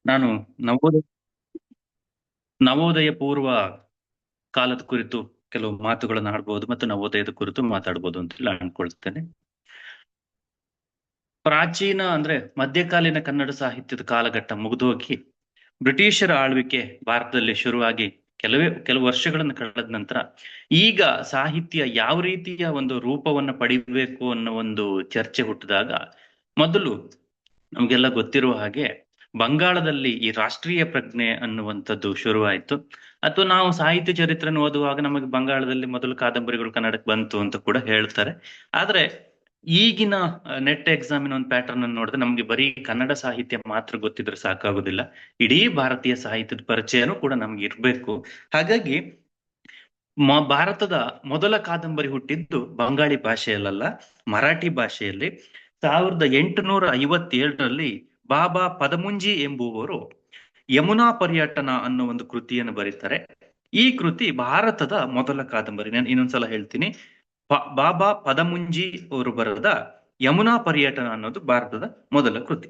ನಾನು ನವೋದಯ ನವೋದಯ ಪೂರ್ವ ಕಾಲದ ಕುರಿತು ಕೆಲವು ಮಾತುಗಳನ್ನು ಆಡ್ಬೋದು ಮತ್ತು ನವೋದಯದ ಕುರಿತು ಮಾತಾಡ್ಬೋದು ಅಂತ ಹೇಳಿ ಅನ್ಕೊಳ್ತೇನೆ. ಪ್ರಾಚೀನ ಅಂದ್ರೆ ಮಧ್ಯಕಾಲೀನ ಕನ್ನಡ ಸಾಹಿತ್ಯದ ಕಾಲಘಟ್ಟ ಮುಗಿದೋಗಿ ಬ್ರಿಟಿಷರ ಆಳ್ವಿಕೆ ಭಾರತದಲ್ಲಿ ಶುರುವಾಗಿ ಕೆಲವು ವರ್ಷಗಳನ್ನು ಕಳೆದ ನಂತರ ಈಗ ಸಾಹಿತ್ಯ ಯಾವ ರೀತಿಯ ಒಂದು ರೂಪವನ್ನು ಪಡಿಬೇಕು ಅನ್ನೋ ಒಂದು ಚರ್ಚೆ ಹುಟ್ಟಿದಾಗ ಮೊದಲು ನಮ್ಗೆಲ್ಲ ಗೊತ್ತಿರುವ ಹಾಗೆ ಬಂಗಾಳದಲ್ಲಿ ಈ ರಾಷ್ಟ್ರೀಯ ಪ್ರಜ್ಞೆ ಅನ್ನುವಂಥದ್ದು ಶುರುವಾಯಿತು. ಅಥವಾ ನಾವು ಸಾಹಿತ್ಯ ಚರಿತ್ರೆಯನ್ನು ಓದುವಾಗ ನಮಗೆ ಬಂಗಾಳದಲ್ಲಿ ಮೊದಲು ಕಾದಂಬರಿಗಳು ಕನ್ನಡಕ್ಕೆ ಬಂತು ಅಂತ ಕೂಡ ಹೇಳ್ತಾರೆ. ಆದ್ರೆ ಈಗಿನ ನೆಟ್ ಎಕ್ಸಾಮಿನ ಒಂದು ಪ್ಯಾಟರ್ನ್ ಅನ್ನು ನೋಡಿದ್ರೆ ನಮ್ಗೆ ಬರೀ ಕನ್ನಡ ಸಾಹಿತ್ಯ ಮಾತ್ರ ಗೊತ್ತಿದ್ರೆ ಸಾಕಾಗುದಿಲ್ಲ, ಇಡೀ ಭಾರತೀಯ ಸಾಹಿತ್ಯದ ಪರಿಚಯನೂ ಕೂಡ ನಮ್ಗೆ ಇರ್ಬೇಕು. ಹಾಗಾಗಿ ಭಾರತದ ಮೊದಲ ಕಾದಂಬರಿ ಹುಟ್ಟಿದ್ದು ಬಂಗಾಳಿ ಭಾಷೆಯಲ್ಲ, ಮರಾಠಿ ಭಾಷೆಯಲ್ಲಿ 1857ರಲ್ಲಿ ಬಾಬಾ ಪದಮುಂಜಿ ಎಂಬುವವರು ಯಮುನಾ ಪರ್ಯಟನ ಅನ್ನೋ ಒಂದು ಕೃತಿಯನ್ನು ಬರೀತಾರೆ. ಈ ಕೃತಿ ಭಾರತದ ಮೊದಲ ಕಾದಂಬರಿ. ನಾನು ಇನ್ನೊಂದ್ಸಲ ಹೇಳ್ತೀನಿ, ಬಾಬಾ ಪದಮುಂಜಿ ಅವರು ಬರೆದ ಯಮುನಾ ಪರ್ಯಟನ ಅನ್ನೋದು ಭಾರತದ ಮೊದಲ ಕೃತಿ.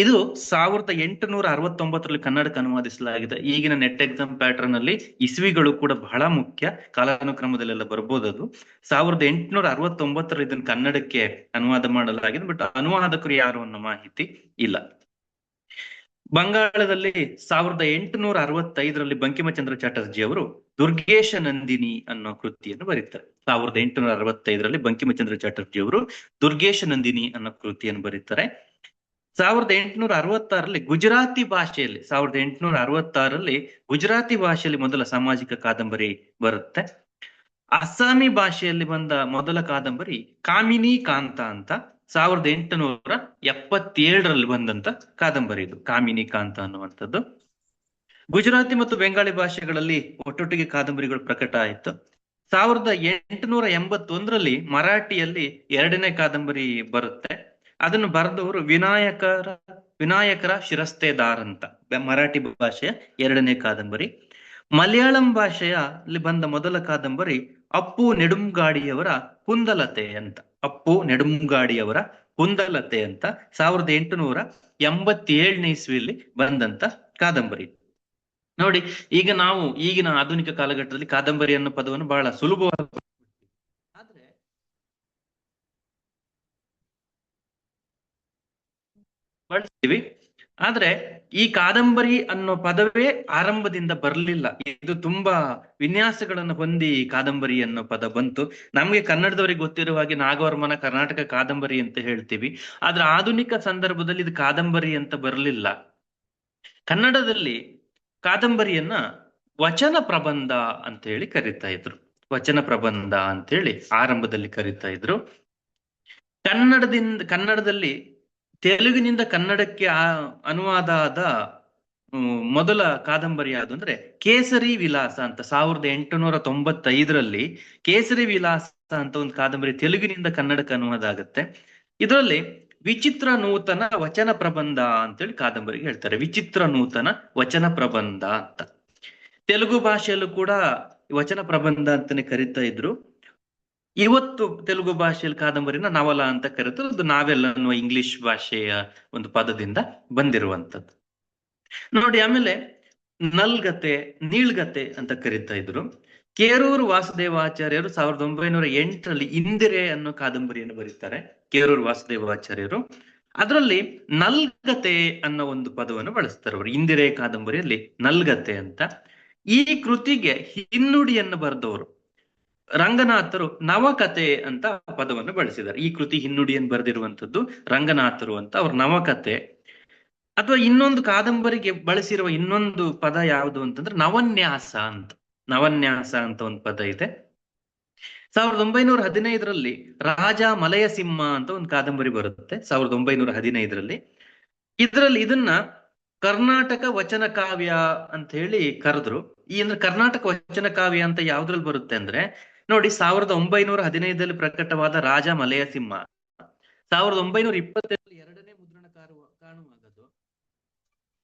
ಇದು 1869ರಲ್ಲಿ ಕನ್ನಡಕ್ಕೆ ಅನುವಾದಿಸಲಾಗಿದೆ. ಈಗಿನ ನೆಟ್ ಎಕ್ಸಾಮ್ ಪ್ಯಾಟರ್ನ್ ಅಲ್ಲಿ ಇಸ್ವಿಗಳು ಕೂಡ ಬಹಳ ಮುಖ್ಯ, ಕಾಲಾನುಕ್ರಮದಲ್ಲೆಲ್ಲ ಬರ್ಬೋದು. ಅದು 1869ರಲ್ಲಿ ಇದನ್ನು ಕನ್ನಡಕ್ಕೆ ಅನುವಾದ ಮಾಡಲಾಗಿದೆ, ಬಟ್ ಅನುವಾದಕರು ಯಾರು ಅನ್ನೋ ಮಾಹಿತಿ ಇಲ್ಲ. ಬಂಗಾಳದಲ್ಲಿ 1865ರಲ್ಲಿ ಬಂಕಿಮಚಂದ್ರ ಚಟರ್ಜಿ ಅವರು ದುರ್ಗೇಶ ನಂದಿನಿ ಅನ್ನೋ ಕೃತಿಯನ್ನು ಬರೀತಾರೆ. 1865ರಲ್ಲಿ ಬಂಕಿಮಚಂದ್ರ ಚಟರ್ಜಿ ಅವರು ದುರ್ಗೇಶ ನಂದಿನಿ ಅನ್ನೋ ಕೃತಿಯನ್ನು ಬರೀತಾರೆ. 1866ರಲ್ಲಿ ಗುಜರಾತಿ ಭಾಷೆಯಲ್ಲಿ 1866ರಲ್ಲಿ ಗುಜರಾತಿ ಭಾಷೆಯಲ್ಲಿ ಮೊದಲ ಸಾಮಾಜಿಕ ಕಾದಂಬರಿ ಬರುತ್ತೆ. ಅಸ್ಸಾಮಿ ಭಾಷೆಯಲ್ಲಿ ಬಂದ ಮೊದಲ ಕಾದಂಬರಿ ಕಾಮಿನಿ ಕಾಂತ ಅಂತ 1877ರಲ್ಲಿ ಬಂದಂತ ಕಾದಂಬರಿ ಇದು ಕಾಮಿನಿ ಕಾಂತ ಅನ್ನುವಂಥದ್ದು. ಗುಜರಾತಿ ಮತ್ತು ಬೆಂಗಾಳಿ ಭಾಷೆಗಳಲ್ಲಿ ಒಟ್ಟೊಟ್ಟಿಗೆ ಕಾದಂಬರಿಗಳು ಪ್ರಕಟ ಆಯಿತು. 1881ರಲ್ಲಿ ಮರಾಠಿಯಲ್ಲಿ ಎರಡನೇ ಕಾದಂಬರಿ ಬರುತ್ತೆ. ಅದನ್ನು ಬರೆದವರು ವಿನಾಯಕರ ಶಿರಸ್ತೇದಾರ್ ಅಂತ, ಮರಾಠಿ ಭಾಷೆಯ ಎರಡನೇ ಕಾದಂಬರಿ. ಮಲಯಾಳಂ ಭಾಷೆಯಲ್ಲಿ ಬಂದ ಮೊದಲ ಕಾದಂಬರಿ ಅಪ್ಪು ನೆಡುಂಗಾಡಿಯವರ ಕುಂದಲತೆ ಅಂತ. ಅಪ್ಪು ನೆಡುಂಗಾಡಿಯವರ ಕುಂದಲತೆ ಅಂತ 1887ನೇ ಇಸ್ವಿಯಲ್ಲಿ ಬಂದಂತ ಕಾದಂಬರಿ. ನೋಡಿ, ಈಗ ನಾವು ಈಗಿನ ಆಧುನಿಕ ಕಾಲಘಟ್ಟದಲ್ಲಿ ಕಾದಂಬರಿ ಅನ್ನೋ ಪದವನ್ನು ಬಹಳ ಸುಲಭವಾಗಿ ಆದ್ರೆ ಬಳಸ್ತೀವಿ. ಆದ್ರೆ ಈ ಕಾದಂಬರಿ ಅನ್ನೋ ಪದವೇ ಆರಂಭದಿಂದ ಬರಲಿಲ್ಲ. ಇದು ತುಂಬಾ ವಿನ್ಯಾಸಗಳನ್ನು ಹೊಂದಿ ಕಾದಂಬರಿ ಅನ್ನೋ ಪದ ಬಂತು. ನಮ್ಗೆ ಕನ್ನಡದವರಿಗೆ ಗೊತ್ತಿರುವ ಹಾಗೆ ನಾಗವರ್ಮನ ಕರ್ನಾಟಕ ಕಾದಂಬರಿ ಅಂತ ಹೇಳ್ತೀವಿ. ಆದ್ರೆ ಆಧುನಿಕ ಸಂದರ್ಭದಲ್ಲಿ ಇದು ಕಾದಂಬರಿ ಅಂತ ಬರಲಿಲ್ಲ. ಕನ್ನಡದಲ್ಲಿ ಕಾದಂಬರಿಯನ್ನ ವಚನ ಪ್ರಬಂಧ ಅಂತ ಹೇಳಿ ಕರಿತಾ ಇದ್ರು. ವಚನ ಪ್ರಬಂಧ ಅಂತೇಳಿ ಆರಂಭದಲ್ಲಿ ಕರಿತಾ ಇದ್ರು. ಕನ್ನಡದಲ್ಲಿ ತೆಲುಗಿನಿಂದ ಕನ್ನಡಕ್ಕೆ ಅನುವಾದ ಆದ ಮೊದಲ ಕಾದಂಬರಿ ಯಾವುದು ಅಂದ್ರೆ ಕೇಸರಿ ವಿಲಾಸ ಅಂತ. 1895ರಲ್ಲಿ ಕೇಸರಿ ವಿಲಾಸ ಅಂತ ಒಂದು ಕಾದಂಬರಿ ತೆಲುಗಿನಿಂದ ಕನ್ನಡಕ್ಕೆ ಅನುವಾದ ಆಗುತ್ತೆ. ಇದರಲ್ಲಿ ವಿಚಿತ್ರ ನೂತನ ವಚನ ಪ್ರಬಂಧ ಅಂತೇಳಿ ಕಾದಂಬರಿಗೆ ಹೇಳ್ತಾರೆ. ವಿಚಿತ್ರ ನೂತನ ವಚನ ಪ್ರಬಂಧ ಅಂತ. ತೆಲುಗು ಭಾಷೆಯಲ್ಲೂ ಕೂಡ ವಚನ ಪ್ರಬಂಧ ಅಂತಾನೆ ಕರಿತಾ ಇದ್ರು. ಇವತ್ತು ತೆಲುಗು ಭಾಷೆಯಲ್ಲಿ ಕಾದಂಬರಿನ ನವಲ ಅಂತ ಕರೀತಾರೆ. ಅದು ನಾವೆಲ್ ಅನ್ನುವ ಇಂಗ್ಲಿಷ್ ಭಾಷೆಯ ಒಂದು ಪದದಿಂದ ಬಂದಿರುವಂತದ್ದು. ನೋಡಿ, ಆಮೇಲೆ ನಲ್ಗತೆ, ನೀಳ್ಗತೆ ಅಂತ ಕರೀತಾ ಇದ್ರು. ಕೇರೂರು ವಾಸುದೇವಾಚಾರ್ಯರು 1908ರಲ್ಲಿ ಇಂದಿರೆ ಅನ್ನೋ ಕಾದಂಬರಿಯನ್ನು ಬರೀತಾರೆ. ಕೇರೂರು ವಾಸುದೇವಾಚಾರ್ಯರು ಅದರಲ್ಲಿ ನಲ್ಗತೆ ಅನ್ನೋ ಒಂದು ಪದವನ್ನು ಬಳಸ್ತಾರೆ. ಅವರು ಇಂದಿರೆ ಕಾದಂಬರಿಯಲ್ಲಿ ನಲ್ಗತೆ ಅಂತ. ಈ ಕೃತಿಗೆ ಹಿನ್ನುಡಿಯನ್ನು ಬರೆದವರು ರಂಗನಾಥರು ನವಕತೆ ಅಂತ ಪದವನ್ನು ಬಳಸಿದ್ದಾರೆ. ಈ ಕೃತಿ ಹಿನ್ನುಡಿಯನ್ನು ಬರೆದಿರುವಂತದ್ದು ರಂಗನಾಥರು ಅಂತ. ಅವ್ರ ನವಕತೆ ಅಥವಾ ಇನ್ನೊಂದು ಕಾದಂಬರಿಗೆ ಬಳಸಿರುವ ಇನ್ನೊಂದು ಪದ ಯಾವುದು ಅಂತಂದ್ರೆ ನವನ್ಯಾಸ ಅಂತ. ನವನ್ಯಾಸ ಅಂತ ಒಂದು ಪದ ಇದೆ. 1915ರಲ್ಲಿ ರಾಜ ಮಲಯ ಸಿಂಹ ಅಂತ ಒಂದು ಕಾದಂಬರಿ ಬರುತ್ತೆ 1915ರಲ್ಲಿ. ಇದನ್ನ ಕರ್ನಾಟಕ ವಚನ ಕಾವ್ಯ ಅಂತ ಹೇಳಿ ಕರೆದ್ರು. ಈ ಅಂದ್ರೆ ಕರ್ನಾಟಕ ವಚನ ಕಾವ್ಯ ಅಂತ ಯಾವ್ದ್ರಲ್ಲಿ ಬರುತ್ತೆ ಅಂದ್ರೆ ನೋಡಿ, 1915ರಲ್ಲಿ ಪ್ರಕಟವಾದ ರಾಜ ಮಲಯ ಸಿಂಹ 1920ರಲ್ಲಿ ಎರಡನೇ ಮುದ್ರಣ ಕಾಣುವಾಗದು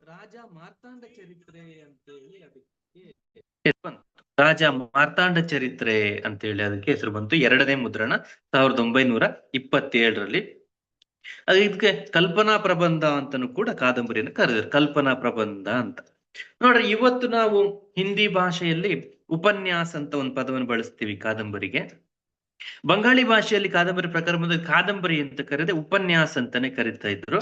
ರಾಜ ಮಾರ್ತಾಂಡ ಚರಿತ್ರೆ ಅಂತೇಳಿ ಅದಕ್ಕೆ ಬಂತು. ರಾಜ ಮಾರ್ತಾಂಡ ಚರಿತ್ರೆ ಅಂತೇಳಿ ಅದಕ್ಕೆ ಹೆಸರು ಬಂತು. ಎರಡನೇ ಮುದ್ರಣ 1927ರಲ್ಲಿ. ಅದು ಇದಕ್ಕೆ ಕಲ್ಪನಾ ಪ್ರಬಂಧ ಅಂತನೂ ಕೂಡ ಕಾದಂಬರಿಯನ್ನು ಕರೆದಿದ್ದಾರೆ, ಕಲ್ಪನಾ ಪ್ರಬಂಧ ಅಂತ. ನೋಡ್ರಿ, ಇವತ್ತು ನಾವು ಹಿಂದಿ ಭಾಷೆಯಲ್ಲಿ ಉಪನ್ಯಾಸ ಅಂತ ಒಂದು ಪದವನ್ನು ಬಳಸ್ತೀವಿ ಕಾದಂಬರಿಗೆ. ಬಂಗಾಳಿ ಭಾಷೆಯಲ್ಲಿ ಕಾದಂಬರಿ ಪ್ರಕಾರ ಬಂದ ಕಾದಂಬರಿ ಅಂತ ಕರೆದೆ ಉಪನ್ಯಾಸ ಅಂತಾನೆ ಕರೀತಾ ಇದ್ರು.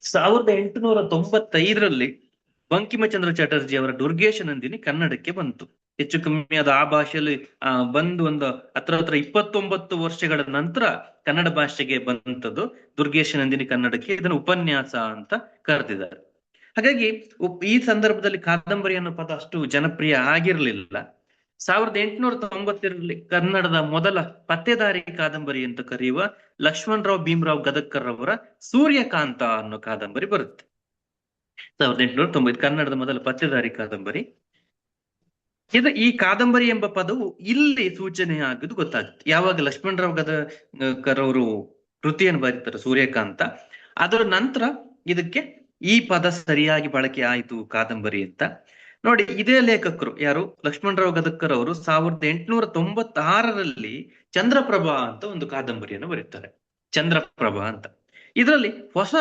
1895ರಲ್ಲಿ ಬಂಕಿಮಚಂದ್ರ ಚಟರ್ಜಿ ಅವರ ದುರ್ಗೇಶ ನಂದಿನಿ ಕನ್ನಡಕ್ಕೆ ಬಂತು. ಹೆಚ್ಚು ಕಮ್ಮಿ ಅದು ಆ ಭಾಷೆಯಲ್ಲಿ ಬಂದು ಒಂದು ಹತ್ರ 29 ವರ್ಷಗಳ ನಂತರ ಕನ್ನಡ ಭಾಷೆಗೆ ಬಂತದ್ದು ದುರ್ಗೇಶ ನಂದಿನಿ ಕನ್ನಡಕ್ಕೆ. ಇದನ್ನು ಉಪನ್ಯಾಸ ಅಂತ ಕರೆದಿದ್ದಾರೆ. ಹಾಗಾಗಿ ಈ ಸಂದರ್ಭದಲ್ಲಿ ಕಾದಂಬರಿ ಅನ್ನೋ ಪದ ಅಷ್ಟು ಜನಪ್ರಿಯ ಆಗಿರ್ಲಿಲ್ಲ. 1892ರಲ್ಲಿ ಕನ್ನಡದ ಮೊದಲ ಪತ್ತೆದಾರಿ ಕಾದಂಬರಿ ಅಂತ ಕರೆಯುವ ಲಕ್ಷ್ಮಣರಾವ್ ಭೀಮರಾವ್ ಗದಕ್ಕರ್ ಅವರ ಸೂರ್ಯಕಾಂತ ಅನ್ನೋ ಕಾದಂಬರಿ ಬರುತ್ತೆ. 1890 ಕನ್ನಡದ ಮೊದಲ ಪತ್ತೆದಾರಿ ಕಾದಂಬರಿ. ಈ ಕಾದಂಬರಿ ಎಂಬ ಪದವು ಇಲ್ಲಿ ಸೂಚನೆ ಆಗುದು ಗೊತ್ತಾಗುತ್ತೆ ಯಾವಾಗ ಲಕ್ಷ್ಮಣರಾವ್ ಗದಕ್ಕರ್ ಅವರು ಕೃತಿಯನ್ನು ಬರೀತಾರೆ ಸೂರ್ಯಕಾಂತ. ಅದರ ನಂತರ ಇದಕ್ಕೆ ಈ ಪದ ಸರಿಯಾಗಿ ಬಳಕೆ ಆಯಿತು ಕಾದಂಬರಿ ಅಂತ. ನೋಡಿ, ಇದೇ ಲೇಖಕರು ಯಾರು, ಲಕ್ಷ್ಮಣರಾವ್ ಗದಕ್ಕರ್ ಅವರು 1896ರಲ್ಲಿ ಚಂದ್ರಪ್ರಭಾ ಅಂತ ಒಂದು ಕಾದಂಬರಿಯನ್ನು ಬರೀತಾರೆ, ಚಂದ್ರಪ್ರಭಾ ಅಂತ. ಇದರಲ್ಲಿ ಹೊಸ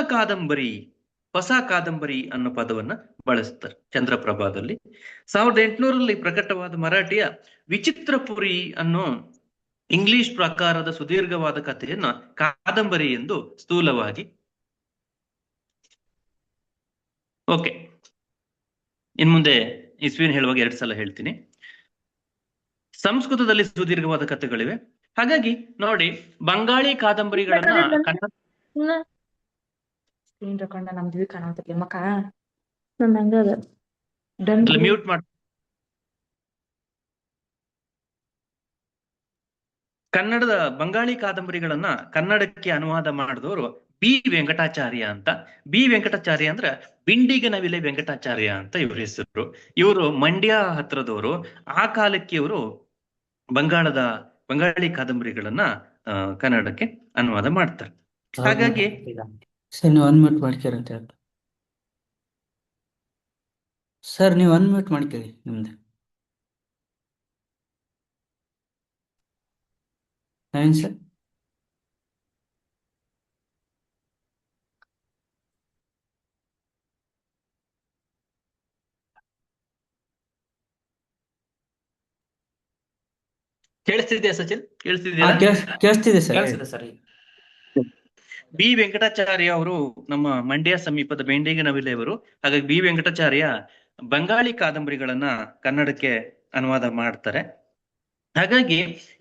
ಕಾದಂಬರಿ ಅನ್ನೋ ಪದವನ್ನ ಬಳಸ್ತಾರೆ ಚಂದ್ರಪ್ರಭಾದಲ್ಲಿ. 1800ರಲ್ಲಿ ಪ್ರಕಟವಾದ ಮರಾಠಿಯ ವಿಚಿತ್ರಪುರಿ ಅನ್ನೋ ಇಂಗ್ಲಿಷ್ ಪ್ರಕಾರದ ಸುದೀರ್ಘವಾದ ಕಥೆಯನ್ನ ಕಾದಂಬರಿ ಎಂದು ಸ್ಥೂಲವಾಗಿ. ಓಕೆ, ಇನ್ ಮುಂದೆ ಇಸ್ವಿನ್ ಹೇಳುವಾಗ 2 ಸಲ ಹೇಳ್ತೀನಿ. ಸಂಸ್ಕೃತದಲ್ಲಿ ಸುದೀರ್ಘವಾದ ಕಥೆಗಳಿವೆ. ಹಾಗಾಗಿ ನೋಡಿ, ಬಂಗಾಳಿ ಕಾದಂಬರಿಗಳನ್ನ ಮ್ಯೂಟ್ ಮಾಡಿ. ಕನ್ನಡದ ಬಂಗಾಳಿ ಕಾದಂಬರಿಗಳನ್ನ ಕನ್ನಡಕ್ಕೆ ಅನುವಾದ ಮಾಡಿದವರು ಬಿ ವೆಂಕಟಾಚಾರ್ಯ ಅಂತ. ಬಿ ವೆಂಕಟಾಚಾರ್ಯ ಅಂದ್ರೆ ಬಿಂಡಿಗ ನವಿಲೆ ವೆಂಕಟಾಚಾರ್ಯ ಅಂತ ಇವ್ರ ಹೆಸರು. ಇವರು ಮಂಡ್ಯ ಹತ್ರದವರು. ಆ ಕಾಲಕ್ಕೆ ಇವರು ಬಂಗಾಳಿ ಕಾದಂಬರಿಗಳನ್ನ ಕನ್ನಡಕ್ಕೆ ಅನುವಾದ ಮಾಡ್ತಾರೆ. ಹಾಗಾಗಿ ಸರ್ ನೀವು ಅನ್ಮ್ಯೂಟ್ ಮಾಡ್ತೀರ ಅಂತ ಹೇಳಿ. ಸರ್ ನೀವು ಅನ್ಮ್ಯೂಟ್ ಮಾಡ್ತೀರಿ ನಿಮ್ದು. ನವೀನ್ ಸರ್. ಕೇಳಿಸ್ತಿದ್ಯಾ ಸಚಿನ್? ಕೇಳಿಸ್ತಿದ್ಯಾ? ಕೇಳಿಸ್ತಿದೆ ಸರ್. ಬಿ ವೆಂಕಟಾಚಾರ್ಯ ಅವರು ನಮ್ಮ ಮಂಡ್ಯ ಸಮೀಪದ ಬೆಂಡಿಗ ನವಿಲೆ ಅವರು. ಹಾಗಾಗಿ ಬಿ ವೆಂಕಟಾಚಾರ್ಯ ಬಂಗಾಳಿ ಕಾದಂಬರಿಗಳನ್ನ ಕನ್ನಡಕ್ಕೆ ಅನುವಾದ ಮಾಡ್ತಾರೆ. ಹಾಗಾಗಿ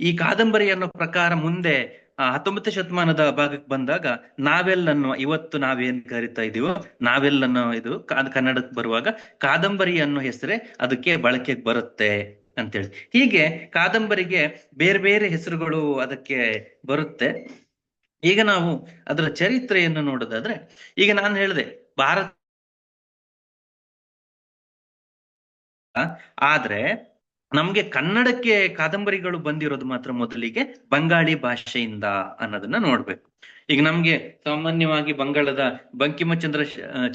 ಈ ಕಾದಂಬರಿ ಅನ್ನೋ ಪ್ರಕಾರ ಮುಂದೆ 19ನೇ ಶತಮಾನದ ಭಾಗಕ್ಕೆ ಬಂದಾಗ ನಾವೆಲ್ ಅನ್ನೋ, ಇವತ್ತು ನಾವೇನ್ ಕರಿತಾ ಇದೀವೋ ನಾವೆಲ್ ಅನ್ನೋ ಇದು ಕನ್ನಡಕ್ಕೆ ಬರುವಾಗ ಕಾದಂಬರಿ ಅನ್ನೋ ಹೆಸರೇ ಅದಕ್ಕೆ ಬಳಕೆಗೆ ಬರುತ್ತೆ ಅಂತೇಳಿ. ಹೀಗೆ ಕಾದಂಬರಿಗೆ ಬೇರೆ ಬೇರೆ ಹೆಸರುಗಳು ಅದಕ್ಕೆ ಬರುತ್ತೆ. ಈಗ ನಾವು ಅದರ ಚರಿತ್ರೆಯನ್ನು ನೋಡೋದಾದ್ರೆ, ಈಗ ನಾನು ಹೇಳಿದೆ ಭಾರತ, ಆದ್ರೆ ನಮ್ಗೆ ಕನ್ನಡಕ್ಕೆ ಕಾದಂಬರಿಗಳು ಬಂದಿರೋದು ಮಾತ್ರ ಮೊದಲಿಗೆ ಬಂಗಾಳಿ ಭಾಷೆಯಿಂದ ಅನ್ನೋದನ್ನ ನೋಡ್ಬೇಕು. ಈಗ ನಮ್ಗೆ ಸಾಮಾನ್ಯವಾಗಿ ಬಂಗಾಳದ ಬಂಕಿಮಚಂದ್ರ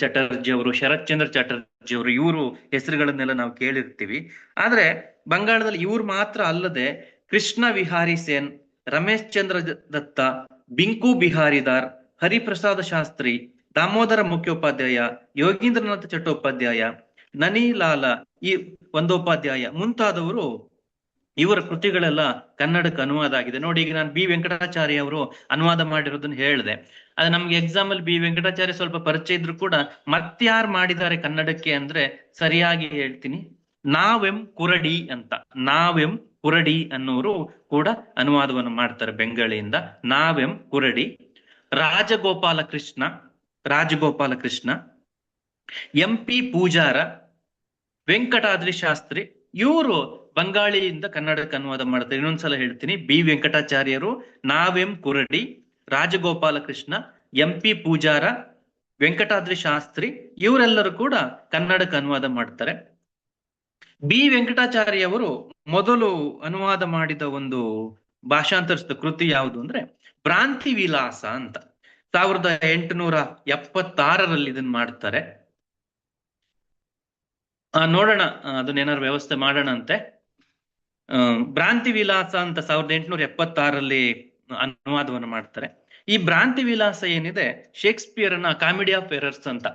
ಚಟರ್ಜಿ ಅವರು, ಶರತ್ ಚಂದ್ರ ಚಟರ್ಜಿ ಅವರು, ಇವರು ಹೆಸರುಗಳನ್ನೆಲ್ಲ ನಾವು ಕೇಳಿರ್ತೀವಿ. ಆದ್ರೆ ಬಂಗಾಳದಲ್ಲಿ ಇವ್ರು ಮಾತ್ರ ಅಲ್ಲದೆ ಕೃಷ್ಣ ವಿಹಾರಿ ಸೇನ್, ರಮೇಶ್ ಚಂದ್ರ ದತ್ತ, ಬಿಂಕು ಬಿಹಾರಿದಾರ್, ಹರಿಪ್ರಸಾದ ಶಾಸ್ತ್ರಿ, ದಾಮೋದರ ಮುಖ್ಯೋಪಾಧ್ಯಾಯ, ಯೋಗೀಂದ್ರನಾಥ ಚಟ್ಟೋಪಾಧ್ಯಾಯ, ನನಿಲಾಲ ಈ ಒಂದೋಪಾಧ್ಯಾಯ ಮುಂತಾದವರು, ಇವರ ಕೃತಿಗಳೆಲ್ಲ ಕನ್ನಡಕ್ಕೆ ಅನುವಾದ ಆಗಿದೆ. ನೋಡಿ, ಈಗ ನಾನು ಬಿ ವೆಂಕಟಾಚಾರ್ಯ ಅವರು ಅನುವಾದ ಮಾಡಿರೋದನ್ನ ಹೇಳಿದೆ. ಅದು ನಮ್ಗೆ ಎಕ್ಸಾಮ್ ಅಲ್ಲಿ ಬಿ ವೆಂಕಟಾಚಾರ್ಯ ಸ್ವಲ್ಪ ಪರಿಚಯ ಇದ್ರು ಕೂಡ ಮತ್ಯಾರು ಮಾಡಿದ್ದಾರೆ ಕನ್ನಡಕ್ಕೆ ಅಂದ್ರೆ ಸರಿಯಾಗಿ ಹೇಳ್ತೀನಿ, ನಾವೆಂ ಕುರಡಿ ಅಂತ. ನಾವೆಂ ಕುರಡಿ ಅನ್ನೋರು ಕೂಡ ಅನುವಾದವನ್ನು ಮಾಡ್ತಾರೆ ಬೆಂಗಾಳಿಯಿಂದ. ನಾವೆಂ ಕುರಡಿ. ರಾಜಗೋಪಾಲ ಕೃಷ್ಣ, MP ಪೂಜಾರ, ವೆಂಕಟಾದ್ರಿ ಶಾಸ್ತ್ರಿ, ಇವರು ಬಂಗಾಳಿಯಿಂದ ಕನ್ನಡಕ್ಕೆ ಅನುವಾದ ಮಾಡ್ತಾರೆ. ಇನ್ನೊಂದ್ಸಲ ಹೇಳ್ತೀನಿ, ಬಿ ವೆಂಕಟಾಚಾರ್ಯರು, ನಾವೆಂ ಕುರಡಿ, ರಾಜಗೋಪಾಲ ಕೃಷ್ಣ, MP ಪೂಜಾರ, ವೆಂಕಟಾದ್ರಿ ಶಾಸ್ತ್ರಿ, ಇವರೆಲ್ಲರೂ ಕೂಡ ಕನ್ನಡಕ್ಕೆ ಅನುವಾದ ಮಾಡ್ತಾರೆ. ಬಿ ವೆಂಕಟಾಚಾರ್ಯ ಅವರು ಮೊದಲು ಅನುವಾದ ಮಾಡಿದ ಒಂದು ಭಾಷಾಂತರಿಸಿದ ಕೃತಿ ಯಾವುದು ಅಂದ್ರೆ ಭ್ರಾಂತಿ ವಿಲಾಸ ಅಂತ. 1876ರಲ್ಲಿ ಇದನ್ನ ಮಾಡ್ತಾರೆ. ನೋಡೋಣ, ಅದನ್ನೇನಾದ್ರು ವ್ಯವಸ್ಥೆ ಮಾಡೋಣ ಅಂತೆ. ಭ್ರಾಂತಿ ವಿಲಾಸ ಅಂತ 1876ರಲ್ಲಿ ಅನುವಾದವನ್ನು ಮಾಡ್ತಾರೆ. ಈ ಭ್ರಾಂತಿ ವಿಲಾಸ ಏನಿದೆ ಶೇಕ್ಸ್ಪಿಯರ್ನ ಕಾಮಿಡಿ ಆಫ್ ಎರರ್ಸ್ ಅಂತ.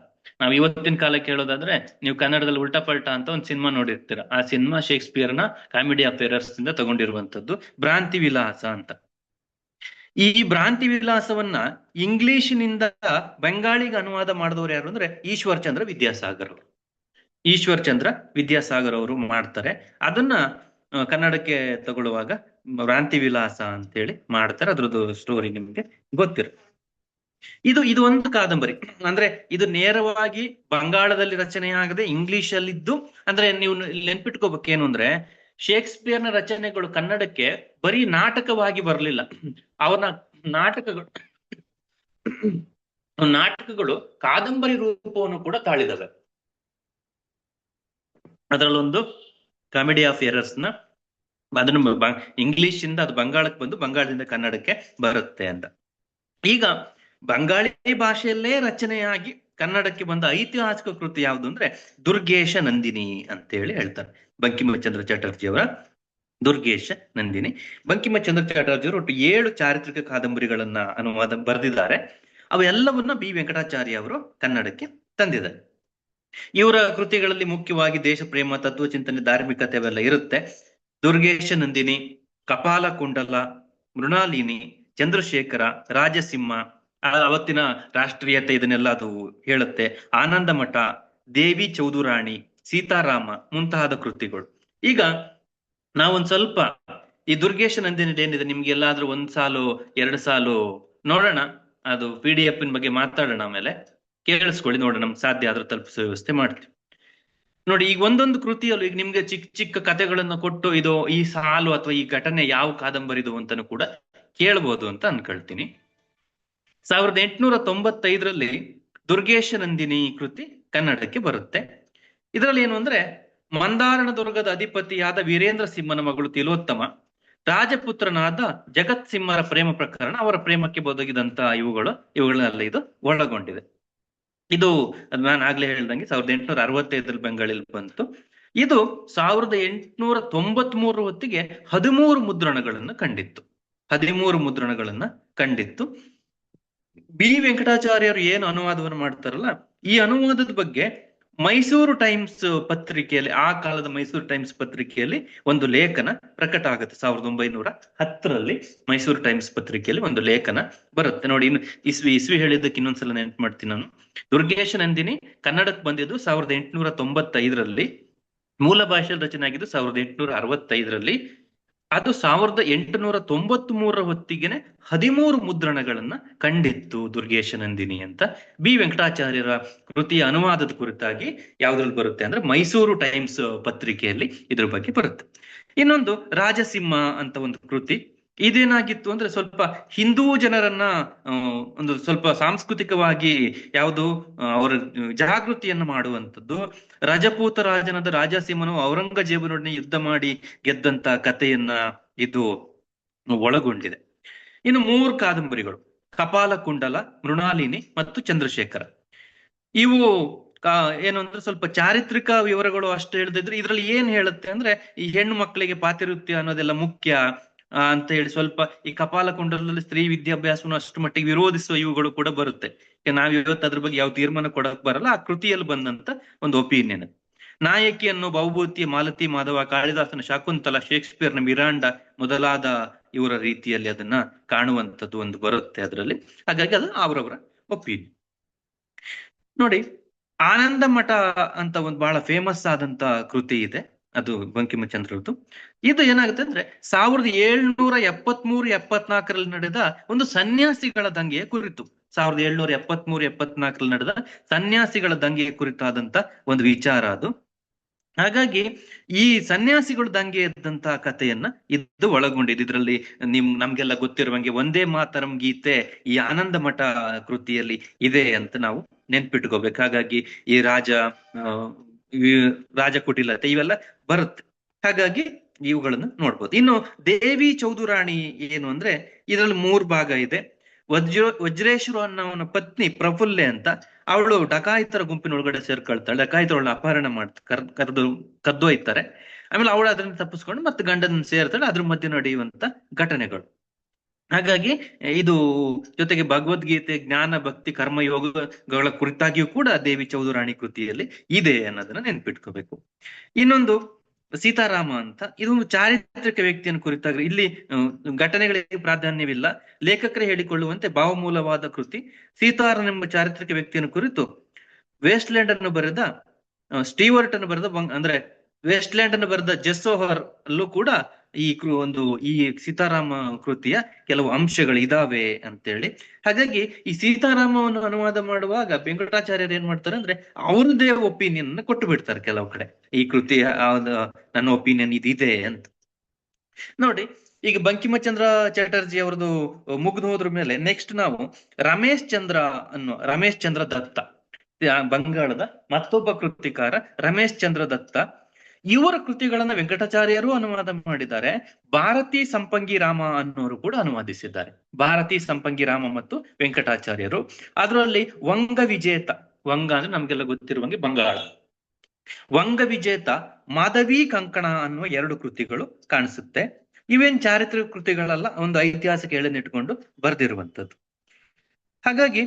ನಾವ್ ಇವತ್ತಿನ ಕಾಲಕ್ಕೆ ಹೇಳೋದಾದ್ರೆ, ನೀವು ಕನ್ನಡದಲ್ಲಿ ಉಲ್ಟಾ ಪಲ್ಟಾ ಅಂತ ಒಂದು ಸಿನಿಮಾ ನೋಡಿರ್ತೀರ. ಆ ಸಿನಿಮಾ ಶೇಕ್ಸ್ಪಿಯರ್ನ ಕಾಮಿಡಿ ಆಫ್ ಎರರ್ಸ್ ಇಂದ ತಗೊಂಡಿರುವಂತದ್ದು ಭ್ರಾಂತಿ ವಿಲಾಸ ಅಂತ. ಈ ಭ್ರಾಂತಿ ವಿಲಾಸವನ್ನ ಇಂಗ್ಲಿಷಿನಿಂದ ಬೆಂಗಾಳಿಗೆ ಅನುವಾದ ಮಾಡಿದವರು ಯಾರು ಅಂದ್ರೆ ಈಶ್ವರ್ ಚಂದ್ರ ವಿದ್ಯಾಸಾಗರ್ ಅವರು. ಈಶ್ವರ್ ಚಂದ್ರ ವಿದ್ಯಾಸಾಗರ್ ಅವರು ಮಾಡ್ತಾರೆ ಅದನ್ನ. ಕನ್ನಡಕ್ಕೆ ತಗೊಳ್ಳುವಾಗ ಭ್ರಾಂತಿ ವಿಲಾಸ ಅಂತೇಳಿ ಮಾಡ್ತಾರೆ. ಅದ್ರದ್ದು ಸ್ಟೋರಿ ನಿಮ್ಗೆ ಗೊತ್ತಿರ. ಇದು ಇದು ಒಂದು ಕಾದಂಬರಿ. ಅಂದ್ರೆ ಇದು ನೇರವಾಗಿ ಬಂಗಾಳದಲ್ಲಿ ರಚನೆ ಆಗದೆ ಇಂಗ್ಲಿಷ್ ಅಲ್ಲಿದ್ದು. ಅಂದ್ರೆ ನೀವು ನೆನ್ಪಿಟ್ಕೋಬೇಕೇನು ಅಂದ್ರೆ, ಶೇಕ್ಸ್ಪಿಯರ್ನ ರಚನೆಗಳು ಕನ್ನಡಕ್ಕೆ ಬರೀ ನಾಟಕವಾಗಿ ಬರಲಿಲ್ಲ. ಅವನ ನಾಟಕಗಳು ನಾಟಕಗಳು ಕಾದಂಬರಿ ರೂಪವನ್ನು ಕೂಡ ತಾಳಿದವೆ. ಅದರಲ್ಲೊಂದು ಕಾಮಿಡಿ ಆಫ್ ಎರರ್ಸ್ ನ ಅದನ್ನು ಇಂಗ್ಲಿಷ್ ಇಂದ ಅದು ಬಂಗಾಳಕ್ಕೆ ಬಂದು ಬಂಗಾಳದಿಂದ ಕನ್ನಡಕ್ಕೆ ಬರುತ್ತೆ ಅಂತ. ಈಗ ಬಂಗಾಳಿ ಭಾಷೆಯಲ್ಲೇ ರಚನೆಯಾಗಿ ಕನ್ನಡಕ್ಕೆ ಬಂದ ಐತಿಹಾಸಿಕ ಕೃತಿ ಯಾವುದು ಅಂದ್ರೆ ದುರ್ಗೇಶ ನಂದಿನಿ ಅಂತೇಳಿ ಹೇಳ್ತಾರೆ. ಬಂಕಿಮಚಂದ್ರ ಚಟರ್ಜಿ ಅವರ ದುರ್ಗೇಶ ನಂದಿನಿ. ಬಂಕಿಮಚಂದ್ರ ಚಟರ್ಜಿ ಅವರು ಒಟ್ಟು 7 ಚಾರಿತ್ರಿಕ ಕಾದಂಬರಿಗಳನ್ನ ಅನುವಾದ ಬರೆದಿದ್ದಾರೆ. ಅವೆಲ್ಲವನ್ನ ಬಿ ವೆಂಕಟಾಚಾರ್ಯ ಅವರು ಕನ್ನಡಕ್ಕೆ ತಂದಿದ್ದಾರೆ. ಇವರ ಕೃತಿಗಳಲ್ಲಿ ಮುಖ್ಯವಾಗಿ ದೇಶ ಪ್ರೇಮ, ತತ್ವ ಚಿಂತನೆ, ಧಾರ್ಮಿಕತೆ ಅವೆಲ್ಲ ಇರುತ್ತೆ. ದುರ್ಗೇಶ ನಂದಿನಿ, ಕಪಾಲ ಕುಂಡಲ, ಮೃಣಾಲಿನಿ, ಚಂದ್ರಶೇಖರ, ರಾಜಸಿಂಹ, ಅವತ್ತಿನ ರಾಷ್ಟ್ರೀಯತೆ ಇದನ್ನೆಲ್ಲ ಅದು ಹೇಳುತ್ತೆ. ಆನಂದ ಮಠ, ದೇವಿ ಚೌದುರಾಣಿ, ಸೀತಾರಾಮ ಮುಂತಾದ ಕೃತಿಗಳು. ಈಗ ನಾವೊಂದ್ ಸ್ವಲ್ಪ ಈ ದುರ್ಗೇಶ ನಂದಿನಿ ಏನಿದೆ ನಿಮ್ಗೆ ಎಲ್ಲಾದ್ರೂ 1 ಸಾಲು 2 ಸಾಲು ನೋಡೋಣ. ಅದು PDF ಬಗ್ಗೆ ಮಾತಾಡೋಣ, ಆಮೇಲೆ ಕೇಳಿಸ್ಕೊಳ್ಳಿ, ನೋಡೋಣ. ನಮ್ಗೆ ಸಾಧ್ಯ ಆದ್ರೂ ತಲುಪಿಸೋ ವ್ಯವಸ್ಥೆ ಮಾಡ್ತೀವಿ. ನೋಡಿ, ಈಗ ಒಂದೊಂದು ಕೃತಿಯಲ್ಲೂ ಈಗ ನಿಮ್ಗೆ ಚಿಕ್ಕ ಚಿಕ್ಕ ಕಥೆಗಳನ್ನ ಕೊಟ್ಟು ಇದು ಈ ಸಾಲು ಅಥವಾ ಈ ಘಟನೆ ಯಾವ ಕಾದಂಬರಿದು ಅಂತಾನು ಕೂಡ ಕೇಳ್ಬೋದು ಅಂತ ಅನ್ಕೊಳ್ತೀನಿ. 1895ರಲ್ಲಿ ದುರ್ಗೇಶ ನಂದಿನಿ ಕೃತಿ ಕನ್ನಡಕ್ಕೆ ಬರುತ್ತೆ. ಇದರಲ್ಲಿ ಏನು ಅಂದ್ರೆ, ಮಂದಾರಣ ದುರ್ಗದ ಅಧಿಪತಿಯಾದ ವೀರೇಂದ್ರ ಸಿಂಹನ ಮಗಳು ತಿಲೋತ್ತಮ, ರಾಜಪುತ್ರನಾದ ಜಗತ್ ಸಿಂಹರ ಪ್ರೇಮ ಪ್ರಕರಣ, ಅವರ ಪ್ರೇಮಕ್ಕೆ ಬದುಕಿದಂತ ಇವುಗಳನ್ನೆಲ್ಲ ಇದು ಒಳಗೊಂಡಿದೆ. ಇದು ನಾನು ಆಗ್ಲೇ ಹೇಳ್ದಂಗೆ 1865ರಲ್ಲಿ ಬೆಂಗಾಳಿಯಲ್ಲಿ ಬಂತು. ಇದು 1893 ಹೊತ್ತಿಗೆ 13 ಮುದ್ರಣಗಳನ್ನ ಕಂಡಿತ್ತು. 13 ಮುದ್ರಣಗಳನ್ನ ಕಂಡಿತ್ತು. ಬಿ ವೆಂಕಟಾಚಾರ್ಯರು ಏನು ಅನುವಾದವನ್ನು ಮಾಡ್ತಾರಲ್ಲ, ಈ ಅನುವಾದದ ಬಗ್ಗೆ ಮೈಸೂರು ಟೈಮ್ಸ್ ಪತ್ರಿಕೆಯಲ್ಲಿ, ಆ ಕಾಲದ ಮೈಸೂರು ಟೈಮ್ಸ್ ಪತ್ರಿಕೆಯಲ್ಲಿ ಒಂದು ಲೇಖನ ಪ್ರಕಟ ಆಗುತ್ತೆ. 1910ರಲ್ಲಿ ಮೈಸೂರು ಟೈಮ್ಸ್ ಪತ್ರಿಕೆಯಲ್ಲಿ ಒಂದು ಲೇಖನ ಬರುತ್ತೆ. ನೋಡಿ, ಇನ್ನು ಇಸ್ವಿ ಹೇಳಿದ್ದಕ್ಕೆ ಇನ್ನೊಂದ್ಸಲ ನೆನ್ಪು ಮಾಡ್ತೀನಿ ನಾನು. ದುರ್ಗೇಶ ನಂದಿನಿ ಕನ್ನಡಕ್ಕೆ ಬಂದಿದ್ದು 1895ರಲ್ಲಿ, ಮೂಲ ಭಾಷೆಯಲ್ಲಿ ರಚನೆ ಆಗಿದ್ದು 1865ರಲ್ಲಿ. ಅದು 1893 ಹೊತ್ತಿಗೆನೆ 13 ಮುದ್ರಣಗಳನ್ನ ಕಂಡಿತ್ತು ದುರ್ಗೇಶ ನಂದಿನಿ ಅಂತ. ಬಿ ವೆಂಕಟಾಚಾರ್ಯರ ಕೃತಿಯ ಅನುವಾದದ ಕುರಿತಾಗಿ ಯಾವ್ದ್ರಲ್ಲಿ ಬರುತ್ತೆ ಅಂದ್ರೆ ಮೈಸೂರು ಟೈಮ್ಸ್ ಪತ್ರಿಕೆಯಲ್ಲಿ ಇದ್ರ ಬಗ್ಗೆ ಬರುತ್ತೆ. ಇನ್ನೊಂದು ರಾಜಸಿಂಹ ಅಂತ ಒಂದು ಕೃತಿ. ಇದೇನಾಗಿತ್ತು ಅಂದ್ರೆ, ಸ್ವಲ್ಪ ಹಿಂದೂ ಜನರನ್ನ ಒಂದು ಸ್ವಲ್ಪ ಸಾಂಸ್ಕೃತಿಕವಾಗಿ ಯಾವುದು ಅವರ ಜಾಗೃತಿಯನ್ನು ಮಾಡುವಂಥದ್ದು. ರಜಪೂತ ರಾಜನಾದ ರಾಜಸಿಂಹನು ಔರಂಗಜೇಬನೊಡನೆ ಯುದ್ಧ ಮಾಡಿ ಗೆದ್ದಂತ ಕಥೆಯನ್ನ ಇದು ಒಳಗೊಂಡಿದೆ. ಇನ್ನು 3 ಕಾದಂಬರಿಗಳು, ಕಪಾಲ ಕುಂಡಲ, ಮೃಣಾಲಿನಿ ಮತ್ತು ಚಂದ್ರಶೇಖರ. ಇವು ಏನು ಅಂದ್ರೆ ಸ್ವಲ್ಪ ಚಾರಿತ್ರಿಕ ವಿವರಗಳು ಅಷ್ಟು ಹೇಳ್ದಿದ್ರೆ, ಇದ್ರಲ್ಲಿ ಏನ್ ಹೇಳುತ್ತೆ ಅಂದ್ರೆ, ಈ ಹೆಣ್ಣು ಮಕ್ಕಳಿಗೆ ಪಾತಿವೃತ್ಯ ಅನ್ನೋದೆಲ್ಲ ಮುಖ್ಯ ಅಂತ ಹೇಳಿ, ಸ್ವಲ್ಪ ಈ ಕಪಾಲ ಕುಂಡಲದಲ್ಲಿ ಸ್ತ್ರೀ ವಿದ್ಯಾಭ್ಯಾಸವನ್ನು ಅಷ್ಟು ಮಟ್ಟಿಗೆ ವಿರೋಧಿಸುವ ಇವುಗಳು ಕೂಡ ಬರುತ್ತೆ. ನಾವ್ ಇವತ್ತು ಅದ್ರ ಬಗ್ಗೆ ಯಾವ ತೀರ್ಮಾನ ಕೊಡಕ್ ಬರಲ್ಲ. ಆ ಕೃತಿಯಲ್ಲಿ ಬಂದಂತ ಒಂದು ಒಪಿನಿಯನ್. ನಾಯಕಿಯನ್ನು ಬಹುಭೂತಿ, ಮಾಲತಿ, ಮಾಧವ, ಕಾಳಿದಾಸನ ಶಾಕುಂತಲ, ಶೇಕ್ಸ್ಪಿಯರ್ನ ಮಿರಾಂಡ ಮೊದಲಾದ ಇವರ ರೀತಿಯಲ್ಲಿ ಅದನ್ನ ಕಾಣುವಂಥದ್ದು ಒಂದು ಬರುತ್ತೆ ಅದರಲ್ಲಿ. ಹಾಗಾಗಿ ಅದು ಅವರವರ ಒಪಿನಿಯನ್. ನೋಡಿ, ಆನಂದ ಮಠ ಅಂತ ಒಂದು ಬಹಳ ಫೇಮಸ್ ಆದಂತ ಕೃತಿ ಇದೆ, ಅದು ಬಂಕಿಮಚಂದ್ರದ್ದು. ಇದು ಏನಾಗುತ್ತೆ ಅಂದ್ರೆ 1773-74ರಲ್ಲಿ ನಡೆದ ಒಂದು ಸನ್ಯಾಸಿಗಳ ದಂಗೆಯ ಕುರಿತು. 1773-74ರಲ್ಲಿ ನಡೆದ ಸನ್ಯಾಸಿಗಳ ದಂಗೆಯ ಕುರಿತಾದಂತ ಒಂದು ವಿಚಾರ ಅದು. ಹಾಗಾಗಿ ಈ ಸನ್ಯಾಸಿಗಳು ದಂಗೆ ಎದ್ದಂತಹ ಕಥೆಯನ್ನ ಇದು ಒಳಗೊಂಡಿದೆ. ಇದರಲ್ಲಿ ನಮ್ಗೆಲ್ಲ ಗೊತ್ತಿರುವಂಗೆ ಒಂದೇ ಮಾತರಂ ಗೀತೆ ಈ ಆನಂದ ಮಠ ಕೃತಿಯಲ್ಲಿ ಇದೆ ಅಂತ ನಾವು ನೆನ್ಪಿಟ್ಕೋಬೇಕು. ಹಾಗಾಗಿ ಈ ರಾಜ ಕುಟಿಲತೆ ಇವೆಲ್ಲ ಬರುತ್ತೆ. ಹಾಗಾಗಿ ಇವುಗಳನ್ನು ನೋಡ್ಬೋದು. ಇನ್ನು ದೇವಿ ಚೌದುರಾಣಿ ಏನು ಅಂದ್ರೆ, ಇದರಲ್ಲಿ 3 ಭಾಗ ಇದೆ. ವಜ್ರೇಶ್ವರ ಅನ್ನೋನ ಪತ್ನಿ ಪ್ರಫುಲ್ಲೆ ಅಂತ, ಅವಳು ಡಕಾಯಿತರ ಗುಂಪಿನೊಳಗಡೆ ಸೇರ್ಕೊಳ್ತಾಳೆ. ಡಕಾಯಿತರನ್ನ ಅಪಹರಣ ಕದ್ದೊಯ್ತಾರೆ. ಆಮೇಲೆ ಅವಳು ಅದನ್ನ ತಪ್ಪಿಸ್ಕೊಂಡು ಮತ್ತೆ ಗಂಡನ ಸೇರ್ತಾಳೆ. ಅದ್ರ ಮಧ್ಯೆ ನಡೆಯುವಂತ ಘಟನೆಗಳು. ಹಾಗಾಗಿ ಇದು ಜೊತೆಗೆ ಭಗವದ್ಗೀತೆ, ಜ್ಞಾನ, ಭಕ್ತಿ, ಕರ್ಮಯೋಗಗಳ ಕುರಿತಾಗಿಯೂ ಕೂಡ ದೇವಿ ಚೌಧುರಾಣಿ ಕೃತಿಯಲ್ಲಿ ಇದೆ ಅನ್ನೋದನ್ನ ನೆನ್ಪಿಟ್ಕೋಬೇಕು. ಇನ್ನೊಂದು ಸೀತಾರಾಮ ಅಂತ, ಇದು ಒಂದು ಚಾರಿತ್ರಿಕ ವ್ಯಕ್ತಿಯನ್ನು ಕುರಿತಾಗಿ, ಇಲ್ಲಿ ಘಟನೆಗಳಿಗೆ ಪ್ರಾಧಾನ್ಯವಿಲ್ಲ, ಲೇಖಕರೇ ಹೇಳಿಕೊಳ್ಳುವಂತೆ ಭಾವಮೂಲವಾದ ಕೃತಿ. ಸೀತಾರಾಮನೆಂಬ ಚಾರಿತ್ರಿಕ ವ್ಯಕ್ತಿಯನ್ನು ಕುರಿತು ವೇಸ್ಟ್ಲ್ಯಾಂಡ್ ಅನ್ನು ಬರೆದ ಸ್ಟೀವರ್ಟ್ ಅನ್ನು ಬರೆದ ಅಂದ್ರೆ ವೇಸ್ಟ್ಲ್ಯಾಂಡ್ ಅನ್ನು ಬರೆದ ಜೆಸ್ಸೋಹರ್ ಅಲ್ಲೂ ಕೂಡ ಈ ಸೀತಾರಾಮ ಕೃತಿಯ ಕೆಲವು ಅಂಶಗಳು ಇದಾವೆ ಅಂತೇಳಿ. ಹಾಗಾಗಿ ಈ ಸೀತಾರಾಮವನ್ನು ಅನುವಾದ ಮಾಡುವಾಗ ವೆಂಕಟಾಚಾರ್ಯರು ಏನ್ ಮಾಡ್ತಾರೆ ಅಂದ್ರೆ ಅವ್ರದ್ದೇ ಒಪಿನಿಯನ್ ಕೊಟ್ಟು ಬಿಡ್ತಾರೆ ಕೆಲವು ಕಡೆ, ಈ ಕೃತಿಯ ನನ್ನ ಒಪಿನಿಯನ್ ಇದಿದೆ ಅಂತ. ನೋಡಿ, ಈಗ ಬಂಕಿಮಚಂದ್ರ ಚಟರ್ಜಿ ಅವ್ರದ್ದು ಮುಗ್ದು ಹೋದ್ರ ಮೇಲೆ ನೆಕ್ಸ್ಟ್ ನಾವು ರಮೇಶ್ ಚಂದ್ರ ದತ್ತ, ಬಂಗಾಳದ ಮತ್ತೊಬ್ಬ ಕೃತಿಕಾರ ರಮೇಶ್ ಚಂದ್ರ ದತ್ತ, ಇವರ ಕೃತಿಗಳನ್ನ ವೆಂಕಟಾಚಾರ್ಯರು ಅನುವಾದ ಮಾಡಿದ್ದಾರೆ. ಭಾರತಿ ಸಂಪಂಗಿ ರಾಮ ಅನ್ನೋರು ಕೂಡ ಅನುವಾದಿಸಿದ್ದಾರೆ. ಭಾರತಿ ಸಂಪಂಗಿ ರಾಮ ಮತ್ತು ವೆಂಕಟಾಚಾರ್ಯರು. ಅದರಲ್ಲಿ ವಂಗ ವಿಜೇತ, ವಂಗ ಅಂದ್ರೆ ನಮ್ಗೆಲ್ಲ ಗೊತ್ತಿರುವಂಗೆ ಬಂಗಾಳ, ವಂಗ ವಿಜೇತ, ಮಾಧವಿ ಕಂಕಣ ಅನ್ನುವ 2 ಕೃತಿಗಳು ಕಾಣಿಸುತ್ತೆ. ಇವೇನ್ ಚಾರಿತ್ರಿಕ ಕೃತಿಗಳಲ್ಲ, ಒಂದು ಐತಿಹಾಸಿಕ ಎಳೆನಿಟ್ಕೊಂಡು ಬರೆದಿರುವಂತದ್ದು. ಹಾಗಾಗಿ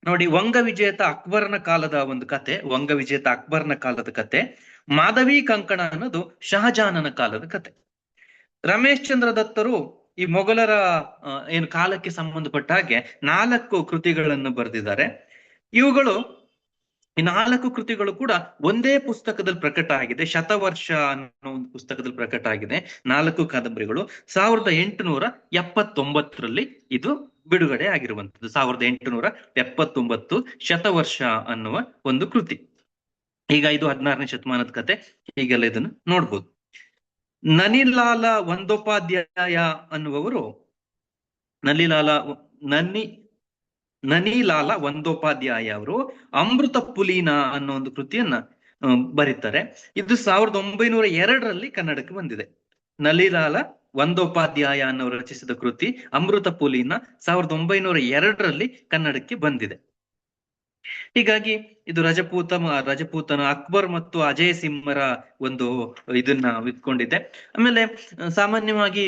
ನೋಡಿ, ವಂಗ ವಿಜೇತ ಅಕ್ಬರ್ನ ಕಾಲದ ಒಂದು ಕತೆ, ವಂಗ ವಿಜೇತ ಅಕ್ಬರ್ನ ಕಾಲದ ಕತೆ. ಮಾಧವಿ ಕಂಕಣ ಅನ್ನೋದು ಶಹಜಾನನ ಕಾಲದ ಕತೆ. ರಮೇಶ್ ಚಂದ್ರ ದತ್ತರು ಈ ಮೊಘಲರ ಏನು ಕಾಲಕ್ಕೆ ಸಂಬಂಧಪಟ್ಟ ಹಾಗೆ 4 ಕೃತಿಗಳನ್ನು ಬರೆದಿದ್ದಾರೆ. ಇವುಗಳು, ಈ 4 ಕೃತಿಗಳು ಕೂಡ ಒಂದೇ ಪುಸ್ತಕದಲ್ಲಿ ಪ್ರಕಟ ಆಗಿದೆ. ಶತವರ್ಷ ಅನ್ನೋ ಒಂದು ಪುಸ್ತಕದಲ್ಲಿ ಪ್ರಕಟ ಆಗಿದೆ 4 ಕಾದಂಬರಿಗಳು. 1879ರಲ್ಲಿ ಇದು ಬಿಡುಗಡೆ ಆಗಿರುವಂತದ್ದು. 1879 ಶತವರ್ಷ ಅನ್ನುವ ಒಂದು ಕೃತಿ. ಈಗ ಇದು 16ನೇ ಶತಮಾನದ ಕತೆ. ಹೀಗೆಲ್ಲ ಇದನ್ನು ನೋಡ್ಬೋದು. ನನಿಲಾಲ ವಂದೋಪಾಧ್ಯಾಯ ಅನ್ನುವವರು, ನನಿಲಾಲ ವಂದೋಪಾಧ್ಯಾಯ ಅವರು ಅಮೃತ ಪುಲೀನ ಅನ್ನೋ ಒಂದು ಕೃತಿಯನ್ನ ಬರೀತಾರೆ. ಇದು 1902ರಲ್ಲಿ ಕನ್ನಡಕ್ಕೆ ಬಂದಿದೆ. ನಲಿಲಾಲ ವಂದೋಪಾಧ್ಯಾಯ ಅನ್ನೋರು ರಚಿಸಿದ ಕೃತಿ ಅಮೃತ ಪುಲೀನ 1902ರಲ್ಲಿ ಕನ್ನಡಕ್ಕೆ ಬಂದಿದೆ. ಹೀಗಾಗಿ ಇದು ರಜಪೂತನ ಅಕ್ಬರ್ ಮತ್ತು ಅಜಯ್ ಸಿಂಹರ ಒಂದು ಇದನ್ನ ಇಟ್ಕೊಂಡಿದೆ. ಆಮೇಲೆ ಸಾಮಾನ್ಯವಾಗಿ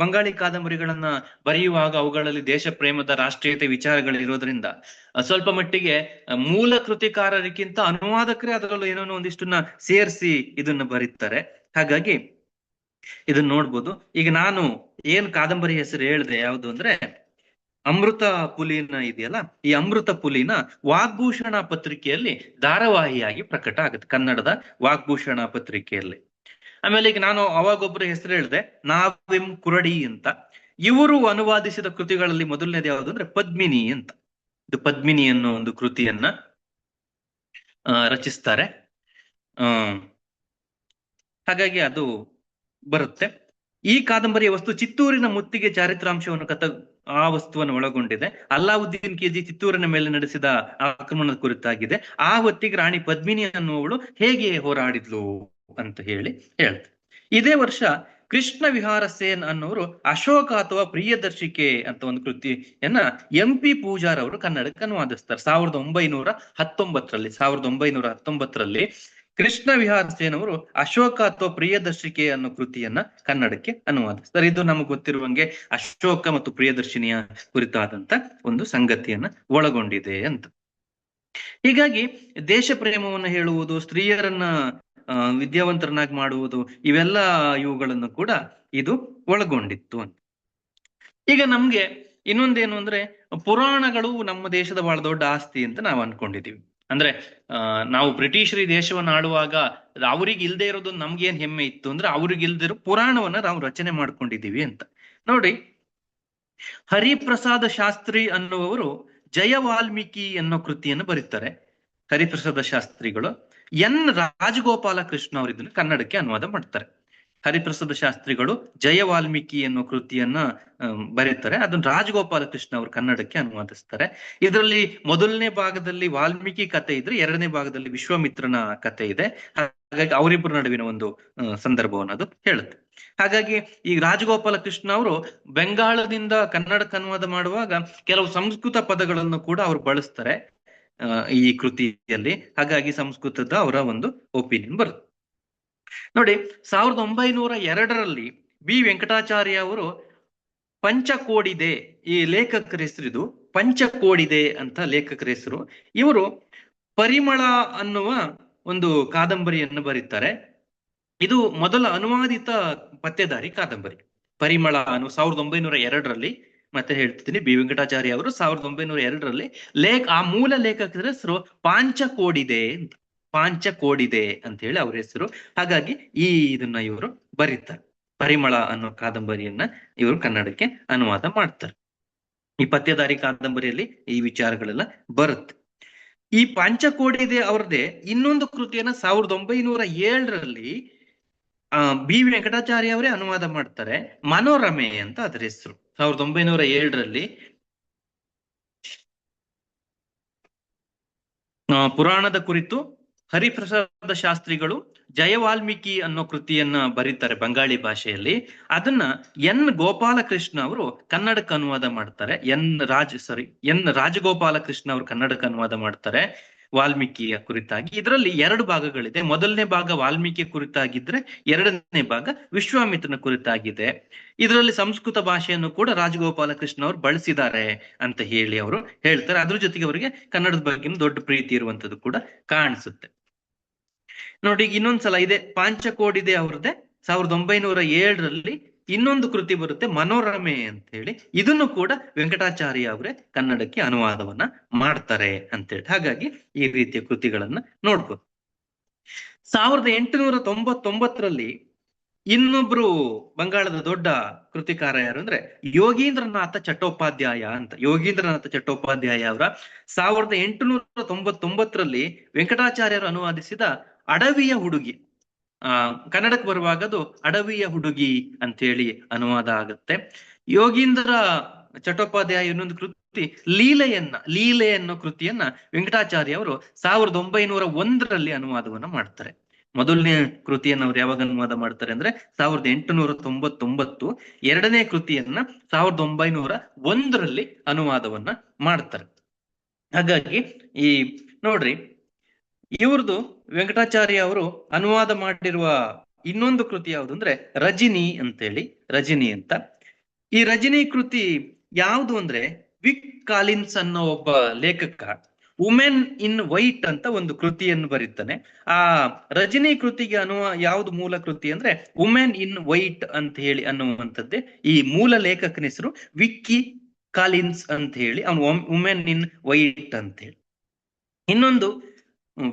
ಬಂಗಾಳಿ ಕಾದಂಬರಿಗಳನ್ನ ಬರೆಯುವಾಗ ಅವುಗಳಲ್ಲಿ ದೇಶ ಪ್ರೇಮದ, ರಾಷ್ಟ್ರೀಯತೆ ವಿಚಾರಗಳಿರೋದ್ರಿಂದ ಸ್ವಲ್ಪ ಮಟ್ಟಿಗೆ ಮೂಲ ಕೃತಿಕಾರರಿಗಿಂತ ಅನುವಾದಕರೇ ಅದರಲ್ಲೂ ಏನೋ ಒಂದಿಷ್ಟನ್ನ ಸೇರಿಸಿ ಇದನ್ನ ಬರೀತಾರೆ. ಹಾಗಾಗಿ ಇದನ್ನ ನೋಡ್ಬೋದು. ಈಗ ನಾನು ಏನ್ ಕಾದಂಬರಿ ಹೆಸರು ಹೇಳಿದೆ ಯಾವುದು ಅಂದ್ರೆ ಅಮೃತ ಪುಲೀನ ಇದೆಯಲ್ಲ, ಈ ಅಮೃತ ಪುಲೀನ ವಾಗ್ಭೂಷಣ ಪತ್ರಿಕೆಯಲ್ಲಿ ಧಾರಾವಾಹಿಯಾಗಿ ಪ್ರಕಟ ಆಗುತ್ತೆ, ಕನ್ನಡದ ವಾಗ್ಭೂಷಣ ಪತ್ರಿಕೆಯಲ್ಲಿ. ಆಮೇಲೆ ಈಗ ನಾನು ಅವಾಗೊಬ್ಬರ ಹೆಸರು ಹೇಳಿದೆ, ನಾವಿಂ ಕುರಡಿ ಅಂತ. ಇವರು ಅನುವಾದಿಸಿದ ಕೃತಿಗಳಲ್ಲಿ ಮೊದಲನೇದು ಯಾವುದು ಅಂದ್ರೆ ಪದ್ಮಿನಿ ಅಂತ. ಇದು ಪದ್ಮಿನಿ ಅನ್ನೋ ಒಂದು ಕೃತಿಯನ್ನ ರಚಿಸ್ತಾರೆ. ಹಾಗಾಗಿ ಅದು ಬರುತ್ತೆ. ಈ ಕಾದಂಬರಿಯ ವಸ್ತು ಚಿತ್ತೂರಿನ ಮುತ್ತಿಗೆ ಚಾರಿತ್ರಾಂಶವನ್ನು ಆ ವಸ್ತುವನ್ನು ಒಳಗೊಂಡಿದೆ. ಅಲ್ಲಾವುದ್ದೀನ್ ಖಿಲ್ಜಿ ಚಿತ್ತೂರಿನ ಮೇಲೆ ನಡೆಸಿದ ಆಕ್ರಮಣದ ಕುರಿತಾಗಿದೆ. ಆ ಹೊತ್ತಿಗೆ ರಾಣಿ ಪದ್ಮಿನಿ ಅನ್ನುವವಳು ಹೇಗೆ ಹೋರಾಡಿದ್ಲು ಅಂತ ಹೇಳ್ತಾರೆ. ಇದೇ ವರ್ಷ ಕೃಷ್ಣ ವಿಹಾರ ಸೇನ್ ಅನ್ನೋರು ಅಶೋಕ ಅಥವಾ ಪ್ರಿಯದರ್ಶಿಕೆ ಅಂತ ಒಂದು ಕೃತಿಯನ್ನ MP ಪೂಜಾರ್ ಅವರು ಕನ್ನಡಕ್ಕೆ ಅನುವಾದಿಸ್ತಾರೆ 1919ರಲ್ಲಿ. ಕೃಷ್ಣ ವಿಹಾರ ಸೇನ್ ಅವರು ಅಶೋಕ ಅಥವಾ ಪ್ರಿಯದರ್ಶಿಕೆ ಅನ್ನೋ ಕೃತಿಯನ್ನ ಕನ್ನಡಕ್ಕೆ ಅನುವಾದಿಸ್ತಾರೆ. ಇದು ನಮಗೆ ಗೊತ್ತಿರುವಂಗೆ ಅಶೋಕ ಮತ್ತು ಪ್ರಿಯದರ್ಶಿನಿಯ ಕುರಿತಾದಂತ ಒಂದು ಸಂಗತಿಯನ್ನ ಒಳಗೊಂಡಿದೆ ಅಂತ. ಹೀಗಾಗಿ ದೇಶ ಪ್ರೇಮವನ್ನು ಹೇಳುವುದು, ಸ್ತ್ರೀಯರನ್ನ ವಿದ್ಯಾವಂತರನ್ನಾಗಿ ಮಾಡುವುದು, ಇವುಗಳನ್ನು ಕೂಡ ಇದು ಒಳಗೊಂಡಿತ್ತು ಅಂತ. ಈಗ ನಮ್ಗೆ ಇನ್ನೊಂದೇನು ಅಂದ್ರೆ, ಪುರಾಣಗಳು ನಮ್ಮ ದೇಶದ ಬಹಳ ದೊಡ್ಡ ಆಸ್ತಿ ಅಂತ ನಾವು ಅನ್ಕೊಂಡಿದೀವಿ. ಅಂದ್ರೆ ನಾವು ಬ್ರಿಟಿಷರು ಈ ದೇಶವನ್ನ ಆಳುವಾಗ ಅವ್ರಿಗೆ ಇಲ್ದೇ ಇರೋದು ನಮ್ಗೇನ್ ಹೆಮ್ಮೆ ಇತ್ತು ಅಂದ್ರೆ, ಅವ್ರಿಗೆ ಇಲ್ದಿರೋ ಪುರಾಣವನ್ನ ನಾವು ರಚನೆ ಮಾಡ್ಕೊಂಡಿದೀವಿ ಅಂತ. ನೋಡಿ, ಹರಿಪ್ರಸಾದ ಶಾಸ್ತ್ರಿ ಅನ್ನುವವರು ಜಯ ವಾಲ್ಮೀಕಿ ಅನ್ನೋ ಕೃತಿಯನ್ನು ಬರೀತಾರೆ. ಹರಿಪ್ರಸಾದ ಶಾಸ್ತ್ರಿಗಳು ರಾಜಗೋಪಾಲ ಕೃಷ್ಣ ಅವರು ಇದನ್ನು ಕನ್ನಡಕ್ಕೆ ಅನುವಾದ ಮಾಡ್ತಾರೆ. ಹರಿಪ್ರಸಾದ ಶಾಸ್ತ್ರಿಗಳು ಜಯ ವಾಲ್ಮೀಕಿ ಅನ್ನೋ ಕೃತಿಯನ್ನ ಬರೀತಾರೆ. ಅದನ್ನ ರಾಜಗೋಪಾಲ ಕೃಷ್ಣ ಅವರು ಕನ್ನಡಕ್ಕೆ ಅನುವಾದಿಸ್ತಾರೆ. ಇದರಲ್ಲಿ ಮೊದಲನೇ ಭಾಗದಲ್ಲಿ ವಾಲ್ಮೀಕಿ ಕತೆ ಇದ್ರೆ, 2ನೇ ಭಾಗದಲ್ಲಿ ವಿಶ್ವಾಮಿತ್ರನ ಕತೆ ಇದೆ. ಹಾಗಾಗಿ ಅವರಿಬ್ಬರ ನಡುವಿನ ಒಂದು ಸಂದರ್ಭವನ್ನು ಅದು ಹೇಳುತ್ತೆ. ಹಾಗಾಗಿ ಈ ರಾಜಗೋಪಾಲ ಕೃಷ್ಣ ಅವರು ಬೆಂಗಾಳದಿಂದ ಕನ್ನಡಕ್ಕೆ ಅನುವಾದ ಮಾಡುವಾಗ ಕೆಲವು ಸಂಸ್ಕೃತ ಪದಗಳನ್ನು ಕೂಡ ಅವರು ಬಳಸ್ತಾರೆ ಈ ಕೃತಿಯಲ್ಲಿ. ಹಾಗಾಗಿ ಸಂಸ್ಕೃತದ ಅವರ ಒಂದು ಒಪಿನಿಯನ್ ಬರುತ್ತೆ. ನೋಡಿ, 1902ರಲ್ಲಿ ಬಿ ವೆಂಕಟಾಚಾರ್ಯ ಅವರು ಪಂಚಕೋಡಿದೆ, ಈ ಲೇಖಕರ ಹೆಸರು ಇದು ಪಂಚಕೋಡಿದೆ ಅಂತ ಲೇಖಕರ ಹೆಸರು. ಇವರು ಪರಿಮಳ ಅನ್ನುವ ಒಂದು ಕಾದಂಬರಿಯನ್ನು ಬರೀತಾರೆ. ಇದು ಮೊದಲ ಅನುವಾದಿತ ಪತ್ತೆದಾರಿ ಕಾದಂಬರಿ. ಪರಿಮಳ ಅನ್ನು 1902ರಲ್ಲಿ, ಮತ್ತೆ ಹೇಳ್ತಿದ್ದೀನಿ, ಬಿ ವೆಂಕಟಾಚಾರ್ಯ ಅವರು 1902ರಲ್ಲಿ ಆ ಮೂಲ ಲೇಖಕರ ಹೆಸರು ಪಾಂಚಕೋಡಿದೆ ಅಂತ, ಪಾಂಚಕೋಡಿದೆ ಅಂತ ಹೇಳಿ ಅವ್ರ ಹೆಸರು. ಹಾಗಾಗಿ ಇದನ್ನ ಇವರು ಬರೀತಾರೆ. ಪರಿಮಳ ಅನ್ನೋ ಕಾದಂಬರಿಯನ್ನ ಇವರು ಕನ್ನಡಕ್ಕೆ ಅನುವಾದ ಮಾಡ್ತಾರೆ. ಈ ಪತ್ತೆದಾರಿ ಕಾದಂಬರಿಯಲ್ಲಿ ಈ ವಿಚಾರಗಳೆಲ್ಲ ಬರುತ್ತೆ. ಈ ಪಾಂಚಕೋಡಿದೆ ಅವ್ರದ್ದೇ ಇನ್ನೊಂದು ಕೃತಿಯನ್ನ 1907ರಲ್ಲಿ ಬಿ ವೆಂಕಟಾಚಾರ್ಯ ಅವರೇ ಅನುವಾದ ಮಾಡ್ತಾರೆ. ಮನೋರಮೆ ಅಂತ ಅದರ ಹೆಸರು. 1907ರಲ್ಲಿ ಪುರಾಣದ ಕುರಿತು ಹರಿಪ್ರಸಾದ ಶಾಸ್ತ್ರಿಗಳು ಜಯ ವಾಲ್ಮೀಕಿ ಅನ್ನೋ ಕೃತಿಯನ್ನ ಬರೀತಾರೆ ಬಂಗಾಳಿ ಭಾಷೆಯಲ್ಲಿ. ಅದನ್ನ ಎನ್ ಗೋಪಾಲಕೃಷ್ಣ ಅವರು ಕನ್ನಡಕ್ಕೆ ಅನುವಾದ ಮಾಡ್ತಾರೆ. ಎನ್ ರಾಜಗೋಪಾಲಕೃಷ್ಣ ಅವರು ಕನ್ನಡಕ್ಕೆ ಅನುವಾದ ಮಾಡ್ತಾರೆ ವಾಲ್ಮೀಕಿಯ ಕುರಿತಾಗಿ. ಇದರಲ್ಲಿ 2 ಭಾಗಗಳಿದೆ. ಮೊದಲನೇ ಭಾಗ ವಾಲ್ಮೀಕಿ ಕುರಿತಾಗಿದ್ರೆ, ಎರಡನೇ ಭಾಗ ವಿಶ್ವಾಮಿತ್ರನ ಕುರಿತಾಗಿದೆ. ಇದರಲ್ಲಿ ಸಂಸ್ಕೃತ ಭಾಷೆಯನ್ನು ಕೂಡ ರಾಜಗೋಪಾಲಕೃಷ್ಣ ಅವರು ಬಳಸಿದ್ದಾರೆ ಅಂತ ಹೇಳಿ ಅವರು ಹೇಳ್ತಾರೆ. ಅದ್ರ ಜೊತೆಗೆ ಅವರಿಗೆ ಕನ್ನಡದ ಬಗ್ಗೆ ದೊಡ್ಡ ಪ್ರೀತಿ ಇರುವಂತದ್ದು ಕೂಡ ಕಾಣಿಸುತ್ತೆ. ನೋಡಿ, ಈಗ ಇನ್ನೊಂದ್ಸಲ ಇದೆ ಪಾಂಚಕೋಡಿದೆ ಅವ್ರದ್ದೇ 1907ರಲ್ಲಿ ಇನ್ನೊಂದು ಕೃತಿ ಬರುತ್ತೆ ಮನೋರಮೆ ಅಂತ ಹೇಳಿ. ಇದನ್ನು ಕೂಡ ವೆಂಕಟಾಚಾರ್ಯ ಅವರೇ ಕನ್ನಡಕ್ಕೆ ಅನುವಾದವನ್ನ ಮಾಡ್ತಾರೆ ಅಂತೇಳಿ. ಹಾಗಾಗಿ ಈ ರೀತಿಯ ಕೃತಿಗಳನ್ನ ನೋಡ್ಬೋದು. 1899ರಲ್ಲಿ ಇನ್ನೊಬ್ರು ಬಂಗಾಳದ ದೊಡ್ಡ ಕೃತಿಕಾರ ಯಾರು ಅಂದ್ರೆ ಯೋಗೀಂದ್ರನಾಥ ಚಟ್ಟೋಪಾಧ್ಯಾಯ ಅಂತ. ಯೋಗೀಂದ್ರನಾಥ ಚಟ್ಟೋಪಾಧ್ಯಾಯ ಅವರ 1899ರಲ್ಲಿ ವೆಂಕಟಾಚಾರ್ಯರು ಅನುವಾದಿಸಿದ ಅಡವಿಯ ಹುಡುಗಿ, ಕನ್ನಡಕ್ಕೆ ಬರುವಾಗ ಅದು ಅಡವಿಯ ಹುಡುಗಿ ಅಂತೇಳಿ ಅನುವಾದ ಆಗುತ್ತೆ. ಯೋಗೀಂದ್ರ ಚಟ್ಟೋಪಾಧ್ಯಾಯ ಇನ್ನೊಂದು ಕೃತಿ ಲೀಲೆ ಅನ್ನೋ ಕೃತಿಯನ್ನ ವೆಂಕಟಾಚಾರ್ಯ ಅವರು 1901ರಲ್ಲಿ ಅನುವಾದವನ್ನ ಮಾಡ್ತಾರೆ. ಮೊದಲನೇ ಕೃತಿಯನ್ನು ಅವ್ರು ಯಾವಾಗ ಅನುವಾದ ಮಾಡ್ತಾರೆ ಅಂದ್ರೆ 1899. ಎರಡನೇ ಕೃತಿಯನ್ನ 1901ರಲ್ಲಿ ಅನುವಾದವನ್ನ ಮಾಡ್ತಾರೆ. ಹಾಗಾಗಿ ಈ ನೋಡ್ರಿ, ಇವ್ರದ್ದು ವೆಂಕಟಾಚಾರ್ಯ ಅವರು ಅನುವಾದ ಮಾಡಿರುವ ಇನ್ನೊಂದು ಕೃತಿ ಯಾವುದು ಅಂದ್ರೆ ರಜಿನಿ ಅಂತ. ಈ ರಜಿನಿ ಕೃತಿ ಯಾವುದು ಅಂದ್ರೆ ವಿಕ್ ಕಾಲಿನ್ಸ್ ಅನ್ನೋ ಒಬ್ಬ ಲೇಖಕ ವುಮೆನ್ ಇನ್ ವೈಟ್ ಅಂತ ಒಂದು ಕೃತಿಯನ್ನು ಬರೀತಾನೆ. ಆ ರಜನಿ ಕೃತಿಗೆ ಯಾವ್ದು ಮೂಲ ಕೃತಿ ಅಂದ್ರೆ ವುಮೆನ್ ಇನ್ ವೈಟ್ ಅಂತ ಹೇಳಿ ಅನ್ನುವಂಥದ್ದೇ ಈ ಮೂಲ ಲೇಖಕನ ಹೆಸರು ವಿಕ್ಕಿ ಕಾಲಿನ್ಸ್ ಅಂತ ಹೇಳಿ. ಅವನು ವುಮೆನ್ ಇನ್ ವೈಟ್ ಅಂತ ಹೇಳಿ. ಇನ್ನೊಂದು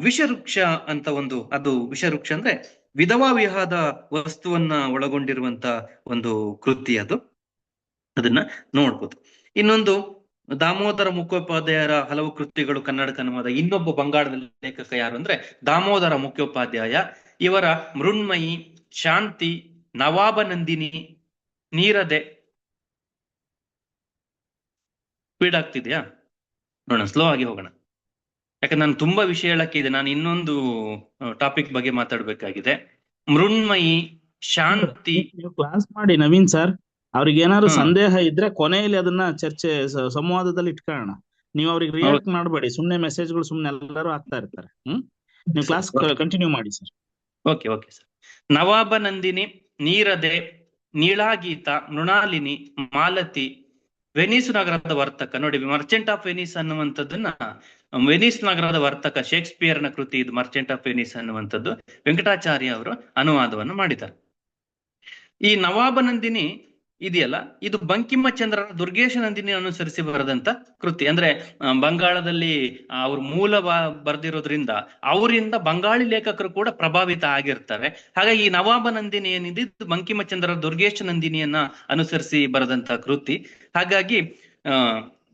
ವಿಷವೃಕ್ಷ ಅಂತ ಅದು ವಿಷವೃಕ್ಷ ಅಂದ್ರೆ ವಿಧವಾ ವಿವಾಹದ ವಸ್ತುವನ್ನ ಒಳಗೊಂಡಿರುವಂತ ಒಂದು ಕೃತಿ ಅದು. ಅದನ್ನ ನೋಡ್ಬೋದು. ಇನ್ನೊಂದು ದಾಮೋದರ ಮುಖ್ಯೋಪಾಧ್ಯಾಯರ ಹಲವು ಕೃತಿಗಳು ಕನ್ನಡಕ್ಕೆ ಅನುವಾದ. ಇನ್ನೊಬ್ಬ ಬಂಗಾಳದ ಲೇಖಕ ಯಾರು ಅಂದ್ರೆ ದಾಮೋದರ ಮುಖ್ಯೋಪಾಧ್ಯಾಯ. ಇವರ ಮೃಣ್ಮಯಿ, ಶಾಂತಿ, ನವಾಬನಂದಿನಿ, ನೀರದೆ. ಸ್ಪೀಡ್ ಆಗ್ತಿದ್ಯಾ? ನೋಡೋಣ, ಸ್ಲೋ ಆಗಿ ಹೋಗೋಣ. ಯಾಕಂದ್ರೆ ನಾನು ತುಂಬಾ ವಿಷಯ ಹೇಳಕ್ಕೆ ಇದೆ. ನಾನು ಇನ್ನೊಂದು ಟಾಪಿಕ್ ಬಗ್ಗೆ ಮಾತಾಡ್ಬೇಕಾಗಿದೆ. ಮೃಣ್ಮಯಿ, ಶಾಂತಿ. ಕ್ಲಾಸ್ ಮಾಡಿ ನವೀನ್ ಸರ್. ಅವ್ರಿಗೆ ಏನಾದ್ರು ಸಂದೇಹ ಇದ್ರೆ ಕೊನೆಯಲ್ಲಿ ಅದನ್ನ ಚರ್ಚೆ ಸಂವಾದದಲ್ಲಿ ಇಟ್ಕೊಳ್ಳೋಣ. ನೀವು ಅವ್ರಿಗೆ ರಿಯಾಕ್ಟ್ ಮಾಡಬೇಡಿ. ಸುಮ್ನೆ ಮೆಸೇಜ್ಗಳು ಸುಮ್ನೆ ಎಲ್ಲರೂ ಹಾಕ್ತಾ ಇರ್ತಾರೆ. ನೀವು ಕ್ಲಾಸ್ ಕಂಟಿನ್ಯೂ ಮಾಡಿ ಸರ್. Okay sir. ನವಾಬನಂದಿನಿ, ನೀರದೆ, ನೀಳಾಗೀತ, ಮೃಣಾಲಿನಿ, ಮಾಲತಿ, ವೆನಿಸ್ ನಗರದ ವರ್ತಕ. ನೋಡಿ, ಮರ್ಚೆಂಟ್ ಆಫ್ ವೆನಿಸ್ ಅನ್ನುವಂಥದ್ದನ್ನ, ವೆನಿಸ್ ನಗರದ ವರ್ತಕ ಶೇಕ್ಸ್ಪಿಯರ್ನ ಕೃತಿ ಇದು ಮರ್ಚೆಂಟ್ ಆಫ್ ವೆನಿಸ್ ಅನ್ನುವಂಥದ್ದು. ವೆಂಕಟಾಚಾರ್ಯ ಅವರು ಅನುವಾದವನ್ನು ಮಾಡಿದ್ದಾರೆ. ಈ ನವಾಬನಂದಿನಿ ಇದೆಯಲ್ಲ, ಇದು ಬಂಕಿಮಚಂದ್ರರ ದುರ್ಗೇಶ ನಂದಿನಿ ಅನುಸರಿಸಿ ಬರೆದಂತ ಕೃತಿ. ಅಂದ್ರೆ ಬಂಗಾಳದಲ್ಲಿ ಅವ್ರ ಮೂಲ ಬರೆದಿರೋದ್ರಿಂದ ಅವರಿಂದ ಬಂಗಾಳಿ ಲೇಖಕರು ಕೂಡ ಪ್ರಭಾವಿತ ಆಗಿರ್ತಾರೆ. ಹಾಗಾಗಿ ಈ ನವಾಬನಂದಿನಿ ಏನಿದೆ ಇದು ಬಂಕಿಮಚಂದ್ರರ ದುರ್ಗೇಶ ನಂದಿನಿಯನ್ನ ಅನುಸರಿಸಿ ಬರೆದಂತ ಕೃತಿ. ಹಾಗಾಗಿ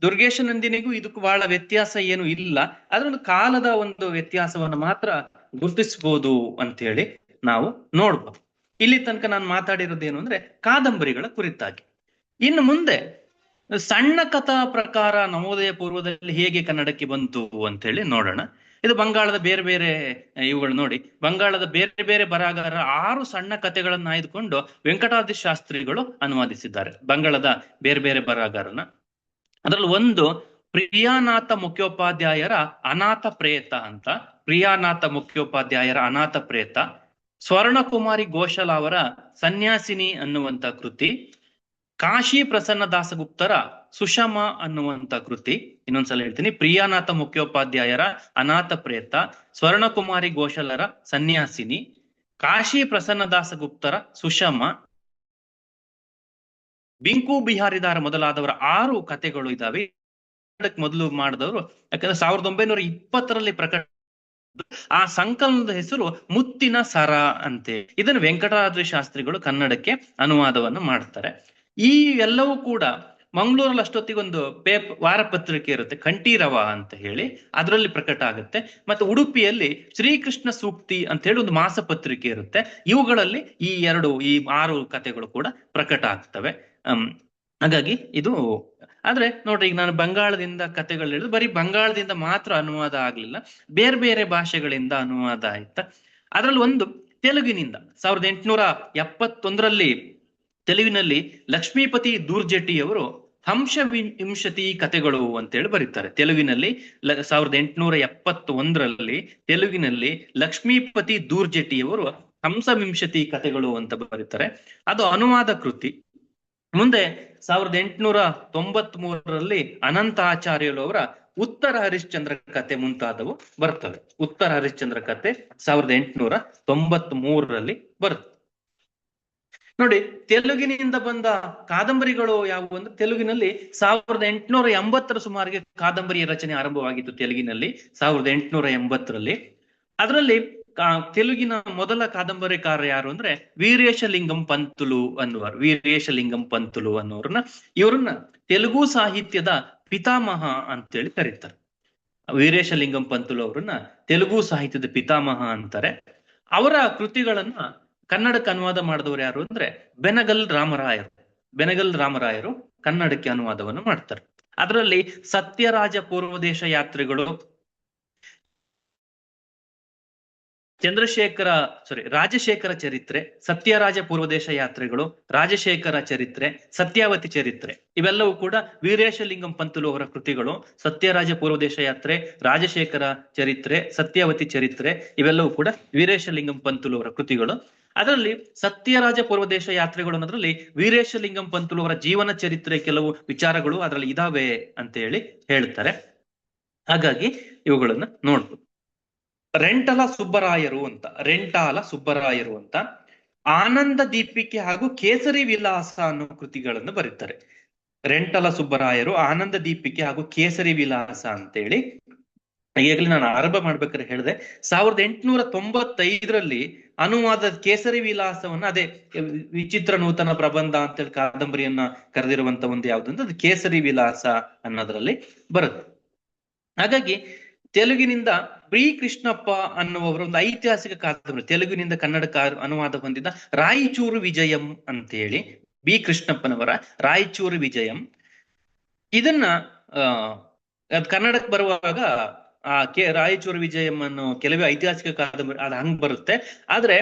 ದುರ್ಗೇಶ ನಂದಿನಿಗೂ ಇದಕ್ಕೂ ಬಹಳ ವ್ಯತ್ಯಾಸ ಏನು ಇಲ್ಲ. ಅದೊಂದು ಕಾಲದ ಒಂದು ವ್ಯತ್ಯಾಸವನ್ನು ಮಾತ್ರ ಗುರುತಿಸಬಹುದು ಅಂತ ಹೇಳಿ ನಾವು ನೋಡ್ಬೋದು. ಇಲ್ಲಿ ತನಕ ನಾನು ಮಾತಾಡಿರೋದೇನು ಅಂದ್ರೆ ಕಾದಂಬರಿಗಳ ಕುರಿತಾಗಿ. ಇನ್ನು ಮುಂದೆ ಸಣ್ಣ ಕಥಾ ಪ್ರಕಾರ ನವೋದಯ ಪೂರ್ವದಲ್ಲಿ ಹೇಗೆ ಕನ್ನಡಕ್ಕೆ ಬಂತು ಅಂತ ಹೇಳಿ ನೋಡೋಣ. ಇದು ಬಂಗಾಳದ ಬೇರೆ ಬೇರೆ ಇವುಗಳು ನೋಡಿ. ಬಂಗಾಳದ ಬೇರೆ ಬೇರೆ ಬರಹಗಾರರ 6 ಸಣ್ಣ ಕಥೆಗಳನ್ನು ಆಯ್ದುಕೊಂಡು ವೆಂಕಟಾದ್ರಿ ಶಾಸ್ತ್ರಿಗಳು ಅನುವಾದಿಸಿದ್ದಾರೆ, ಬಂಗಾಳದ ಬೇರೆ ಬೇರೆ ಬರಹಗಾರನ. ಅದರಲ್ಲಿ ಒಂದು ಪ್ರಿಯಾನಾಥ ಮುಖ್ಯೋಪಾಧ್ಯಾಯರ ಅನಾಥ ಪ್ರೇತ ಅಂತ. ಪ್ರಿಯಾನಾಥ ಮುಖ್ಯೋಪಾಧ್ಯಾಯರ ಅನಾಥ ಪ್ರೇತ. ಸ್ವರ್ಣಕುಮಾರಿ ಘೋಷಾಲ್ ಅವರ ಸನ್ಯಾಸಿನಿ ಅನ್ನುವಂತ ಕೃತಿ. ಕಾಶಿ ಪ್ರಸನ್ನ ದಾಸಗುಪ್ತರ ಸುಷಮ ಅನ್ನುವಂತ ಕೃತಿ. ಇನ್ನೊಂದ್ಸಲ ಹೇಳ್ತೀನಿ. ಪ್ರಿಯಾನಾಥ ಮುಖ್ಯೋಪಾಧ್ಯಾಯರ ಅನಾಥ ಪ್ರೇತ, ಸ್ವರ್ಣಕುಮಾರಿ ಘೋಷಲರ ಸನ್ಯಾಸಿನಿ, ಕಾಶಿ ಪ್ರಸನ್ನ ದಾಸಗುಪ್ತರ ಸುಷಮ, ಬಿಂಕು ಬಿಹಾರಿದಾರ ಮೊದಲಾದವರ 6 ಕಥೆಗಳು ಇದಾವೆ. ಮೊದಲು ಮಾಡಿದವರು, ಯಾಕಂದ್ರೆ 1920ರಲ್ಲಿ ಪ್ರಕಟ. ಆ ಸಂಕಲನದ ಹೆಸರು ಮುತ್ತಿನ ಸರ ಅಂತೆ. ಇದನ್ನು ವೆಂಕಟಾದ್ರಿ ಶಾಸ್ತ್ರಿಗಳು ಕನ್ನಡಕ್ಕೆ ಅನುವಾದವನ್ನು ಮಾಡ್ತಾರೆ. ಈ ಎಲ್ಲವೂ ಕೂಡ ಮಂಗಳೂರಲ್ಲಿ ಅಷ್ಟೊತ್ತಿಗೊಂದು ವಾರಪತ್ರಿಕೆ ಇರುತ್ತೆ, ಕಂಠೀರವ ಅಂತ ಹೇಳಿ, ಅದರಲ್ಲಿ ಪ್ರಕಟ ಆಗುತ್ತೆ. ಮತ್ತೆ ಉಡುಪಿಯಲ್ಲಿ ಶ್ರೀಕೃಷ್ಣ ಸೂಕ್ತಿ ಅಂತ ಹೇಳಿ ಒಂದು ಮಾಸಪತ್ರಿಕೆ ಇರುತ್ತೆ. ಇವುಗಳಲ್ಲಿ ಈ 6 ಕಥೆಗಳು ಕೂಡ ಪ್ರಕಟ ಆಗ್ತವೆ. ಹಾಗಾಗಿ ಇದು ಆದ್ರೆ ನೋಡ್ರಿ, ಈಗ ನಾನು ಬಂಗಾಳದಿಂದ ಕಥೆಗಳು ಹೇಳಿದ್ರು, ಬರೀ ಬಂಗಾಳದಿಂದ ಮಾತ್ರ ಅನುವಾದ ಆಗ್ಲಿಲ್ಲ, ಬೇರೆ ಬೇರೆ ಭಾಷೆಗಳಿಂದ ಅನುವಾದ ಆಯ್ತಾ. ಅದ್ರಲ್ಲಿ ಒಂದು ತೆಲುಗಿನಿಂದ 1871ರಲ್ಲಿ ತೆಲುಗಿನಲ್ಲಿ ಲಕ್ಷ್ಮೀಪತಿ ದೂರ್ಜಟಿಯವರು ಹಂಸವಿಂಶತಿ ಕಥೆಗಳು ಅಂತೇಳಿ ಬರೀತಾರೆ. ತೆಲುಗಿನಲ್ಲಿ 1871ರಲ್ಲಿ ತೆಲುಗಿನಲ್ಲಿ ಲಕ್ಷ್ಮೀಪತಿ ದೂರ್ಜಟಿಯವರು ಹಂಸವಿಂಶತಿ ಕಥೆಗಳು ಅಂತ ಬರೀತಾರೆ. ಅದು ಅನುವಾದ ಕೃತಿ. ಮುಂದೆ 1893ರಲ್ಲಿ ಅನಂತ ಆಚಾರ್ಯರು ಅವರ ಉತ್ತರ ಹರಿಶ್ಚಂದ್ರ ಕಥೆ ಮುಂತಾದವು ಬರ್ತವೆ. ಉತ್ತರ ಹರಿಶ್ಚಂದ್ರ ಕಥೆ 1893ರಲ್ಲಿ ಬರುತ್ತೆ. ನೋಡಿ, ತೆಲುಗಿನಿಂದ ಬಂದ ಕಾದಂಬರಿಗಳು ಯಾವುವು ಅಂದ್ರೆ, ತೆಲುಗಿನಲ್ಲಿ 1880ರ ಸುಮಾರಿಗೆ ಕಾದಂಬರಿಯ ರಚನೆ ಆರಂಭವಾಗಿತ್ತು. ತೆಲುಗಿನಲ್ಲಿ 1880ರಲ್ಲಿ. ಅದರಲ್ಲಿ ತೆಲುಗಿನ ಮೊದಲ ಕಾದಂಬರಿಕಾರ ಯಾರು ಅಂದ್ರೆ ವೀರೇಶಲಿಂಗಂ ಪಂತುಲು ಅನ್ನುವರು. ವೀರೇಶಲಿಂಗಂ ಪಂತುಲು ಇವ್ರನ್ನ ತೆಲುಗು ಸಾಹಿತ್ಯದ ಪಿತಾಮಹ ಅಂತೇಳಿ ಕರೀತಾರೆ. ವೀರೇಶಲಿಂಗಂ ಪಂತುಲು ಅವರನ್ನ ತೆಲುಗು ಸಾಹಿತ್ಯದ ಪಿತಾಮಹ ಅಂತಾರೆ. ಅವರ ಕೃತಿಗಳನ್ನ ಕನ್ನಡಕ್ಕೆ ಅನುವಾದ ಮಾಡಿದವರು ಯಾರು ಅಂದ್ರೆ ಬೆನಗಲ್ ರಾಮರಾಯರು. ಬೆನಗಲ್ ರಾಮರಾಯರು ಕನ್ನಡಕ್ಕೆ ಅನುವಾದವನ್ನು ಮಾಡ್ತಾರೆ. ಅದರಲ್ಲಿ ಸತ್ಯರಾಜ ಪೂರ್ವದೇಶ ಯಾತ್ರೆಗಳು, ರಾಜಶೇಖರ ಚರಿತ್ರೆ, ಸತ್ಯರಾಜ ಪೂರ್ವದೇಶ ಯಾತ್ರೆಗಳು, ರಾಜಶೇಖರ ಚರಿತ್ರೆ, ಸತ್ಯಾವತಿ ಚರಿತ್ರೆ, ಇವೆಲ್ಲವೂ ಕೂಡ ವೀರೇಶಲಿಂಗಂ ಪಂತುಲು ಅವರ ಕೃತಿಗಳು. ಸತ್ಯರಾಜ ಪೂರ್ವದೇಶ ಯಾತ್ರೆ, ರಾಜಶೇಖರ ಚರಿತ್ರೆ, ಸತ್ಯಾವತಿ ಚರಿತ್ರೆ ಇವೆಲ್ಲವೂ ಕೂಡ ವೀರೇಶಲಿಂಗಂ ಪಂತುಲು ಅವರ ಕೃತಿಗಳು. ಅದರಲ್ಲಿ ಸತ್ಯರಾಜ ಪೂರ್ವದೇಶ ಯಾತ್ರೆಗಳು ಅನ್ನೋದ್ರಲ್ಲಿ ವೀರೇಶಲಿಂಗಂ ಪಂತುಲು ಅವರ ಜೀವನ ಚರಿತ್ರೆ ಕೆಲವು ವಿಚಾರಗಳು ಅದರಲ್ಲಿ ಇದಾವೆ ಅಂತ ಹೇಳಿ ಹೇಳ್ತಾರೆ. ಹಾಗಾಗಿ ಇವುಗಳನ್ನ ನೋಡ್ಬೋದು. ರೆಂಟಾಲ ಸುಬ್ಬರಾಯರು ಅಂತ ಆನಂದ ದೀಪಿಕೆ ಹಾಗೂ ಕೇಸರಿ ವಿಲಾಸ ಅನ್ನೋ ಕೃತಿಗಳನ್ನು ಬರೀತಾರೆ. ರೆಂಟಾಲ ಸುಬ್ಬರಾಯರು ಆನಂದ ದೀಪಿಕೆ ಹಾಗೂ ಕೇಸರಿ ವಿಲಾಸ ಅಂತೇಳಿ. ಈಗಾಗಲೇ ನಾನು ಆರಂಭ ಮಾಡ್ಬೇಕಾದ್ರೆ ಹೇಳಿದೆ, 1895ರಲ್ಲಿ ಅನುವಾದ ಕೇಸರಿ ವಿಲಾಸವನ್ನ, ಅದೇ ವಿಚಿತ್ರ ನೂತನ ಪ್ರಬಂಧ ಅಂತೇಳಿ ಕಾದಂಬರಿಯನ್ನ ಕರೆದಿರುವಂತ ಒಂದು ಯಾವ್ದು ಅಂದ್ರೆ ಅದು ಕೇಸರಿ ವಿಲಾಸ ಅನ್ನೋದ್ರಲ್ಲಿ ಬರುತ್ತೆ. ಹಾಗಾಗಿ ತೆಲುಗಿನಿಂದ ಬಿ ಕೃಷ್ಣಪ್ಪ ಅನ್ನುವವರ ಒಂದು ಐತಿಹಾಸಿಕ ಕಾದಂಬರಿ, ತೆಲುಗಿನಿಂದ ಕನ್ನಡಕ್ಕೆ ಅನುವಾದ ಹೊಂದಿದ ರಾಯಚೂರು ವಿಜಯಂ ಅಂತ ಹೇಳಿ, ಬಿ ಕೃಷ್ಣಪ್ಪನವರ ರಾಯಚೂರು ವಿಜಯಂ. ಇದನ್ನ ಅದ್ ಕನ್ನಡಕ್ಕೆ ಬರುವಾಗ ರಾಯಚೂರು ವಿಜಯಂ ಅನ್ನೋ ಕೆಲವೇ ಐತಿಹಾಸಿಕ ಕಾದಂಬರಿ ಅದು ಹಂಗ್ ಬರುತ್ತೆ. ಆದ್ರೆ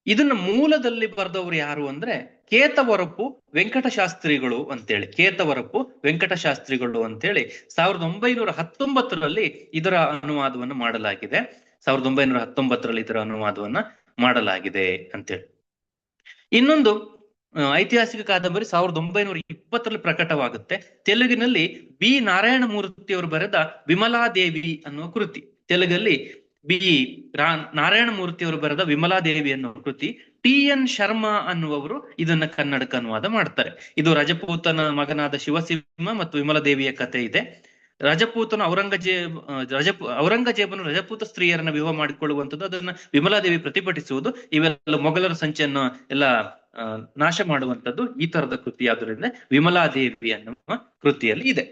ಇದನ್ನ ಮೂಲದಲ್ಲಿ ಬರೆದವರು ಯಾರು ಅಂದ್ರೆ ಕೇತವರಪು ವೆಂಕಟಶಾಸ್ತ್ರಿಗಳು ಅಂತೇಳಿ. ಕೇತವರಪು ವೆಂಕಟಶಾಸ್ತ್ರಿಗಳು ಅಂತೇಳಿ 1919ರಲ್ಲಿ ಇದರ ಅನುವಾದವನ್ನು ಮಾಡಲಾಗಿದೆ. 1919ರಲ್ಲಿ ಇದರ ಅನುವಾದವನ್ನ ಮಾಡಲಾಗಿದೆ ಅಂತೇಳಿ. ಇನ್ನೊಂದು ಐತಿಹಾಸಿಕ ಕಾದಂಬರಿ 1920ರಲ್ಲಿ ಪ್ರಕಟವಾಗುತ್ತೆ. ತೆಲುಗಿನಲ್ಲಿ ಬಿ ನಾರಾಯಣಮೂರ್ತಿ ಅವರು ಬರೆದ ವಿಮಲಾದೇವಿ ಅನ್ನುವ ಕೃತಿ. ತೆಲುಗಲ್ಲಿ ಬಿ ನಾರಾಯಣಮೂರ್ತಿ ಅವರು ಬರೆದ ವಿಮಲಾದೇವಿ ಅನ್ನುವ ಕೃತಿ. TN ಶರ್ಮಾ ಅನ್ನುವವರು ಇದನ್ನ ಕನ್ನಡಕ್ಕೆ ಅನುವಾದ ಮಾಡ್ತಾರೆ. ಇದು ರಜಪೂತನ ಮಗನಾದ ಶಿವಸಿಂಹ ಮತ್ತು ವಿಮಲಾದೇವಿಯ ಕಥೆ ಇದೆ. ರಜಪೂತನ ಔರಂಗಜೇಬನು ರಜಪೂತ ಸ್ತ್ರೀಯರನ್ನ ವಿವಾಹ ಮಾಡಿಕೊಳ್ಳುವಂಥದ್ದು, ಅದನ್ನ ವಿಮಲಾದೇವಿ ಪ್ರತಿಭಟಿಸುವುದು, ಇವೆಲ್ಲ ಮೊಘಲರ ಸಂಚನ್ನು ಎಲ್ಲ ನಾಶ ಮಾಡುವಂಥದ್ದು ಈ ತರದ ಕೃತಿ. ಆದ್ರಿಂದ ವಿಮಲಾದೇವಿ ಅನ್ನುವ ಕೃತಿಯಲ್ಲಿ ಇದೆ.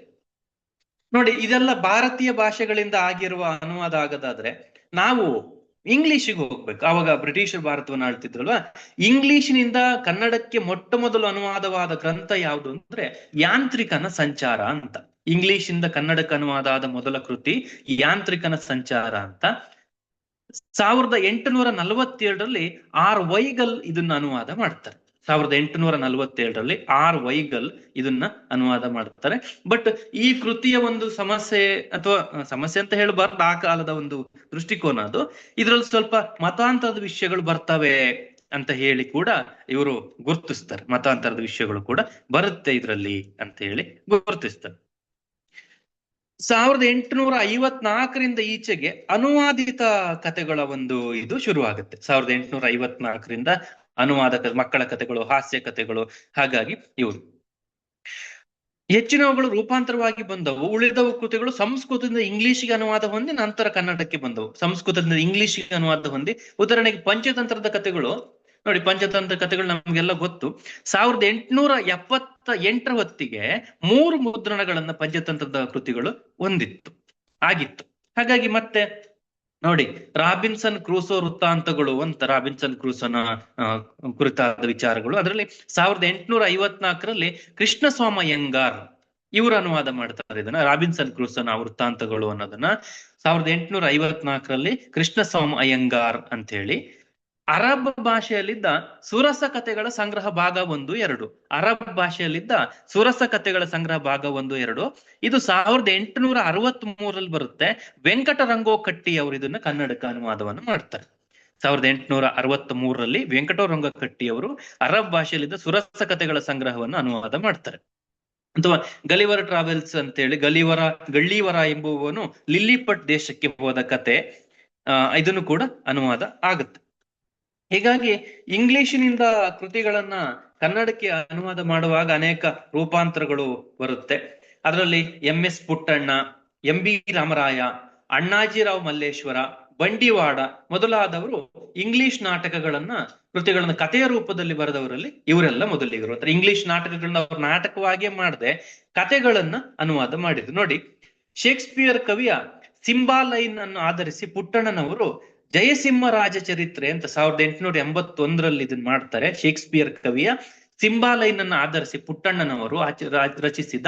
ನೋಡಿ, ಇದೆಲ್ಲ ಭಾರತೀಯ ಭಾಷೆಗಳಿಂದ ಆಗಿರುವ ಅನುವಾದ ಆಗದಾದ್ರೆ ನಾವು ಇಂಗ್ಲಿಷಿಗೆ ಹೋಗ್ಬೇಕು. ಆವಾಗ ಬ್ರಿಟಿಷರು ಭಾರತವನ್ನು ಆಳ್ತಿದ್ರಲ್ವಾ. ಇಂಗ್ಲಿಷಿನಿಂದ ಕನ್ನಡಕ್ಕೆ ಮೊಟ್ಟ ಮೊದಲು ಅನುವಾದವಾದ ಗ್ರಂಥ ಯಾವುದು ಅಂದ್ರೆ ಯಾಂತ್ರಿಕನ ಸಂಚಾರ ಅಂತ. ಇಂಗ್ಲಿಷಿಂದ ಕನ್ನಡಕ್ಕೆ ಅನುವಾದ ಆದ ಮೊದಲ ಕೃತಿ ಯಾಂತ್ರಿಕನ ಸಂಚಾರ ಅಂತ. 1847ರಲ್ಲಿ R. ವೈಗಲ್ ಇದನ್ನ ಅನುವಾದ ಮಾಡ್ತಾರೆ. 1847ರಲ್ಲಿ R. ವೈಗಲ್ ಇದನ್ನ ಅನುವಾದ ಮಾಡ್ತಾರೆ. ಬಟ್ ಈ ಕೃತಿಯ ಒಂದು ಸಮಸ್ಯೆ, ಅಥವಾ ಸಮಸ್ಯೆ ಅಂತ ಹೇಳಬಾರ್ದು, ಆ ಕಾಲದ ಒಂದು ದೃಷ್ಟಿಕೋನ ಅದು. ಇದ್ರಲ್ಲಿ ಸ್ವಲ್ಪ ಮತಾಂತರದ ವಿಷಯಗಳು ಬರ್ತವೆ ಅಂತ ಹೇಳಿ ಕೂಡ ಇವರು ಗುರುತಿಸ್ತಾರೆ. ಮತಾಂತರದ ವಿಷಯಗಳು ಕೂಡ ಬರುತ್ತೆ ಇದರಲ್ಲಿ ಅಂತ ಹೇಳಿ ಗುರುತಿಸ್ತಾರೆ. 1854ರಿಂದ ಈಚೆಗೆ ಅನುವಾದಿತ ಕಥೆಗಳ ಒಂದು ಇದು ಶುರುವಾಗುತ್ತೆ. 1854ರಿಂದ ಅನುವಾದ ಮಕ್ಕಳ ಕಥೆಗಳು, ಹಾಸ್ಯ ಕಥೆಗಳು. ಹಾಗಾಗಿ ಇವರು ಹೆಚ್ಚಿನವುಗಳು ರೂಪಾಂತರವಾಗಿ ಬಂದವು. ಉಳಿದವು ಕೃತಿಗಳು ಸಂಸ್ಕೃತದಿಂದ ಇಂಗ್ಲಿಷ್ಗೆ ಅನುವಾದ ಹೊಂದಿ ನಂತರ ಕನ್ನಡಕ್ಕೆ ಬಂದವು. ಸಂಸ್ಕೃತದಿಂದ ಇಂಗ್ಲಿಷ್ಗೆ ಅನುವಾದ ಹೊಂದಿ, ಉದಾಹರಣೆಗೆ ಪಂಚತಂತ್ರದ ಕಥೆಗಳು ನೋಡಿ. ಪಂಚತಂತ್ರ ಕಥೆಗಳು ನಮ್ಗೆಲ್ಲ ಗೊತ್ತು. 1878ರ ಹೊತ್ತಿಗೆ 3 ಮುದ್ರಣಗಳನ್ನ ಪಂಚತಂತ್ರದ ಕೃತಿಗಳು ಆಗಿತ್ತು. ಹಾಗಾಗಿ ಮತ್ತೆ ನೋಡಿ, ರಾಬಿನ್ಸನ್ ಕ್ರೂಸೋ ವೃತ್ತಾಂತಗಳು ಅಂತ ರಾಬಿನ್ಸನ್ ಕ್ರೂಸೋನ ಕುರಿತಾದ ವಿಚಾರಗಳು. ಅದರಲ್ಲಿ 1854ರಲ್ಲಿ ಕೃಷ್ಣಸ್ವಾಮ ಅಯ್ಯಂಗಾರ್ ಇವರು ಅನುವಾದ ಮಾಡ್ತಾರೆ ಇದನ್ನ, ರಾಬಿನ್ಸನ್ ಕ್ರೂಸೋನ ವೃತ್ತಾಂತಗಳು ಅನ್ನೋದನ್ನ. 1854ರಲ್ಲಿ ಕೃಷ್ಣಸ್ವಾಮ ಅಯ್ಯಂಗಾರ್ ಅಂತ ಹೇಳಿ ಅರಬ್ ಭಾಷೆಯಲ್ಲಿದ್ದ ಸುರಸ ಕಥೆಗಳ ಸಂಗ್ರಹ ಭಾಗ 1, 2. ಅರಬ್ ಭಾಷೆಯಲ್ಲಿದ್ದ ಸುರಸ ಕಥೆಗಳ ಸಂಗ್ರಹ ಭಾಗ 1, 2 ಇದು 1863ರಲ್ಲಿ ಬರುತ್ತೆ. ವೆಂಕಟರಂಗೋ ಕಟ್ಟಿ ಅವರು ಇದನ್ನ ಕನ್ನಡಕ್ಕೆ ಅನುವಾದವನ್ನು ಮಾಡ್ತಾರೆ. 1863ರಲ್ಲಿ ವೆಂಕಟರಂಗೋ ಕಟ್ಟಿ ಅವರು ಅರಬ್ ಭಾಷೆಯಲ್ಲಿದ್ದ ಸುರಸ ಕಥೆಗಳ ಸಂಗ್ರಹವನ್ನು ಅನುವಾದ ಮಾಡ್ತಾರೆ. ಅಥವಾ ಗಲಿವರ ಟ್ರಾವೆಲ್ಸ್ ಅಂತೇಳಿ ಗಳ್ಳೀವರ ಎಂಬುವನು ಲಿಲ್ಲಿಪಟ್ ದೇಶಕ್ಕೆ ಹೋದ ಕತೆ, ಇದನ್ನು ಕೂಡ ಅನುವಾದ ಆಗುತ್ತೆ. ಹೀಗಾಗಿ ಇಂಗ್ಲಿಷಿನಿಂದ ಕೃತಿಗಳನ್ನ ಕನ್ನಡಕ್ಕೆ ಅನುವಾದ ಮಾಡುವಾಗ ಅನೇಕ ರೂಪಾಂತರಗಳು ಬರುತ್ತೆ. ಅದರಲ್ಲಿ MS ಪುಟ್ಟಣ್ಣ, MB ರಾಮರಾಯ, ಅಣ್ಣಾಜಿರಾವ್ ಮಲ್ಲೇಶ್ವರ, ಬಂಡಿವಾಡ ಮೊದಲಾದವರು ಇಂಗ್ಲಿಷ್ ಕೃತಿಗಳನ್ನ ಕಥೆಯ ರೂಪದಲ್ಲಿ ಬರೆದವರಲ್ಲಿ ಇವರೆಲ್ಲ ಮೊದಲಿಗರು. ಅಂದ್ರೆ ಇಂಗ್ಲಿಷ್ ನಾಟಕಗಳನ್ನ ಅವ್ರು ನಾಟಕವಾಗಿಯೇ ಮಾಡದೆ ಕಥೆಗಳನ್ನ ಅನುವಾದ ಮಾಡಿದ್ರು. ನೋಡಿ, ಶೇಕ್ಸ್ಪಿಯರ್ ಕವಿಯ ಸಿಂಬಾಲೈನ್ ಅನ್ನು ಆಧರಿಸಿ ಪುಟ್ಟಣ್ಣನವರು ಜಯಸಿಂಹ ರಾಜ ಚರಿತ್ರೆ ಅಂತ 1881ರಲ್ಲಿ ಇದನ್ನ ಮಾಡ್ತಾರೆ. ಶೇಕ್ಸ್ಪಿಯರ್ ಕವಿಯ ಸಿಂಬಾಲೈನ್ ಅನ್ನು ಆಧರಿಸಿ ಪುಟ್ಟಣ್ಣನವರು ರಚಿಸಿದ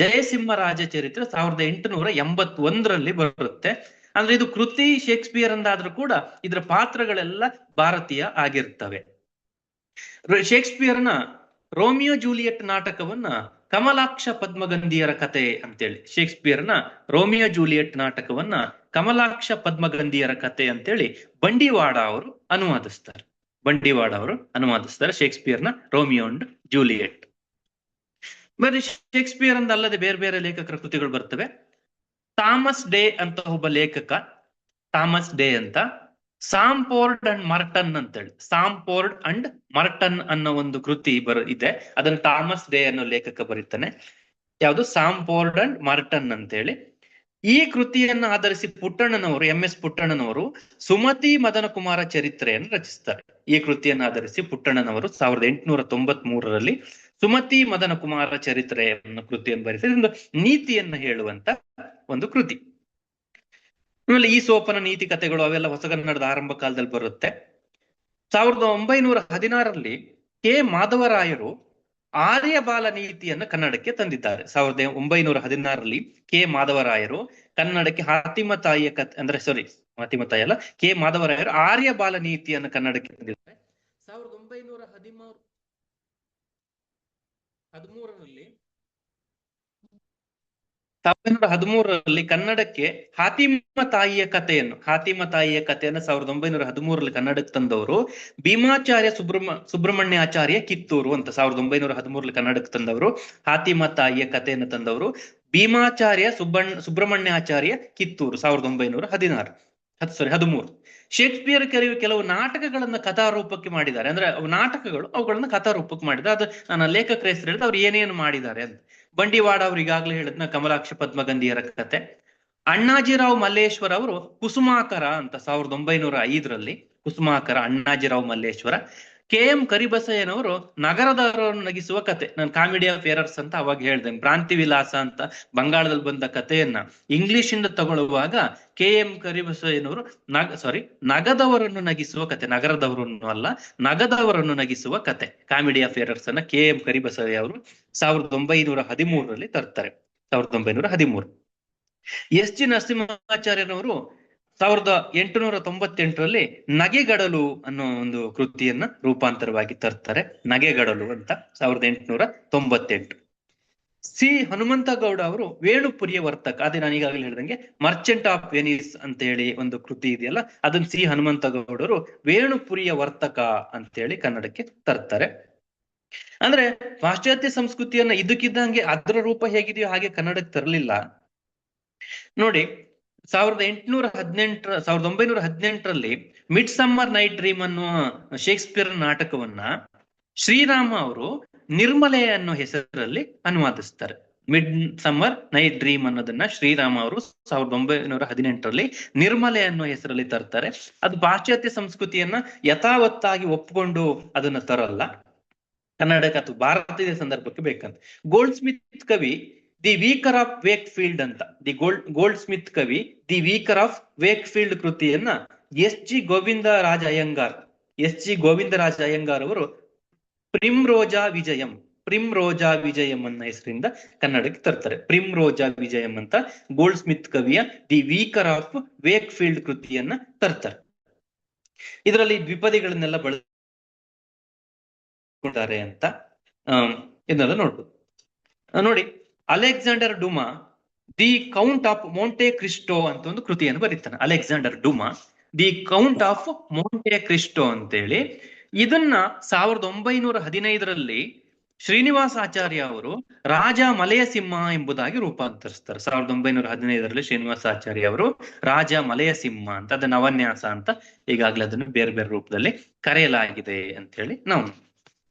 ಜಯಸಿಂಹ ರಾಜ ಚರಿತ್ರೆ 1881ರಲ್ಲಿ ಬರುತ್ತೆ. ಅಂದ್ರೆ ಇದು ಕೃತಿ ಶೇಕ್ಸ್ಪಿಯರ್ ಅಂದಾದ್ರೂ ಕೂಡ ಇದರ ಪಾತ್ರಗಳೆಲ್ಲ ಭಾರತೀಯ ಆಗಿರ್ತವೆ. ಶೇಕ್ಸ್ಪಿಯರ್ನ ರೋಮಿಯೋ ಜೂಲಿಯಟ್ ನಾಟಕವನ್ನ ಕಮಲಾಕ್ಷ ಪದ್ಮಗಂಧಿಯರ ಕತೆ ಅಂತೇಳಿ, ಶೇಕ್ಸ್ಪಿಯರ್ನ ರೋಮಿಯೋ ಜೂಲಿಯಟ್ ನಾಟಕವನ್ನ ಕಮಲಾಕ್ಷ ಪದ್ಮಗಂಧಿಯರ ಕತೆ ಅಂತೇಳಿ ಬಂಡಿವಾಡ ಅವರು ಅನುವಾದಿಸ್ತಾರೆ ಶೇಕ್ಸ್ಪಿಯರ್ನ ರೋಮಿಯೋ ಅಂಡ್ ಜೂಲಿಯಟ್. ಬರೀ ಶೇಕ್ಸ್ಪಿಯರ್ ಅಲ್ಲದೆ ಬೇರೆ ಬೇರೆ ಲೇಖಕರ ಕೃತಿಗಳು ಬರ್ತವೆ. ಥಾಮಸ್ ಡೇ ಅಂತ ಒಬ್ಬ ಲೇಖಕ, ಥಾಮಸ್ ಡೇ ಅಂತ, ಸಾಂಪೋರ್ಡ್ ಅಂಡ್ ಮರ್ಟನ್ ಅಂತೇಳಿ, ಸಾಂಪೋರ್ಡ್ ಅಂಡ್ ಮರ್ಟನ್ ಅನ್ನೋ ಒಂದು ಕೃತಿ ಇದೆ. ಅದನ್ನ ಥಾಮಸ್ ಡೇ ಅನ್ನೋ ಲೇಖಕ ಬರೀತಾನೆ. ಯಾವುದು? ಸಾಂಪೋರ್ಡ್ ಅಂಡ್ ಮರ್ಟನ್ ಅಂತೇಳಿ. ಈ ಕೃತಿಯನ್ನ ಆಧರಿಸಿ ಪುಟ್ಟಣ್ಣನವರು, MS ಪುಟ್ಟಣ್ಣನವರು ಸುಮತಿ ಮದನ ಕುಮಾರ ಚರಿತ್ರೆಯನ್ನು ರಚಿಸ್ತಾರೆ. ಈ ಕೃತಿಯನ್ನು ಆಧರಿಸಿ ಪುಟ್ಟಣ್ಣನವರು 1893ರಲ್ಲಿ ಸುಮತಿ ಮದನ ಕುಮಾರ ಚರಿತ್ರೆ ಅನ್ನೋ ಕೃತಿಯನ್ನು ಬರೆಸಿ ಒಂದು ನೀತಿಯನ್ನ ಹೇಳುವಂತ ಒಂದು ಕೃತಿ. ಆಮೇಲೆ ಈ ಸೋಪನ ನೀತಿ ಕಥೆಗಳು ಅವೆಲ್ಲ ಹೊಸಗನ್ನಡದ ಆರಂಭ ಕಾಲದಲ್ಲಿ ಬರುತ್ತೆ. 1916ರಲ್ಲಿ ಕೆ ಮಾಧವರಾಯರು ಆರ್ಯಬಾಲ ನೀತಿಯನ್ನು ಕನ್ನಡಕ್ಕೆ ತಂದಿದ್ದಾರೆ. 1916ರಲ್ಲಿ ಕೆ ಮಾಧವರಾಯರು ಕನ್ನಡಕ್ಕೆ ಹಾತಿಮತಾಯಿಯ ಕಥೆ ಹಾತಿಮತಾಯಿ ಅಲ್ಲ, ಕೆ ಮಾಧವರಾಯರು ಆರ್ಯಬಾಲ ನೀತಿಯನ್ನು ಕನ್ನಡಕ್ಕೆ ತಂದಿದ್ದಾರೆ. 1913ರಲ್ಲಿ ಕನ್ನಡಕ್ಕೆ ಹಾತಿಮತಾಯಿಯ ಕಥೆಯನ್ನು 1913ರಲ್ಲಿ ಕನ್ನಡಕ್ಕೆ ತಂದವರು ಭೀಮಾಚಾರ್ಯ ಸುಬ್ರಹ್ಮಣ್ಯಾಚಾರ್ಯ ಕಿತ್ತೂರು ಅಂತ. 1913ರಲ್ಲಿ ಕನ್ನಡಕ್ಕೆ ತಂದವರು ಹಾತಿಮತಾಯಿಯ ಕಥೆಯನ್ನು ತಂದವರು ಭೀಮಾಚಾರ್ಯ ಸುಬ್ರಹ್ಮಣ್ಯಾಚಾರ್ಯ ಕಿತ್ತೂರು 1913. ಶೇಕ್ಸ್ಪಿಯರ್ ಕೆಲವು ನಾಟಕಗಳನ್ನ ಕಥಾರೂಪಕ್ಕೆ ಮಾಡಿದ್ದಾರೆ. ಅಂದ್ರೆ ನಾಟಕಗಳು ಅವುಗಳನ್ನ ಕಥಾರೂಪಕ್ಕೆ ಮಾಡಿದ್ದಾರೆ. ಅದು ನನ್ನ ಲೇಖಕರ ಹೆಸರು ಹೇಳಿದ್ರೆ ಅವ್ರು ಏನೇನು ಮಾಡಿದ್ದಾರೆ ಅಂತ. ಬಂಡಿವಾಡ ಅವ್ರು ಈಗಾಗಲೇ ಹೇಳಿದ್ನ ಕಮಲಾಕ್ಷ ಪದ್ಮಗಂಧಿಯರ ಕತೆ. ಅಣ್ಣಾಜಿರಾವ್ ಮಲ್ಲೇಶ್ವರ ಅವರು ಕುಸುಮಾಕರ ಅಂತ 1905ರಲ್ಲಿ ಕುಸುಮಾಕರ ಅಣ್ಣಾಜಿರಾವ್ ಮಲ್ಲೇಶ್ವರ. KM ಕರಿಬಸಯ್ಯನವರು ನಗರದವರನ್ನು ನಗಿಸುವ ಕತೆ. ನಾನು ಕಾಮಿಡಿ ಆಫ್ ಎರರ್ಸ್ ಅಂತ ಅವಾಗ ಹೇಳ್ದೆ. ಭ್ರಾಂತಿ ವಿಲಾಸ ಅಂತ ಬಂಗಾಳದಲ್ಲಿ ಬಂದ ಕಥೆಯನ್ನ ಇಂಗ್ಲಿಷ್ ಇಂದ ತಗೊಳ್ಳುವಾಗ KM ಕರಿಬಸಯ್ಯನವರು ನಗದವರನ್ನು ನಗಿಸುವ ಕತೆ, ನಗರದವರನ್ನು ಅಲ್ಲ ನಗದವರನ್ನು ನಗಿಸುವ ಕತೆ, ಕಾಮಿಡಿ ಆಫ್ ಎರರ್ಸ್ ಅನ್ನ KM ಕರಿಬಸಯ್ಯ ಅವರು 1913ರಲ್ಲಿ ತರ್ತಾರೆ. 1913. SG ನರಸಿಂಹಾಚಾರ್ಯನವರು 1898ರಲ್ಲಿ ನಗೆಗಡಲು ಅನ್ನೋ ಒಂದು ಕೃತಿಯನ್ನ ರೂಪಾಂತರವಾಗಿ ತರ್ತಾರೆ. ನಗೆಗಡಲು ಅಂತ 1898. ಸಿ ಹನುಮಂತಗೌಡ ಅವರು ವೇಣುಪುರಿಯ ವರ್ತಕ, ಅದೇ ನಾನು ಈಗಾಗಲೇ ಹೇಳಿದಂಗೆ ಮರ್ಚೆಂಟ್ ಆಫ್ ವೆನಿಸ್ ಅಂತ ಹೇಳಿ ಒಂದು ಕೃತಿ ಇದೆಯಲ್ಲ, ಅದನ್ನ ಸಿ ಹನುಮಂತಗೌಡರು ವೇಣುಪುರಿಯ ವರ್ತಕ ಅಂತೇಳಿ ಕನ್ನಡಕ್ಕೆ ತರ್ತಾರೆ. ಅಂದ್ರೆ ಪಾಶ್ಚಾತ್ಯ ಸಂಸ್ಕೃತಿಯನ್ನ ಇದಕ್ಕಿದ್ದಂಗೆ ಅದರ ರೂಪ ಹೇಗಿದೆಯೋ ಹಾಗೆ ಕನ್ನಡಕ್ಕೆ ತರಲಿಲ್ಲ. ನೋಡಿ, 1918ರಲ್ಲಿ ಮಿಡ್ ಸಮ್ಮರ್ ನೈಟ್ ಡ್ರೀಮ್ ಅನ್ನುವ ಶೇಕ್ಸ್ಪಿಯರ್ ನಾಟಕವನ್ನ ಶ್ರೀರಾಮ ಅವರು ನಿರ್ಮಲೆ ಅನ್ನೋ ಹೆಸರಲ್ಲಿ ಅನುವಾದಿಸ್ತಾರೆ. ಮಿಡ್ ಸಮ್ಮರ್ ನೈಟ್ ಡ್ರೀಮ್ ಅನ್ನೋದನ್ನ ಶ್ರೀರಾಮ ಅವರು 1918ರಲ್ಲಿ ನಿರ್ಮಲೆ ಅನ್ನೋ ಹೆಸರಲ್ಲಿ ತರ್ತಾರೆ. ಅದು ಪಾಶ್ಚಾತ್ಯ ಸಂಸ್ಕೃತಿಯನ್ನ ಯಥಾವತ್ತಾಗಿ ಒಪ್ಪಿಕೊಂಡು ಅದನ್ನ ತರಲ್ಲ, ಕನ್ನಡಕ್ಕೆ ಅಥವಾ ಭಾರತೀಯ ಸಂದರ್ಭಕ್ಕೆ ಬೇಕಂತ. ಗೋಲ್ಡ್ ಸ್ಮಿತ್ ಕವಿ the vicar of Wakefield ಅಂತ, ಗೋಲ್ಡ್ ಸ್ಮಿತ್ ಕವಿ the vicar of Wakefield ಕೃತಿಯನ್ನ ಎಸ್ ಜಿ ಗೋವಿಂದರಾಜ ಅಯ್ಯಂಗಾರ್ ಅವರು ಪ್ರಿಮ್ರೋಜಾ ವಿಜಯಂ ಅನ್ನೋ ಹೆಸರಿಂದ ಕನ್ನಡಕ್ಕೆ ತರ್ತಾರೆ. ಪ್ರಿಮ್ರೋಜಾ ವಿಜಯಂ ಅಂತ ಗೋಲ್ಡ್ ಸ್ಮಿತ್ ಕವಿಯ the vicar of Wakefield ಕೃತಿಯನ್ನ ತರ್ತಾರೆ. ಇದರಲ್ಲಿ ದ್ವಿಪದಿಗಳನ್ನೆಲ್ಲ ಬಳಸಿದ್ದಾರೆ ಅಂತ ಇದನ್ನೆಲ್ಲ ನೋಡ್ಬೋದು. ನೋಡಿ, Alexander Dumas the Count of Monte Cristo ಅಂತ ಒಂದು ಕೃತಿಯನ್ನು ಬರೀತಾನೆ. Alexander Dumas the Count of Monte Cristo ಅಂತೇಳಿ ಇದನ್ನ 1915ರಲ್ಲಿ ಶ್ರೀನಿವಾಸಾಚಾರ್ಯ ಅವರು ರಾಜ ಮಲೆಯ ಸಿಂಹ ಎಂಬುದಾಗಿ ರೂಪಾಂತರಿಸ್ತಾರೆ. 1915ರಲ್ಲಿ ಶ್ರೀನಿವಾಸಾಚಾರ್ಯ ಅವರು ರಾಜ ಮಲೆಯ ಸಿಂಹ ಅಂತ, ಅದನ್ನ ನವನ್ಯಾಸ ಅಂತ ಈಗಾಗಲೇ ಅದನ್ನು ಬೇರೆ ಬೇರೆ ರೂಪದಲ್ಲಿ ಕರೆಯಲಾಗಿದೆ ಅಂತ ಹೇಳಿ ನಾವು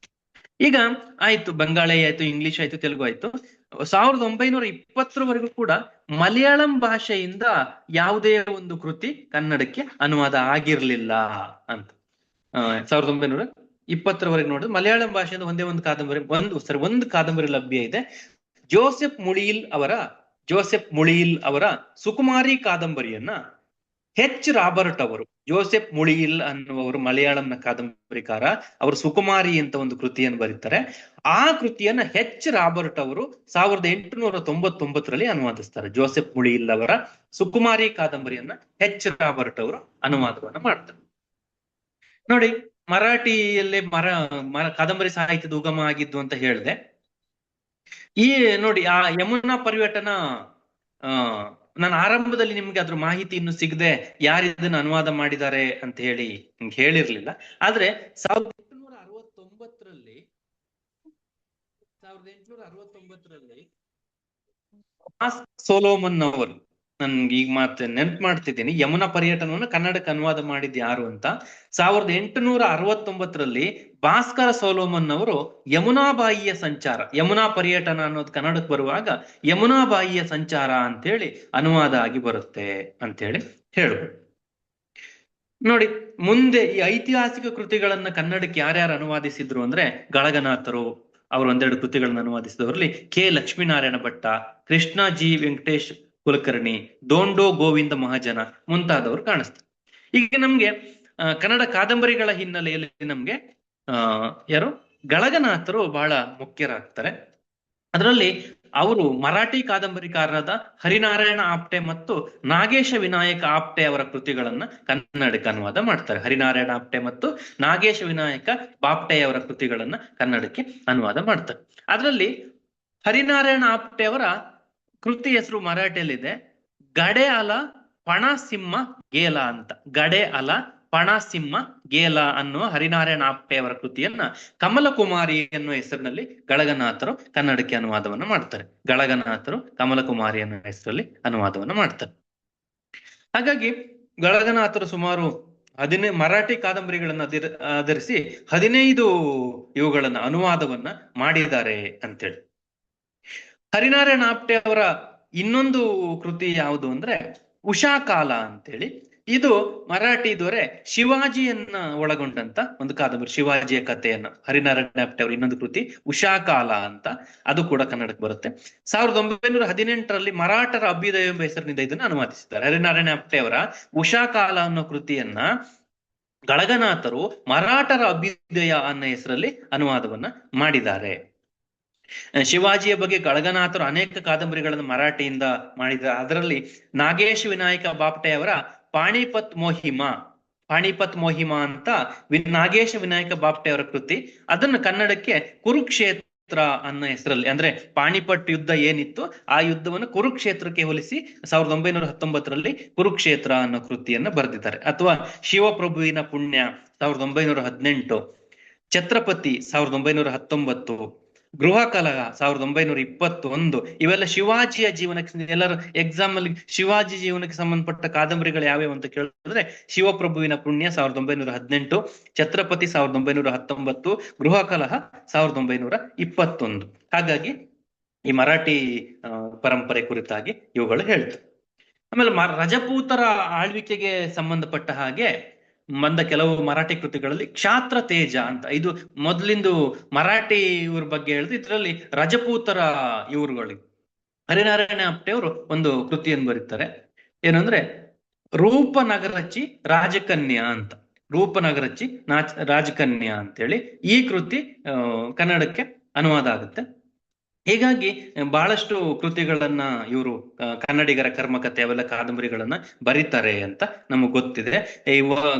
ಈಗ ಆಯ್ತು. ಬಂಗಾಳಿ ಆಯ್ತು, ಇಂಗ್ಲಿಷ್ ಆಯ್ತು, ತೆಲುಗು ಆಯ್ತು. 1920ರವರೆಗೂ ಕೂಡ ಮಲಯಾಳಂ ಭಾಷೆಯಿಂದ ಯಾವುದೇ ಒಂದು ಕೃತಿ ಕನ್ನಡಕ್ಕೆ ಅನುವಾದ ಆಗಿರ್ಲಿಲ್ಲ ಅಂತ. 1920ರವರೆಗೆ ನೋಡಿದ್ರೆ ಮಲಯಾಳಂ ಭಾಷೆಯಿಂದ ಒಂದೇ ಒಂದು ಕಾದಂಬರಿ, ಒಂದು ಕಾದಂಬರಿ ಲಭ್ಯ ಇದೆ. ಜೋಸೆಫ್ ಮುಳಿಯಿಲ್ ಅವರ ಸುಕುಮಾರಿ ಕಾದಂಬರಿಯನ್ನ ರಾಬರ್ಟ್ ಅವರು, ಜೋಸೆಫ್ ಮುಳಿಯಿಲ್ ಅನ್ನುವರು ಮಲಯಾಳಂನ ಕಾದಂಬರಿಕಾರ, ಅವರು ಸುಕುಮಾರಿ ಅಂತ ಒಂದು ಕೃತಿಯನ್ನು ಬರೀತಾರೆ. ಆ ಕೃತಿಯನ್ನ ರಾಬರ್ಟ್ ಅವರು 1899ರಲ್ಲಿ ಅನುವಾದಿಸ್ತಾರೆ. ಜೋಸೆಫ್ ಮುಳಿಯಿಲ್ ಅವರ ಸುಕುಮಾರಿ ಕಾದಂಬರಿಯನ್ನ ರಾಬರ್ಟ್ ಅವರು ಅನುವಾದವನ್ನ ಮಾಡ್ತಾರೆ. ನೋಡಿ, ಮರಾಠಿಯಲ್ಲೇ ಕಾದಂಬರಿ ಸಾಹಿತ್ಯದ ಉಗಮ ಆಗಿದ್ದು ಅಂತ ಹೇಳಿದೆ. ಈ ನೋಡಿ, ಆ ಯಮುನಾ ಪರ್ಯಟನ ನಾನು ಆರಂಭದಲ್ಲಿ ನಿಮ್ಗೆ ಅದ್ರ ಮಾಹಿತಿ ಇನ್ನು ಸಿಗದೆ ಯಾರು ಇದನ್ನ ಅನುವಾದ ಮಾಡಿದ್ದಾರೆ ಅಂತ ಹೇಳಿ ಹೇಳಿರ್ಲಿಲ್ಲ. ಆದ್ರೆ 1869ರಲ್ಲಿ ಸೋಲೋಮನ್ ಅವರು, ನನ್ಗೆ ಈಗ ಮತ್ತೆ ನೆನ್ಪು ಮಾಡ್ತಿದ್ದೀನಿ, ಯಮುನಾ ಪರ್ಯಟನವನ್ನು ಕನ್ನಡಕ್ಕೆ ಅನುವಾದ ಮಾಡಿದ್ ಯಾರು ಅಂತ. 1869ರಲ್ಲಿ ಭಾಸ್ಕರ ಸೋಲೋಮನ್ ಅವರು ಯಮುನಾಬಾಯಿಯ ಸಂಚಾರ, ಯಮುನಾ ಪರ್ಯಟನ ಅನ್ನೋದು ಕನ್ನಡಕ್ಕೆ ಬರುವಾಗ ಯಮುನಾಬಾಯಿಯ ಸಂಚಾರ ಅಂತೇಳಿ ಅನುವಾದ ಆಗಿ ಬರುತ್ತೆ ಅಂತೇಳಿ ಹೇಳ್ಬೋದು. ನೋಡಿ, ಮುಂದೆ ಈ ಐತಿಹಾಸಿಕ ಕೃತಿಗಳನ್ನ ಕನ್ನಡಕ್ಕೆ ಯಾರ್ಯಾರು ಅನುವಾದಿಸಿದ್ರು ಅಂದ್ರೆ ಗಳಗನಾಥರು, ಅವರು ಒಂದೆರಡು ಕೃತಿಗಳನ್ನ ಅನುವಾದಿಸಿದವರಲ್ಲಿ ಕೆ ಲಕ್ಷ್ಮೀನಾರಾಯಣ ಭಟ್ಟ, ಕೃಷ್ಣ ಜಿ ವೆಂಕಟೇಶ್ ಕುಲಕರ್ಣಿ, ದೋಂಡೋ ಗೋವಿಂದ ಮಹಾಜನ ಮುಂತಾದವರು ಕಾಣಿಸ್ತಾರೆ. ಈಗ ನಮ್ಗೆ ಕನ್ನಡ ಕಾದಂಬರಿಗಳ ಹಿನ್ನೆಲೆಯಲ್ಲಿ ನಮ್ಗೆ ಯಾರು ಗಳಗನಾಥರು ಬಹಳ ಮುಖ್ಯರಾಗ್ತಾರೆ. ಅದರಲ್ಲಿ ಅವರು ಮರಾಠಿ ಕಾದಂಬರಿಕಾರರಾದ ಹರಿನಾರಾಯಣ ಆಪ್ಟೆ ಮತ್ತು ನಾಗೇಶ ವಿನಾಯಕ ಆಪ್ಟೆ ಅವರ ಕೃತಿಗಳನ್ನ ಕನ್ನಡಕ್ಕೆ ಅನುವಾದ ಮಾಡ್ತಾರೆ. ಹರಿನಾರಾಯಣ ಆಪ್ಟೆ ಮತ್ತು ನಾಗೇಶ ವಿನಾಯಕ ಬಾಪ್ಟೆ ಅವರ ಕೃತಿಗಳನ್ನ ಕನ್ನಡಕ್ಕೆ ಅನುವಾದ ಮಾಡ್ತಾರೆ. ಅದರಲ್ಲಿ ಹರಿನಾರಾಯಣ ಆಪ್ಟೆ ಅವರ ಕೃತಿ ಹೆಸರು ಮರಾಠಿಯಲ್ಲಿದೆ ಗಡೆ ಅಲ ಪಣಸಿಂಹ ಗೇಲ ಅಂತ. ಗಡೆ ಅಲ ಪಣಸಿಂಹ ಗೇಲ ಅನ್ನುವ ಹರಿನಾರಾಯಣ ಆಪ್ಟೆ ಅವರ ಕೃತಿಯನ್ನ ಕಮಲಕುಮಾರಿ ಎನ್ನುವ ಹೆಸರಿನಲ್ಲಿ ಗಳಗನಾಥರು ಕನ್ನಡಕ್ಕೆ ಅನುವಾದವನ್ನ ಮಾಡ್ತಾರೆ. ಗಳಗನಾಥರು ಕಮಲಕುಮಾರಿ ಅನ್ನೋ ಹೆಸರಲ್ಲಿ ಅನುವಾದವನ್ನ ಮಾಡ್ತಾರೆ. ಹಾಗಾಗಿ ಗಳಗನಾಥರು ಸುಮಾರು ಮರಾಠಿ ಕಾದಂಬರಿಗಳನ್ನ ಆಧರಿಸಿ 15 ಇವುಗಳನ್ನ ಅನುವಾದವನ್ನ ಮಾಡಿದ್ದಾರೆ ಅಂತೇಳಿ. ಹರಿನಾರಾಯಣ ಆಪ್ಟೆ ಅವರ ಇನ್ನೊಂದು ಕೃತಿ ಯಾವುದು ಅಂದ್ರೆ ಉಷಾಕಾಲ ಅಂತೇಳಿ. ಇದು ಮರಾಠಿ ದೊರೆ ಶಿವಾಜಿಯನ್ನ ಒಳಗೊಂಡಂತ ಒಂದು ಕಾದಂಬರಿ, ಶಿವಾಜಿಯ ಕಥೆಯನ್ನ ಹರಿನಾರಾಯಣ ಆಪ್ಟೆ ಅವರ ಇನ್ನೊಂದು ಕೃತಿ ಉಷಾಕಾಲ ಅಂತ, ಅದು ಕೂಡ ಕನ್ನಡಕ್ಕೆ ಬರುತ್ತೆ. 1918ರಲ್ಲಿ ಮರಾಠರ ಅಭ್ಯುದಯ ಎಂಬ ಹೆಸರಿನಿಂದ ಇದನ್ನು ಅನುವಾದಿಸಿದ್ದಾರೆ. ಹರಿನಾರಾಯಣ ಆಪ್ಟೆ ಅವರ ಉಷಾಕಾಲ ಅನ್ನೋ ಕೃತಿಯನ್ನ ಗಳಗನಾಥರು ಮರಾಠರ ಅಭ್ಯುದಯ ಅನ್ನೋ ಹೆಸರಲ್ಲಿ ಅನುವಾದವನ್ನ ಮಾಡಿದ್ದಾರೆ. ಶಿವಾಜಿಯ ಬಗ್ಗೆ ಗಳಗನಾಥರು ಅನೇಕ ಕಾದಂಬರಿಗಳನ್ನು ಮರಾಠಿಯಿಂದ ಮಾಡಿದ್ದಾರೆ. ಅದರಲ್ಲಿ ನಾಗೇಶ್ ವಿನಾಯಕ ಬಾಪ್ಟೆ ಅವರ ಪಾಣಿಪತ್ ಮೋಹಿಮಾ ಅಂತ ನಾಗೇಶ ವಿನಾಯಕ ಬಾಪ್ಟೆ ಅವರ ಕೃತಿ, ಅದನ್ನು ಕನ್ನಡಕ್ಕೆ ಕುರುಕ್ಷೇತ್ರ ಕುರುಕ್ಷೇತ್ರ ಅನ್ನೋ ಹೆಸರಲ್ಲಿ, ಅಂದ್ರೆ ಪಾಣಿಪಟ್ ಯುದ್ಧ ಏನಿತ್ತು ಆ ಯುದ್ಧವನ್ನು ಕುರುಕ್ಷೇತ್ರಕ್ಕೆ ಹೋಲಿಸಿ 1919ರಲ್ಲಿ ಕುರುಕ್ಷೇತ್ರ ಅನ್ನೋ ಕೃತಿಯನ್ನ ಬರೆದಿದ್ದಾರೆ. ಅಥವಾ ಶಿವಪ್ರಭುವಿನ ಪುಣ್ಯ 1918, ಛತ್ರಪತಿ 1919, ಗೃಹ ಕಲಹ 1921, ಇವೆಲ್ಲ ಶಿವಾಜಿಯ ಜೀವನಕ್ಕೆ, ಎಲ್ಲರೂ ಎಕ್ಸಾಮ್ ಅಲ್ಲಿ ಶಿವಾಜಿ ಜೀವನಕ್ಕೆ ಸಂಬಂಧಪಟ್ಟ ಕಾದಂಬರಿಗಳು ಯಾವ್ಯಾವ ಅಂತ ಕೇಳಿದ್ರೆ ಶಿವಪ್ರಭುವಿನ ಪುಣ್ಯ 1918, ಛತ್ರಪತಿ 1919, ಗೃಹ ಕಲಹ 1921. ಹಾಗಾಗಿ ಈ ಮರಾಠಿ ಪರಂಪರೆ ಕುರಿತಾಗಿ ಇವುಗಳು ಹೇಳ್ತವೆ. ಆಮೇಲೆ ರಜಪೂತರ ಆಳ್ವಿಕೆಗೆ ಸಂಬಂಧಪಟ್ಟ ಹಾಗೆ ಬಂದ ಕೆಲವು ಮರಾಠಿ ಕೃತಿಗಳಲ್ಲಿ ಕ್ಷಾತ್ರ ತೇಜ ಅಂತ, ಇದು ಮೊದಲಿಂದು ಮರಾಠಿ ಇವ್ರ ಬಗ್ಗೆ ಹೇಳಿದ್ರೆ ಇದರಲ್ಲಿ ರಜಪೂತರ ಇವರುಗಳಿಗೆ ಹರಿನಾರಾಯಣ ಆಪ್ಟೆ ಅವರು ಒಂದು ಕೃತಿಯನ್ನು ಬರೀತಾರೆ. ಏನಂದ್ರೆ ರೂಪನಗರಚಿ ರಾಜಕನ್ಯಾ ಅಂತ, ರೂಪನಗರಚಿ ರಾಜಕನ್ಯಾ ಅಂತೇಳಿ ಈ ಕೃತಿ ಕನ್ನಡಕ್ಕೆ ಅನುವಾದ ಆಗುತ್ತೆ. ಹೀಗಾಗಿ ಬಹಳಷ್ಟು ಕೃತಿಗಳನ್ನ ಇವರು ಕನ್ನಡಿಗರ ಕರ್ಮಕಥೆ ಅವೆಲ್ಲ ಕಾದಂಬರಿಗಳನ್ನ ಬರೀತಾರೆ ಅಂತ ನಮಗ್ ಗೊತ್ತಿದೆ.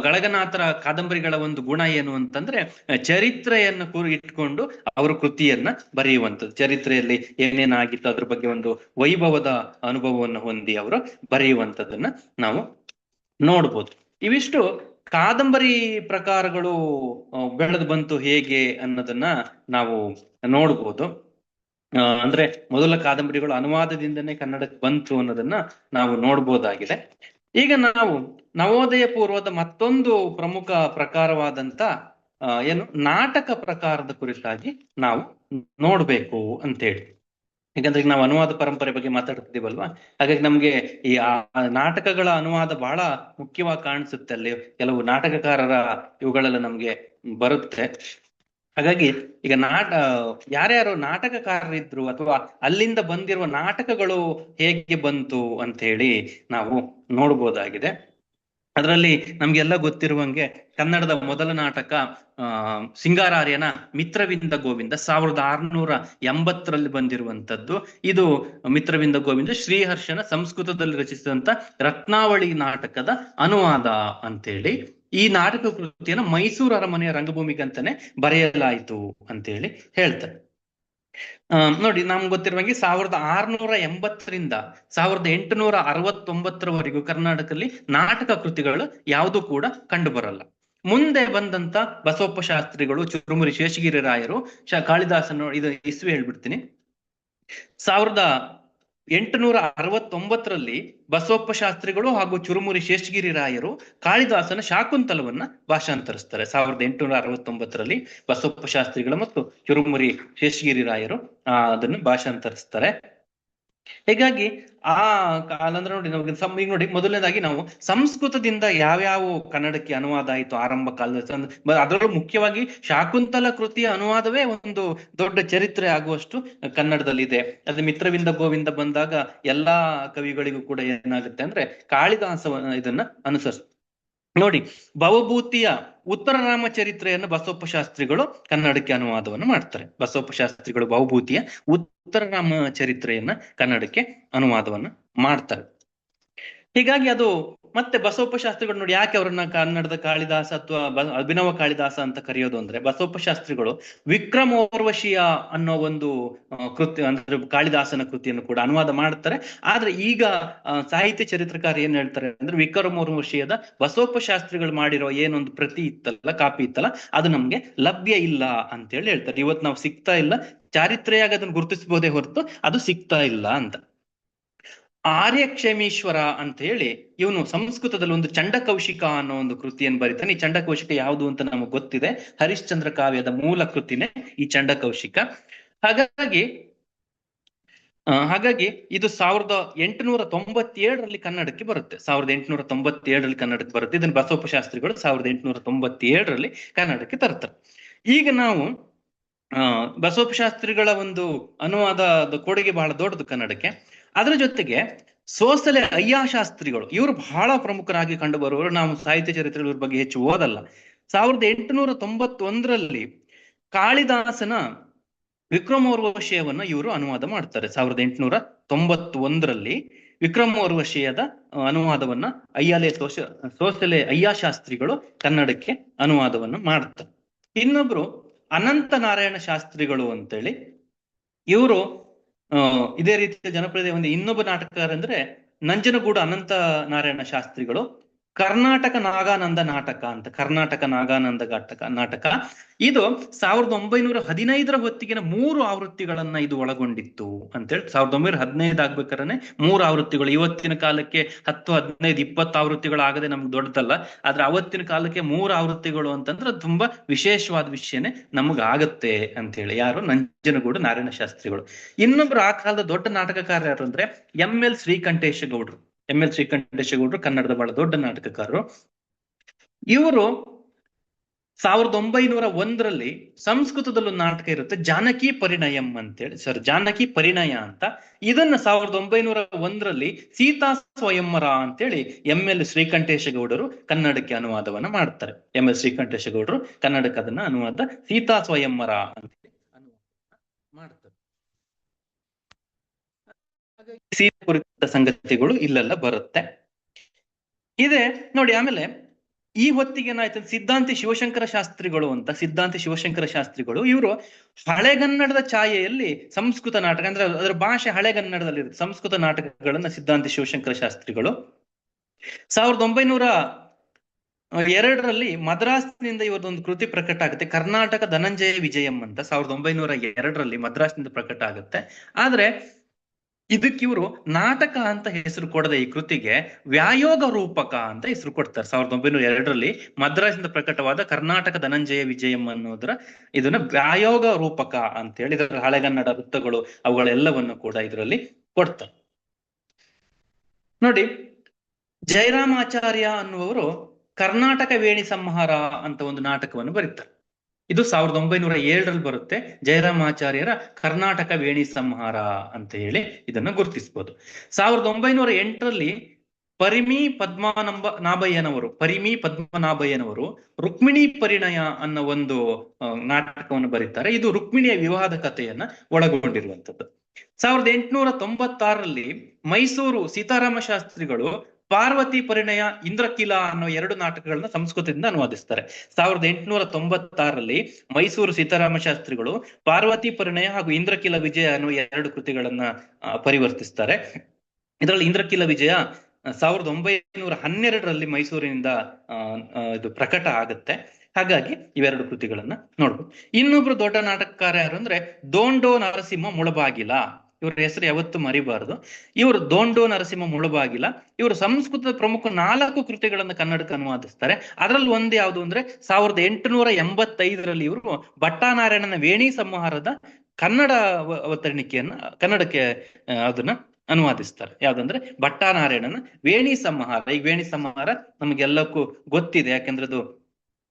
ಗಳಗನಾಥರ ಕಾದಂಬರಿಗಳ ಒಂದು ಗುಣ ಏನು ಅಂತಂದ್ರೆ ಚರಿತ್ರೆಯನ್ನು ಇಟ್ಕೊಂಡು ಅವರು ಕೃತಿಯನ್ನ ಬರೆಯುವಂಥದ್ದು. ಚರಿತ್ರೆಯಲ್ಲಿ ಏನೇನಾಗಿತ್ತು ಅದ್ರ ಬಗ್ಗೆ ಒಂದು ವೈಭವದ ಅನುಭವವನ್ನು ಹೊಂದಿ ಅವರು ಬರೆಯುವಂಥದ್ದನ್ನ ನಾವು ನೋಡ್ಬೋದು. ಇವಿಷ್ಟು ಕಾದಂಬರಿ ಪ್ರಕಾರಗಳು ಬೆಳೆದು ಬಂತು ಹೇಗೆ ಅನ್ನೋದನ್ನ ನಾವು ನೋಡ್ಬೋದು. ಅಂದ್ರೆ ಮೊದಲ ಕಾದಂಬರಿಗಳು ಅನುವಾದದಿಂದನೇ ಕನ್ನಡಕ್ಕೆ ಬಂತು ಅನ್ನೋದನ್ನ ನಾವು ನೋಡ್ಬೋದಾಗಿದೆ. ಈಗ ನಾವು ನವೋದಯ ಪೂರ್ವದ ಮತ್ತೊಂದು ಪ್ರಮುಖ ಪ್ರಕಾರವಾದಂತ ಏನು ನಾಟಕ ಪ್ರಕಾರದ ಕುರಿತಾಗಿ ನಾವು ನೋಡ್ಬೇಕು ಅಂತೇಳಿ. ಯಾಕಂದ್ರೆ ಈಗ ನಾವು ಅನುವಾದ ಪರಂಪರೆ ಬಗ್ಗೆ ಮಾತಾಡ್ತಿದೀವಲ್ವಾ, ಹಾಗಾಗಿ ನಮ್ಗೆ ಈ ನಾಟಕಗಳ ಅನುವಾದ ಬಹಳ ಮುಖ್ಯವಾಗಿ ಕಾಣಿಸುತ್ತೆ. ಅಲ್ಲಿ ಕೆಲವು ನಾಟಕಕಾರರ ಇವುಗಳೆಲ್ಲ ನಮ್ಗೆ ಬರುತ್ತೆ. ಹಾಗಾಗಿ ಈಗ ಯಾರ್ಯಾರು ನಾಟಕಕಾರರಿದ್ರು ಅಥವಾ ಅಲ್ಲಿಂದ ಬಂದಿರುವ ನಾಟಕಗಳು ಹೇಗೆ ಬಂತು ಅಂತ ಹೇಳಿ ನಾವು ನೋಡ್ಬೋದಾಗಿದೆ. ಅದರಲ್ಲಿ ನಮ್ಗೆಲ್ಲ ಗೊತ್ತಿರುವಂಗೆ ಕನ್ನಡದ ಮೊದಲ ನಾಟಕ ಸಿಂಗಾರಾರ್ಯನ ಮಿತ್ರವಿಂದ ಗೋವಿಂದ 1680ರಲ್ಲಿ ಬಂದಿರುವಂತದ್ದು. ಇದು ಮಿತ್ರವಿಂದ ಗೋವಿಂದ ಶ್ರೀಹರ್ಷನ ಸಂಸ್ಕೃತದಲ್ಲಿ ರಚಿಸಿದಂತ ರತ್ನಾವಳಿ ನಾಟಕದ ಅನುವಾದ ಅಂತೇಳಿ. ಈ ನಾಟಕ ಕೃತಿಯನ್ನು ಮೈಸೂರು ಅರಮನೆಯ ರಂಗಭೂಮಿಗಂತಾನೆ ಬರೆಯಲಾಯಿತು ಅಂತೇಳಿ ಹೇಳ್ತಾರೆ. ನೋಡಿ, ನಮ್ಗೆ ಗೊತ್ತಿರುವಂಗೆ 1680ರಿಂದ 1869ರವರೆಗೂ ಕರ್ನಾಟಕದಲ್ಲಿ ನಾಟಕ ಕೃತಿಗಳು ಯಾವುದು ಕೂಡ ಕಂಡು ಬರಲ್ಲ. ಮುಂದೆ ಬಂದಂತ ಬಸವಪ್ಪ ಶಾಸ್ತ್ರಿಗಳು, ಚುರುಮುರಿ ಶೇಷಗಿರಿ ರಾಯರು, ಕಾಳಿದಾಸನ ಇದು ಇಸ್ವಿ ಹೇಳ್ಬಿಡ್ತೀನಿ. 1869ರಲ್ಲಿ ಬಸವಪ್ಪ ಶಾಸ್ತ್ರಿಗಳು ಹಾಗೂ ಚುರುಮುರಿ ಶೇಷಗಿರಿ ರಾಯರು ಕಾಳಿದಾಸನ ಶಾಕುಂತಲವನ್ನ ಭಾಷಾಂತರಿಸ್ತಾರೆ. 1869ರಲ್ಲಿ ಬಸವಪ್ಪ ಶಾಸ್ತ್ರಿಗಳು ಮತ್ತು ಚುರುಮುರಿ ಶೇಷಗಿರಿ ರಾಯರು ಅದನ್ನು ಭಾಷಾಂತರಿಸ್ತಾರೆ. ಹೀಗಾಗಿ ಆ ಕಾಲ ಅಂದ್ರೆ ನೋಡಿ, ನಮಗೆ ಈಗ ನೋಡಿ, ಮೊದಲನೇದಾಗಿ ನಾವು ಸಂಸ್ಕೃತದಿಂದ ಯಾವ್ಯಾವ ಕನ್ನಡಕ್ಕೆ ಅನುವಾದ ಆಯಿತು ಆರಂಭ ಕಾಲದಲ್ಲಿ, ಅದರಲ್ಲೂ ಮುಖ್ಯವಾಗಿ ಶಾಕುಂತಲ ಕೃತಿಯ ಅನುವಾದವೇ ಒಂದು ದೊಡ್ಡ ಚರಿತ್ರೆ ಆಗುವಷ್ಟು ಕನ್ನಡದಲ್ಲಿದೆ. ಅದು ಮಿತ್ರವಿಂದ ಗೋವಿಂದ ಬಂದಾಗ ಎಲ್ಲಾ ಕವಿಗಳಿಗೂ ಕೂಡ ಏನಾಗುತ್ತೆ ಅಂದ್ರೆ ಕಾಳಿದಾಸ ಇದನ್ನ ಅನುಸರಿಸ್ತಾರೆ. ನೋಡಿ, ಭವಭೂತಿಯ ಉತ್ತರ ರಾಮಚರಿತ್ರೆಯನ್ನು ಬಸವಪ್ಪ ಶಾಸ್ತ್ರಿಗಳು ಕನ್ನಡಕ್ಕೆ ಅನುವಾದವನ್ನು ಮಾಡ್ತಾರೆ. ಬಸವಪ್ಪ ಶಾಸ್ತ್ರಿಗಳು ಭವಭೂತಿಯ ಉತ್ತರ ರಾಮ ಚರಿತ್ರೆಯನ್ನ ಕನ್ನಡಕ್ಕೆ ಅನುವಾದವನ್ನ ಮಾಡ್ತಾರೆ. ಹೀಗಾಗಿ ಅದು ಮತ್ತೆ ಬಸವಪ್ಪ ಶಾಸ್ತ್ರಿಗಳು ನೋಡಿ, ಯಾಕೆ ಅವರನ್ನ ಕನ್ನಡದ ಕಾಳಿದಾಸ ಅಥವಾ ಅಭಿನವ ಕಾಳಿದಾಸ ಅಂತ ಕರೆಯೋದು ಅಂದ್ರೆ, ಬಸವಪ್ಪ ಶಾಸ್ತ್ರಿಗಳು ವಿಕ್ರಮೋರ್ವಶಿಯ ಅನ್ನೋ ಒಂದು ಕೃತಿ ಅಂದ್ರೆ ಕಾಳಿದಾಸನ ಕೃತಿಯನ್ನು ಕೂಡ ಅನುವಾದ ಮಾಡ್ತಾರೆ. ಆದ್ರೆ ಈಗ ಸಾಹಿತ್ಯ ಚರಿತ್ರಕಾರ ಏನ್ ಹೇಳ್ತಾರೆ ಅಂದ್ರೆ, ವಿಕ್ರಮೋರ್ವಶಿಯದ ಬಸವಪ್ಪ ಶಾಸ್ತ್ರಿಗಳು ಮಾಡಿರೋ ಏನೊಂದು ಪ್ರತಿ ಇತ್ತಲ್ಲ, ಕಾಪಿ ಇತ್ತಲ್ಲ, ಅದು ನಮ್ಗೆ ಲಭ್ಯ ಇಲ್ಲ ಅಂತೇಳಿ ಹೇಳ್ತಾರೆ. ಇವತ್ತು ನಾವು ಸಿಗ್ತಾ ಇಲ್ಲ, ಚಾರಿತ್ರೆಯಾಗಿ ಅದನ್ನು ಗುರುತಿಸಬಹುದೇ ಹೊರತು ಅದು ಸಿಗ್ತಾ ಇಲ್ಲ ಅಂತ. ಆರ್ಯಕ್ಷೇಮೀಶ್ವರ ಅಂತ ಹೇಳಿ ಇವನು ಸಂಸ್ಕೃತದಲ್ಲಿ ಒಂದು ಚಂಡಕೌಶಿಕ ಅನ್ನೋ ಒಂದು ಕೃತಿಯನ್ನು ಬರೀತಾನೆ. ಈ ಚಂಡಕೌಶಿಕ ಯಾವುದು ಅಂತ ನಮಗೆ ಗೊತ್ತಿದೆ, ಹರಿಶ್ಚಂದ್ರ ಕಾವ್ಯದ ಮೂಲ ಕೃತಿನೇ ಈ ಚಂಡಕೌಶಿಕ. ಹಾಗಾಗಿ ಇದು 1897ರಲ್ಲಿ ಕನ್ನಡಕ್ಕೆ ಬರುತ್ತೆ. 1897ರಲ್ಲಿ ಕನ್ನಡಕ್ಕೆ ಬರುತ್ತೆ. ಇದನ್ನು ಬಸವಪ್ಪ ಶಾಸ್ತ್ರಿಗಳು 1897ರಲ್ಲಿ ಕನ್ನಡಕ್ಕೆ ತರ್ತಾರೆ. ಈಗ ನಾವು ಬಸವಪ್ಪ ಶಾಸ್ತ್ರಿಗಳ ಒಂದು ಅನುವಾದದ ಕೊಡುಗೆ ಬಹಳ ದೊಡ್ಡದು ಕನ್ನಡಕ್ಕೆ. ಅದರ ಜೊತೆಗೆ ಸೋಸಲೆ ಅಯ್ಯಾಶಾಸ್ತ್ರಿಗಳು, ಇವರು ಬಹಳ ಪ್ರಮುಖರಾಗಿ ಕಂಡು ಬರುವವರು. ನಾವು ಸಾಹಿತ್ಯ ಚರಿತ್ರೆ ಇವ್ರ ಬಗ್ಗೆ ಹೆಚ್ಚು ಓದಲ್ಲ. 1891ರಲ್ಲಿ ಕಾಳಿದಾಸನ ವಿಕ್ರಮೋರ್ವಶಿಯವನ್ನ ಇವರು ಅನುವಾದ ಮಾಡ್ತಾರೆ. 1891ರಲ್ಲಿ ವಿಕ್ರಮೋರ್ವಶಿಯದ ಅನುವಾದವನ್ನ ಸೋಸಲೆ ಅಯ್ಯಾಶಾಸ್ತ್ರಿಗಳು ಕನ್ನಡಕ್ಕೆ ಅನುವಾದವನ್ನು ಮಾಡ್ತಾರೆ. ಇನ್ನೊಬ್ರು ಅನಂತ ನಾರಾಯಣ ಶಾಸ್ತ್ರಿಗಳು ಅಂತೇಳಿ ಇವರು ಇದೇ ರೀತಿಯ ಜನಪ್ರಿಯ ಒಂದು ಇನ್ನೊಬ್ಬ ನಾಟಕಕಾರ ಅಂದ್ರೆ ನಂಜನಗೂಡು ಅನಂತ ನಾರಾಯಣ ಶಾಸ್ತ್ರಿಗಳು. ಕರ್ನಾಟಕ ನಾಗಾನಂದ ನಾಟಕ ಅಂತ, ಕರ್ನಾಟಕ ನಾಗಾನಂದ ನಾಟಕ ಇದು 1915 ಹೊತ್ತಿಗಿನ 3 ಆವೃತ್ತಿಗಳನ್ನ ಇದು ಒಳಗೊಂಡಿತ್ತು ಅಂತೇಳಿ. 1915 ಆಗ್ಬೇಕಾದ್ರೆ 3 ಆವೃತ್ತಿಗಳು. ಇವತ್ತಿನ ಕಾಲಕ್ಕೆ 10, 15, 20 ಆವೃತ್ತಿಗಳು ಆಗದೆ ನಮ್ಗೆ ದೊಡ್ಡದಲ್ಲ, ಆದ್ರೆ ಅವತ್ತಿನ ಕಾಲಕ್ಕೆ 3 ಆವೃತ್ತಿಗಳು ಅಂತಂದ್ರೆ ಅದು ತುಂಬಾ ವಿಶೇಷವಾದ ವಿಷಯನೇ ನಮ್ಗೆ ಆಗತ್ತೆ ಅಂತ ಹೇಳಿ. ಯಾರು? ನಂಜನಗೂಡು ನಾರಾಯಣ ಶಾಸ್ತ್ರಿಗಳು. ಇನ್ನೊಬ್ರು ಆ ಕಾಲದ ದೊಡ್ಡ ನಾಟಕಕಾರ ಯಾರು ಅಂದ್ರೆ ಎಂ.ಎಲ್. ಶ್ರೀಕಂಠೇಶ ಗೌಡ್ರು. ಎಂ.ಎಲ್. ಶ್ರೀಕಂಠೇಶ ಗೌಡ್ರು ಕನ್ನಡದ ಬಹಳ ದೊಡ್ಡ ನಾಟಕಕಾರರು. ಇವರು 1901ರಲ್ಲಿ ಸಂಸ್ಕೃತದಲ್ಲೂ ನಾಟಕ ಇರುತ್ತೆ, ಜಾನಕಿ ಪರಿಣಯಂ ಅಂತೇಳಿ, ಜಾನಕಿ ಪರಿಣಯ ಅಂತ. ಇದನ್ನ 1901ರಲ್ಲಿ ಸೀತಾ ಸ್ವಯಂವರ ಅಂತೇಳಿ ಎಂ.ಎಲ್. ಶ್ರೀಕಂಠೇಶ ಗೌಡರು ಕನ್ನಡಕ್ಕೆ ಅನುವಾದವನ್ನ ಮಾಡ್ತಾರೆ. ಎಂ.ಎಲ್. ಶ್ರೀಕಂಠೇಶ ಗೌಡರು ಕನ್ನಡಕ್ಕೆ ಅದನ್ನ ಅನುವಾದ ಸೀತಾ ಸ್ವಯಂವರ ಅಂತೇಳಿ ಅನುವಾದ ಮಾಡ್ತಾರೆ. ಸೀತೆ ಕುರಿತ ಸಂಗತಿಗಳು ಇಲ್ಲೆಲ್ಲ ಬರುತ್ತೆ. ಇದೆ ನೋಡಿ. ಆಮೇಲೆ ಈ ಹೊತ್ತಿಗೆ ಏನಾಯ್ತು, ಸಿದ್ಧಾಂತಿ ಶಿವಶಂಕರ ಶಾಸ್ತ್ರಿಗಳು ಅಂತ, ಸಿದ್ಧಾಂತಿ ಶಿವಶಂಕರ ಶಾಸ್ತ್ರಿಗಳು ಇವರು ಹಳೆಗನ್ನಡದ ಛಾಯೆಯಲ್ಲಿ ಸಂಸ್ಕೃತ ನಾಟಕ ಅಂದ್ರೆ ಅದರ ಭಾಷೆ ಹಳೆಗನ್ನಡದಲ್ಲಿ ಇರುತ್ತೆ, ಸಂಸ್ಕೃತ ನಾಟಕಗಳನ್ನ ಸಿದ್ಧಾಂತಿ ಶಿವಶಂಕರ ಶಾಸ್ತ್ರಿಗಳು 1902ರಲ್ಲಿ ಮದ್ರಾಸ್ನಿಂದ ಇವರದೊಂದು ಕೃತಿ ಪ್ರಕಟ ಆಗುತ್ತೆ, ಕರ್ನಾಟಕ ಧನಂಜಯ ವಿಜಯಂ ಅಂತ. 1902ರಲ್ಲಿ ಮದ್ರಾಸ್ನಿಂದ ಪ್ರಕಟ ಆಗುತ್ತೆ. ಆದ್ರೆ ಇದಕ್ಕಿವರು ನಾಟಕ ಅಂತ ಹೆಸರು ಕೊಡದೆ ಈ ಕೃತಿಗೆ ವ್ಯಾಯೋಗ ರೂಪಕ ಅಂತ ಹೆಸರು ಕೊಡ್ತಾರೆ. 1902ರಲ್ಲಿ ಮದ್ರಾಸಿಂದ ಪ್ರಕಟವಾದ ಕರ್ನಾಟಕ ಧನಂಜಯ ವಿಜಯಂ ಅನ್ನೋದ್ರ ಇದನ್ನ ವ್ಯಾಯೋಗ ರೂಪಕ ಅಂತ ಹೇಳಿ, ಇದರ ಹಳೆಗನ್ನಡ ವೃತ್ತಗಳು ಅವುಗಳೆಲ್ಲವನ್ನು ಕೂಡ ಇದರಲ್ಲಿ ಕೊಡ್ತಾರೆ. ನೋಡಿ, ಜಯರಾಮಾಚಾರ್ಯ ಅನ್ನುವರು ಕರ್ನಾಟಕ ವೇಣಿ ಸಂಹಾರ ಅಂತ ಒಂದು ನಾಟಕವನ್ನು ಬರೀತಾರೆ. ಇದು 1907ರಲ್ಲಿ ಬರುತ್ತೆ. ಜಯರಾಮಾಚಾರ್ಯರ ಕರ್ನಾಟಕ ವೇಣಿ ಸಂಹಾರ ಅಂತ ಹೇಳಿ ಇದನ್ನ ಗುರುತಿಸಬಹುದು. 1908ರಲ್ಲಿ ಪರಿಮಿ ಪದ್ಮನಾಭಯ್ಯನವರು ರುಕ್ಮಿಣಿ ಪರಿಣಯ ಅನ್ನೋ ಒಂದು ನಾಟಕವನ್ನು ಬರೀತಾರೆ. ಇದು ರುಕ್ಮಿಣಿಯ ವಿವಾಹದ ಕಥೆಯನ್ನ ಒಳಗೊಂಡಿರುವಂಥದ್ದು. 1896ರಲ್ಲಿ ಮೈಸೂರು ಸೀತಾರಾಮ ಶಾಸ್ತ್ರಿಗಳು ಪಾರ್ವತಿ ಪರಿಣಯ, ಇಂದ್ರಕಿಲ ಅನ್ನೋ 2 ನಾಟಕಗಳನ್ನ ಸಂಸ್ಕೃತದಿಂದ ಅನುವಾದಿಸ್ತಾರೆ. 1896ರಲ್ಲಿ ಮೈಸೂರು ಸೀತಾರಾಮ ಶಾಸ್ತ್ರಿಗಳು ಪಾರ್ವತಿ ಪರಿಣಯ ಹಾಗೂ ಇಂದ್ರಕಿಲ ವಿಜಯ ಅನ್ನೋ 2 ಕೃತಿಗಳನ್ನ ಪರಿವರ್ತಿಸ್ತಾರೆ. ಇದರಲ್ಲಿ ಇಂದ್ರಕಿಲ ವಿಜಯ 1912ರಲ್ಲಿ ಮೈಸೂರಿನಿಂದ ಇದು ಪ್ರಕಟ ಆಗುತ್ತೆ. ಹಾಗಾಗಿ ಇವೆರಡು ಕೃತಿಗಳನ್ನ ನೋಡ್ಬೋದು. ಇನ್ನೊಬ್ರು ದೊಡ್ಡ ನಾಟಕಕಾರ ಯಾರು ಅಂದ್ರೆ ದೋಂಡೋ ನರಸಿಂಹ ಮುಳಬಾಗಿಲ. ಇವ್ರ ಹೆಸರು ಯಾವತ್ತೂ ಮರಿಬಾರದು. ಇವರು ದೋಂಡೋ ನರಸಿಂಹ ಮುಳಬಾಗಿಲ. ಇವರು ಸಂಸ್ಕೃತದ ಪ್ರಮುಖ 4 ಕೃತಿಗಳನ್ನು ಕನ್ನಡಕ್ಕೆ ಅನುವಾದಿಸ್ತಾರೆ. ಅದರಲ್ಲಿ ಒಂದು ಯಾವುದು ಅಂದ್ರೆ 1885ರಲ್ಲಿ ಇವರು ಭಟ್ಟಾನಾರಾಯಣನ ವೇಣಿ ಸಂಹಾರದ ಕನ್ನಡ ಅವತರಣಿಕೆಯನ್ನ ಕನ್ನಡಕ್ಕೆ ಅದನ್ನ ಅನುವಾದಿಸ್ತಾರೆ. ಯಾವ್ದಂದ್ರೆ ಭಟ್ಟಾನಾರಾಯಣನ ವೇಣಿ ಸಂಹಾರ. ಈ ವೇಣಿ ಸಂಹಾರ ನಮಗೆಲ್ಲಕ್ಕೂ ಗೊತ್ತಿದೆ, ಯಾಕೆಂದ್ರೆ ಅದು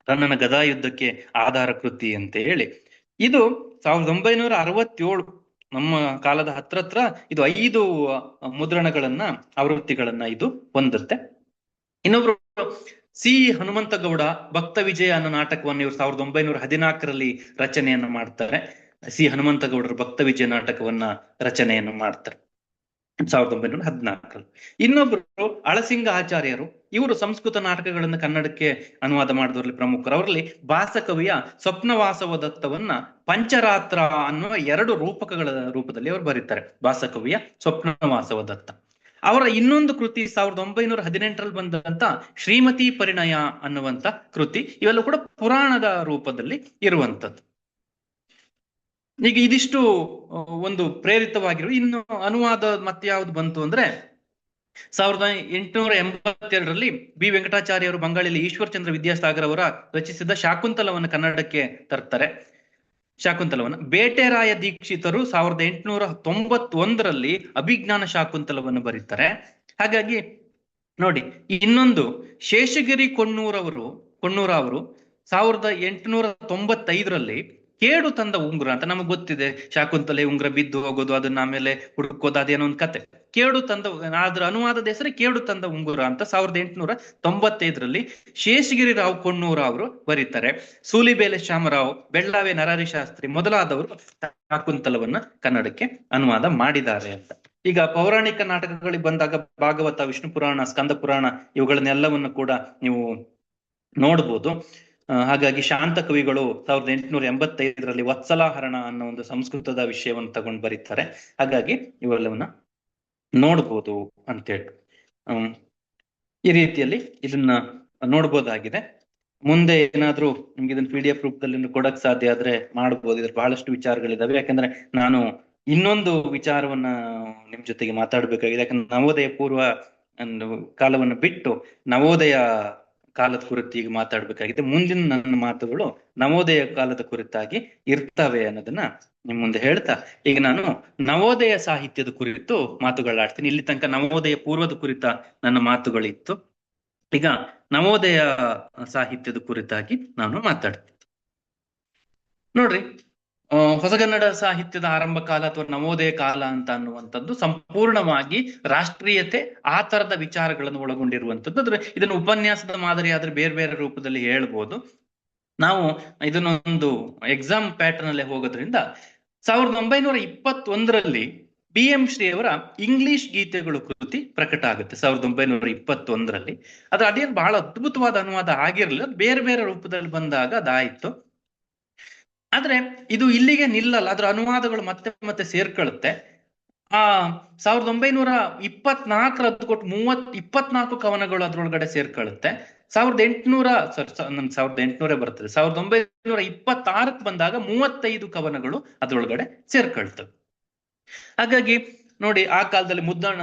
ರನ್ನನ ಗದಾಯುದ್ಧಕ್ಕೆ ಆಧಾರ ಕೃತಿ ಅಂತ ಹೇಳಿ. ಇದು 1967 ನಮ್ಮ ಕಾಲದ ಹತ್ರ ಇದು 5 ಮುದ್ರಣಗಳನ್ನ, ಆವೃತ್ತಿಗಳನ್ನ ಇದು ಹೊಂದುತ್ತೆ. ಇನ್ನೊಬ್ರು ಸಿ ಹನುಮಂತಗೌಡ ಭಕ್ತ ವಿಜಯ ಅನ್ನೋ ನಾಟಕವನ್ನು ಇವರು 1914ರಲ್ಲಿ ರಚನೆಯನ್ನು ಮಾಡ್ತಾರೆ. ಸಿ ಹನುಮಂತಗೌಡರು ಭಕ್ತ ವಿಜಯ ನಾಟಕವನ್ನ ರಚನೆಯನ್ನು ಮಾಡ್ತಾರೆ 1914ರಲ್ಲಿ. ಇನ್ನೊಬ್ರು ಅಳಸಿಂಗ ಆಚಾರ್ಯರು. ಇವರು ಸಂಸ್ಕೃತ ನಾಟಕಗಳನ್ನು ಕನ್ನಡಕ್ಕೆ ಅನುವಾದ ಮಾಡಿದವರಲ್ಲಿ ಪ್ರಮುಖರು. ಅವರಲ್ಲಿ ಭಾಸಕವಿಯ ಸ್ವಪ್ನವಾಸವ ದತ್ತವನ್ನ ಪಂಚರಾತ್ರ ಅನ್ನುವ 2 ರೂಪಕಗಳ ರೂಪದಲ್ಲಿ ಅವರು ಬರೀತಾರೆ. ಭಾಸಕವಿಯ ಸ್ವಪ್ನವಾಸವ ದತ್ತ. ಅವರ ಇನ್ನೊಂದು ಕೃತಿ 1918ರಲ್ಲಿ ಬಂದಂತ ಶ್ರೀಮತಿ ಪರಿಣಯ ಅನ್ನುವಂತ ಕೃತಿ. ಇವೆಲ್ಲ ಕೂಡ ಪುರಾಣದ ರೂಪದಲ್ಲಿ ಇರುವಂತದ್ದು. ಈಗ ಇದಿಷ್ಟು ಒಂದು ಪ್ರೇರಿತವಾಗಿರುವ. ಇನ್ನು ಅನುವಾದ ಮತ್ತೆ ಯಾವ್ದು ಬಂತು ಅಂದ್ರೆ 1882ರಲ್ಲಿ ಬಿ ವೆಂಕಟಾಚಾರ್ಯರು ಬಂಗಾಳಿಯಲ್ಲಿ ಈಶ್ವರಚಂದ್ರ ವಿದ್ಯಾಸಾಗರ್ ಅವರ ರಚಿಸಿದ ಶಾಕುಂತಲವನ್ನು ಕನ್ನಡಕ್ಕೆ ತರ್ತಾರೆ. ಶಾಕುಂತಲವನ್ನು ಬೇಟೆರಾಯ ದೀಕ್ಷಿತರು 1891ರಲ್ಲಿ ಅಭಿಜ್ಞಾನ ಶಾಕುಂತಲವನ್ನು ಬರೀತಾರೆ. ಹಾಗಾಗಿ ನೋಡಿ, ಇನ್ನೊಂದು ಶೇಷಗಿರಿ ಕೊಣ್ಣೂರ ಅವರು 1895ರಲ್ಲಿ ಕೇಡು ತಂದ ಉಂಗುರ ಅಂತ. ನಮಗ್ ಗೊತ್ತಿದೆ ಶಾಕುಂತಲೆ ಉಂಗುರ ಬಿದ್ದು ಹೋಗೋದು, ಅದನ್ನ ಆಮೇಲೆ ಹುಡುಕೋದು, ಅದೇನೋ ಒಂದು ಕತೆ. ಕೇಡು ತಂದ, ಅದ್ರ ಅನುವಾದದ ಹೆಸರೇ ಕೇಡು ತಂದ ಉಂಗುರ ಅಂತ 1895ರಲ್ಲಿ ಶೇಷಗಿರಿ ರಾವ್ ಕೊಣ್ಣೂರ ಅವರು ಬರೀತಾರೆ. ಸೂಲಿಬೇಲೆ ಶ್ಯಾಮರಾವ್, ಬೆಳ್ಳಾವೆ ನರಹರಿ ಶಾಸ್ತ್ರಿ ಮೊದಲಾದವರು ಶಾಕುಂತಲವನ್ನ ಕನ್ನಡಕ್ಕೆ ಅನುವಾದ ಮಾಡಿದ್ದಾರೆ ಅಂತ. ಈಗ ಪೌರಾಣಿಕ ನಾಟಕಗಳಿಗೆ ಬಂದಾಗ ಭಾಗವತ, ವಿಷ್ಣು ಪುರಾಣ, ಸ್ಕಂದ ಪುರಾಣ ಇವುಗಳನ್ನೆಲ್ಲವನ್ನು ಕೂಡ ನೀವು ನೋಡ್ಬೋದು. ಹಾಗಾಗಿ ಶಾಂತ ಕವಿಗಳು 1885ರಲ್ಲಿ ವತ್ಸಲಾಹರಣ ಅನ್ನೋ ಒಂದು ಸಂಸ್ಕೃತದ ವಿಷಯವನ್ನು ತಗೊಂಡು ಬರೀತಾರೆ. ಹಾಗಾಗಿ ಇವೆಲ್ಲವನ್ನ ನೋಡ್ಬೋದು ಅಂತೇಳಿ ಈ ರೀತಿಯಲ್ಲಿ ಇದನ್ನ ನೋಡ್ಬೋದಾಗಿದೆ. ಮುಂದೆ ಏನಾದ್ರೂ ನಿಮ್ಗೆ ಇದನ್ನ PDF ರೂಪದಲ್ಲಿ ಕೊಡಕ್ ಸಾಧ್ಯ ಆದ್ರೆ ಮಾಡ್ಬೋದು. ಇದ್ರ ಬಹಳಷ್ಟು ವಿಚಾರಗಳಿದಾವೆ. ಯಾಕಂದ್ರೆ ನಾನು ಇನ್ನೊಂದು ವಿಚಾರವನ್ನ ನಿಮ್ ಜೊತೆಗೆ ಮಾತಾಡ್ಬೇಕಾಗಿದೆ. ಯಾಕಂದ್ರೆ ನವೋದಯ ಪೂರ್ವ ಕಾಲವನ್ನು ಬಿಟ್ಟು ನವೋದಯ ಕಾಲದ ಕುರಿತು ಈಗ ಮಾತಾಡ್ಬೇಕಾಗಿದೆ. ಮುಂದಿನ ನನ್ನ ಮಾತುಗಳು ನವೋದಯ ಕಾಲದ ಕುರಿತಾಗಿ ಇರ್ತವೆ ಅನ್ನೋದನ್ನ ನಿಮ್ ಮುಂದೆ ಹೇಳ್ತಾ, ಈಗ ನಾನು ನವೋದಯ ಸಾಹಿತ್ಯದ ಕುರಿತು ಮಾತುಗಳಾಡ್ತೀನಿ. ಇಲ್ಲಿ ತನಕ ನವೋದಯ ಪೂರ್ವದ ಕುರಿತ ನನ್ನ ಮಾತುಗಳಿತ್ತು. ಈಗ ನವೋದಯ ಸಾಹಿತ್ಯದ ಕುರಿತಾಗಿ ನಾನು ಮಾತಾಡ್ತೀನಿ. ನೋಡ್ರಿ, ಹೊಸಗನ್ನಡ ಸಾಹಿತ್ಯದ ಆರಂಭ ಕಾಲ ಅಥವಾ ನವೋದಯ ಕಾಲ ಅಂತ ಅನ್ನುವಂಥದ್ದು ಸಂಪೂರ್ಣವಾಗಿ ರಾಷ್ಟ್ರೀಯತೆ ಆ ತರದ ವಿಚಾರಗಳನ್ನು ಒಳಗೊಂಡಿರುವಂಥದ್ದು. ಅಂದ್ರೆ ಇದನ್ನು ಉಪನ್ಯಾಸದ ಮಾದರಿ ಆದ್ರೆ ಬೇರೆ ಬೇರೆ ರೂಪದಲ್ಲಿ ಹೇಳ್ಬೋದು. ನಾವು ಇದನ್ನೊಂದು ಎಕ್ಸಾಮ್ ಪ್ಯಾಟರ್ನ್ ಅಲ್ಲೇ ಹೋಗೋದ್ರಿಂದ 1921ರಲ್ಲಿ BM ಶ್ರೀ ಅವರ ಇಂಗ್ಲಿಷ್ ಗೀತೆಗಳು ಕೃತಿ ಪ್ರಕಟ ಆಗುತ್ತೆ 1921ರಲ್ಲಿ. ಆದ್ರೆ ಅದೇನು ಬಹಳ ಅದ್ಭುತವಾದ ಅನುವಾದ ಆಗಿರ್ಲಿಲ್ಲ, ಬೇರೆ ಬೇರೆ ರೂಪದಲ್ಲಿ ಬಂದಾಗ ಅದಾಯ್ತು. ಆದ್ರೆ ಇದು ಇಲ್ಲಿಗೆ ನಿಲ್ಲಲ್ಲ, ಅದ್ರ ಅನುವಾದಗಳು ಮತ್ತೆ ಮತ್ತೆ ಸೇರ್ಕೊಳ್ಳುತ್ತೆ. 1924 ಕೊಟ್ಟು 24 ಕವನಗಳು ಅದ್ರೊಳಗಡೆ ಸೇರ್ಕೊಳ್ಳುತ್ತೆ. 1800 ಬರ್ತದೆ. 1926 ಬಂದಾಗ 35 ಕವನಗಳು ಅದ್ರೊಳಗಡೆ ಸೇರ್ಕೊಳ್ತವೆ. ಹಾಗಾಗಿ ನೋಡಿ, ಆ ಕಾಲದಲ್ಲಿ ಮುದ್ದಣ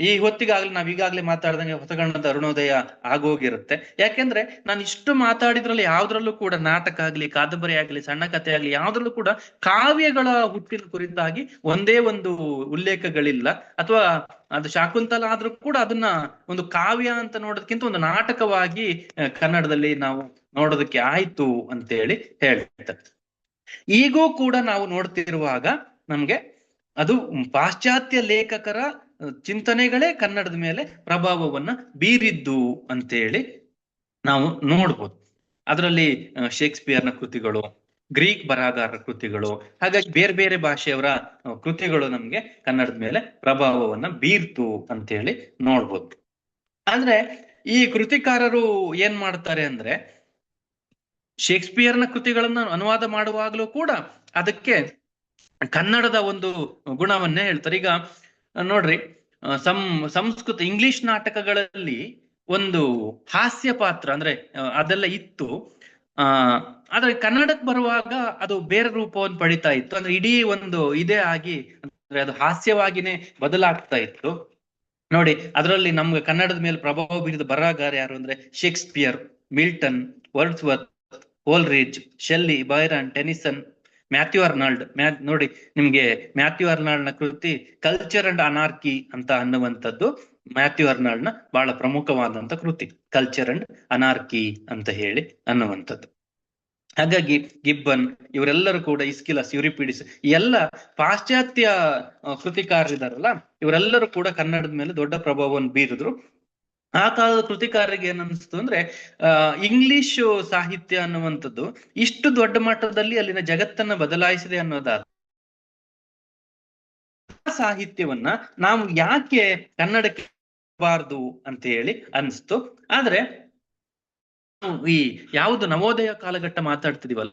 ಈ ಹೊತ್ತಿಗಾಗ್ಲಿ ನಾವ್ ಈಗಾಗ್ಲೇ ಮಾತಾಡ್ದಂಗೆ ಹೊಸಗನ್ನಡದ ಅರುಣೋದಯ ಆಗೋಗಿರುತ್ತೆ. ಯಾಕೆಂದ್ರೆ ನಾನು ಇಷ್ಟು ಮಾತಾಡಿದ್ರಲ್ಲಿ ಯಾವ್ದ್ರಲ್ಲೂ ಕೂಡ ನಾಟಕ ಆಗ್ಲಿ, ಕಾದಂಬರಿ ಆಗ್ಲಿ, ಸಣ್ಣ ಕಥೆ ಆಗ್ಲಿ ಯಾವ್ದ್ರಲ್ಲೂ ಕೂಡ ಕಾವ್ಯಗಳ ಹುಟ್ಟಿನ ಕುರಿತಾಗಿ ಒಂದೇ ಒಂದು ಉಲ್ಲೇಖಗಳಿಲ್ಲ. ಅಥವಾ ಅದು ಶಾಕುಂತಲ ಆದ್ರೂ ಕೂಡ ಅದನ್ನ ಒಂದು ಕಾವ್ಯ ಅಂತ ನೋಡೋದಕ್ಕಿಂತ ಒಂದು ನಾಟಕವಾಗಿ ಕನ್ನಡದಲ್ಲಿ ನಾವು ನೋಡೋದಕ್ಕೆ ಆಯ್ತು ಅಂತೇಳಿ ಹೇಳ್ತಾರೆ. ಈಗೂ ಕೂಡ ನಾವು ನೋಡ್ತಿರುವಾಗ ನಮ್ಗೆ ಅದು ಪಾಶ್ಚಾತ್ಯ ಲೇಖಕರ ಚಿಂತನೆಗಳೇ ಕನ್ನಡದ ಮೇಲೆ ಪ್ರಭಾವವನ್ನ ಬೀರಿದ್ದು ಅಂತೇಳಿ ನಾವು ನೋಡ್ಬೋದು. ಅದರಲ್ಲಿ ಶೇಕ್ಸ್ಪಿಯರ್ನ ಕೃತಿಗಳು, ಗ್ರೀಕ್ ಬರಹಗಾರರ ಕೃತಿಗಳು, ಹಾಗಾಗಿ ಬೇರೆ ಬೇರೆ ಭಾಷೆಯವರ ಕೃತಿಗಳು ನಮ್ಗೆ ಕನ್ನಡದ ಮೇಲೆ ಪ್ರಭಾವವನ್ನ ಬೀರ್ತು ಅಂತೇಳಿ ನೋಡ್ಬೋದು. ಆದ್ರೆ ಈ ಕೃತಿಕಾರರು ಏನ್ ಮಾಡ್ತಾರೆ ಅಂದ್ರೆ, ಶೇಕ್ಸ್ಪಿಯರ್ನ ಕೃತಿಗಳನ್ನ ಅನುವಾದ ಮಾಡುವಾಗ್ಲೂ ಕೂಡ ಅದಕ್ಕೆ ಕನ್ನಡದ ಒಂದು ಗುಣವನ್ನೇ ಹೇಳ್ತಾರೆ. ಈಗ ನೋಡ್ರಿ, ಸಂಸ್ಕೃತ ಇಂಗ್ಲಿಷ್ ನಾಟಕಗಳಲ್ಲಿ ಒಂದು ಹಾಸ್ಯ ಪಾತ್ರ ಅಂದ್ರೆ ಅದೆಲ್ಲ ಇತ್ತು. ಆದ್ರೆ ಕನ್ನಡಕ್ಕೆ ಬರುವಾಗ ಅದು ಬೇರೆ ರೂಪವನ್ನು ಪಡಿತಾ ಇತ್ತು. ಅಂದ್ರೆ ಇಡೀ ಒಂದು ಇದೇ ಆಗಿ ಅಂದ್ರೆ ಅದು ಹಾಸ್ಯವಾಗಿನೇ ಬದಲಾಗ್ತಾ ಇತ್ತು. ನೋಡಿ, ಅದರಲ್ಲಿ ನಮ್ಗೆ ಕನ್ನಡದ ಮೇಲೆ ಪ್ರಭಾವ ಬೀರಿದ ಬರಹಗಾರ ಯಾರು ಅಂದ್ರೆ Shakespeare, Milton, Wordsworth, Coleridge, Shelley, Byron, Tennyson, Matthew Arnold. ನೋಡಿ ನಿಮ್ಗೆ ಮ್ಯಾಥ್ಯೂ ಅರ್ನಾಲ್ಡ್ ನ ಕೃತಿ ಕಲ್ಚರ್ ಅಂಡ್ ಅನಾರ್ಕಿ ಅಂತ ಅನ್ನುವಂಥದ್ದು ಮ್ಯಾಥ್ಯೂ ಅರ್ನಾಲ್ಡ್ ನ ಬಹಳ ಪ್ರಮುಖವಾದಂತ ಕೃತಿ, ಕಲ್ಚರ್ ಅಂಡ್ ಅನಾರ್ಕಿ ಅಂತ ಹೇಳಿ ಅನ್ನುವಂಥದ್ದು. ಹಾಗಾಗಿ ಗಿಬ್ಬನ್ ಇವರೆಲ್ಲರೂ ಕೂಡ, ಇಸ್ಕಿಲಸ್, ಯುರಿಪಿಡಿಸ್, ಎಲ್ಲ ಪಾಶ್ಚಾತ್ಯ ಕೃತಿಕಾರರಿದಾರಲ್ಲ, ಇವರೆಲ್ಲರೂ ಕೂಡ ಕನ್ನಡದ ಮೇಲೆ ದೊಡ್ಡ ಪ್ರಭಾವವನ್ನು ಬೀರಿದ್ರು. ಆ ಕಾಲದ ಕೃತಿಕಾರರಿಗೆ ಏನನ್ನಿಸ್ತು ಅಂದ್ರೆ, ಇಂಗ್ಲಿಷ್ ಸಾಹಿತ್ಯ ಅನ್ನುವಂಥದ್ದು ಇಷ್ಟು ದೊಡ್ಡ ಮಟ್ಟದಲ್ಲಿ ಅಲ್ಲಿನ ಜಗತ್ತನ್ನ ಬದಲಾಯಿಸಿದೆ ಅನ್ನೋದಾದ ಸಾಹಿತ್ಯವನ್ನ ನಾವು ಯಾಕೆ ಕನ್ನಡಕ್ಕೆ ಬಾರದು ಅಂತ ಹೇಳಿ ಅನಿಸ್ತು. ಆದ್ರೆ ಈ ಯಾವುದು ನವೋದಯ ಕಾಲಘಟ್ಟ ಮಾತಾಡ್ತಿದೀವಲ್ಲ,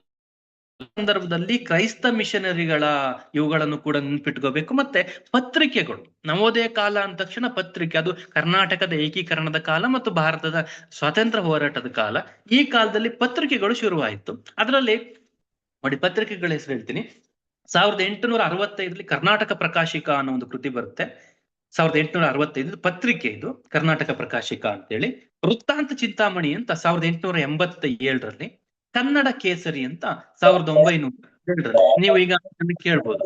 ಸಂದರ್ಭದಲ್ಲಿ ಕ್ರೈಸ್ತ ಮಿಷನರಿಗಳ ಇವುಗಳನ್ನು ಕೂಡ ನೆನ್ಪಿಟ್ಕೋಬೇಕು. ಮತ್ತೆ ಪತ್ರಿಕೆಗಳು, ನವೋದಯ ಕಾಲ ಅಂದ ತಕ್ಷಣ ಪತ್ರಿಕೆ, ಅದು ಕರ್ನಾಟಕದ ಏಕೀಕರಣದ ಕಾಲ ಮತ್ತು ಭಾರತದ ಸ್ವಾತಂತ್ರ್ಯ ಹೋರಾಟದ ಕಾಲ. ಈ ಕಾಲದಲ್ಲಿ ಪತ್ರಿಕೆಗಳು ಶುರುವಾಯಿತು. ಅದರಲ್ಲಿ ನೋಡಿ, ಪತ್ರಿಕೆಗಳ ಹೆಸರು ಹೇಳ್ತೀನಿ. 1865ರಲ್ಲಿ ಕರ್ನಾಟಕ ಪ್ರಕಾಶಿಕ ಅನ್ನೋ ಒಂದು ಕೃತಿ ಬರುತ್ತೆ. 1865 ಪತ್ರಿಕೆ ಇದು, ಕರ್ನಾಟಕ ಪ್ರಕಾಶಿಕ ಅಂತೇಳಿ. ವೃತ್ತಾಂತ ಚಿಂತಾಮಣಿ ಅಂತ 1887ರಲ್ಲಿ, ಕನ್ನಡ ಕೇಸರಿ ಅಂತ 1907ರಲ್ಲಿ. ನೀವು ಈಗ ಕೇಳ್ಬೋದು,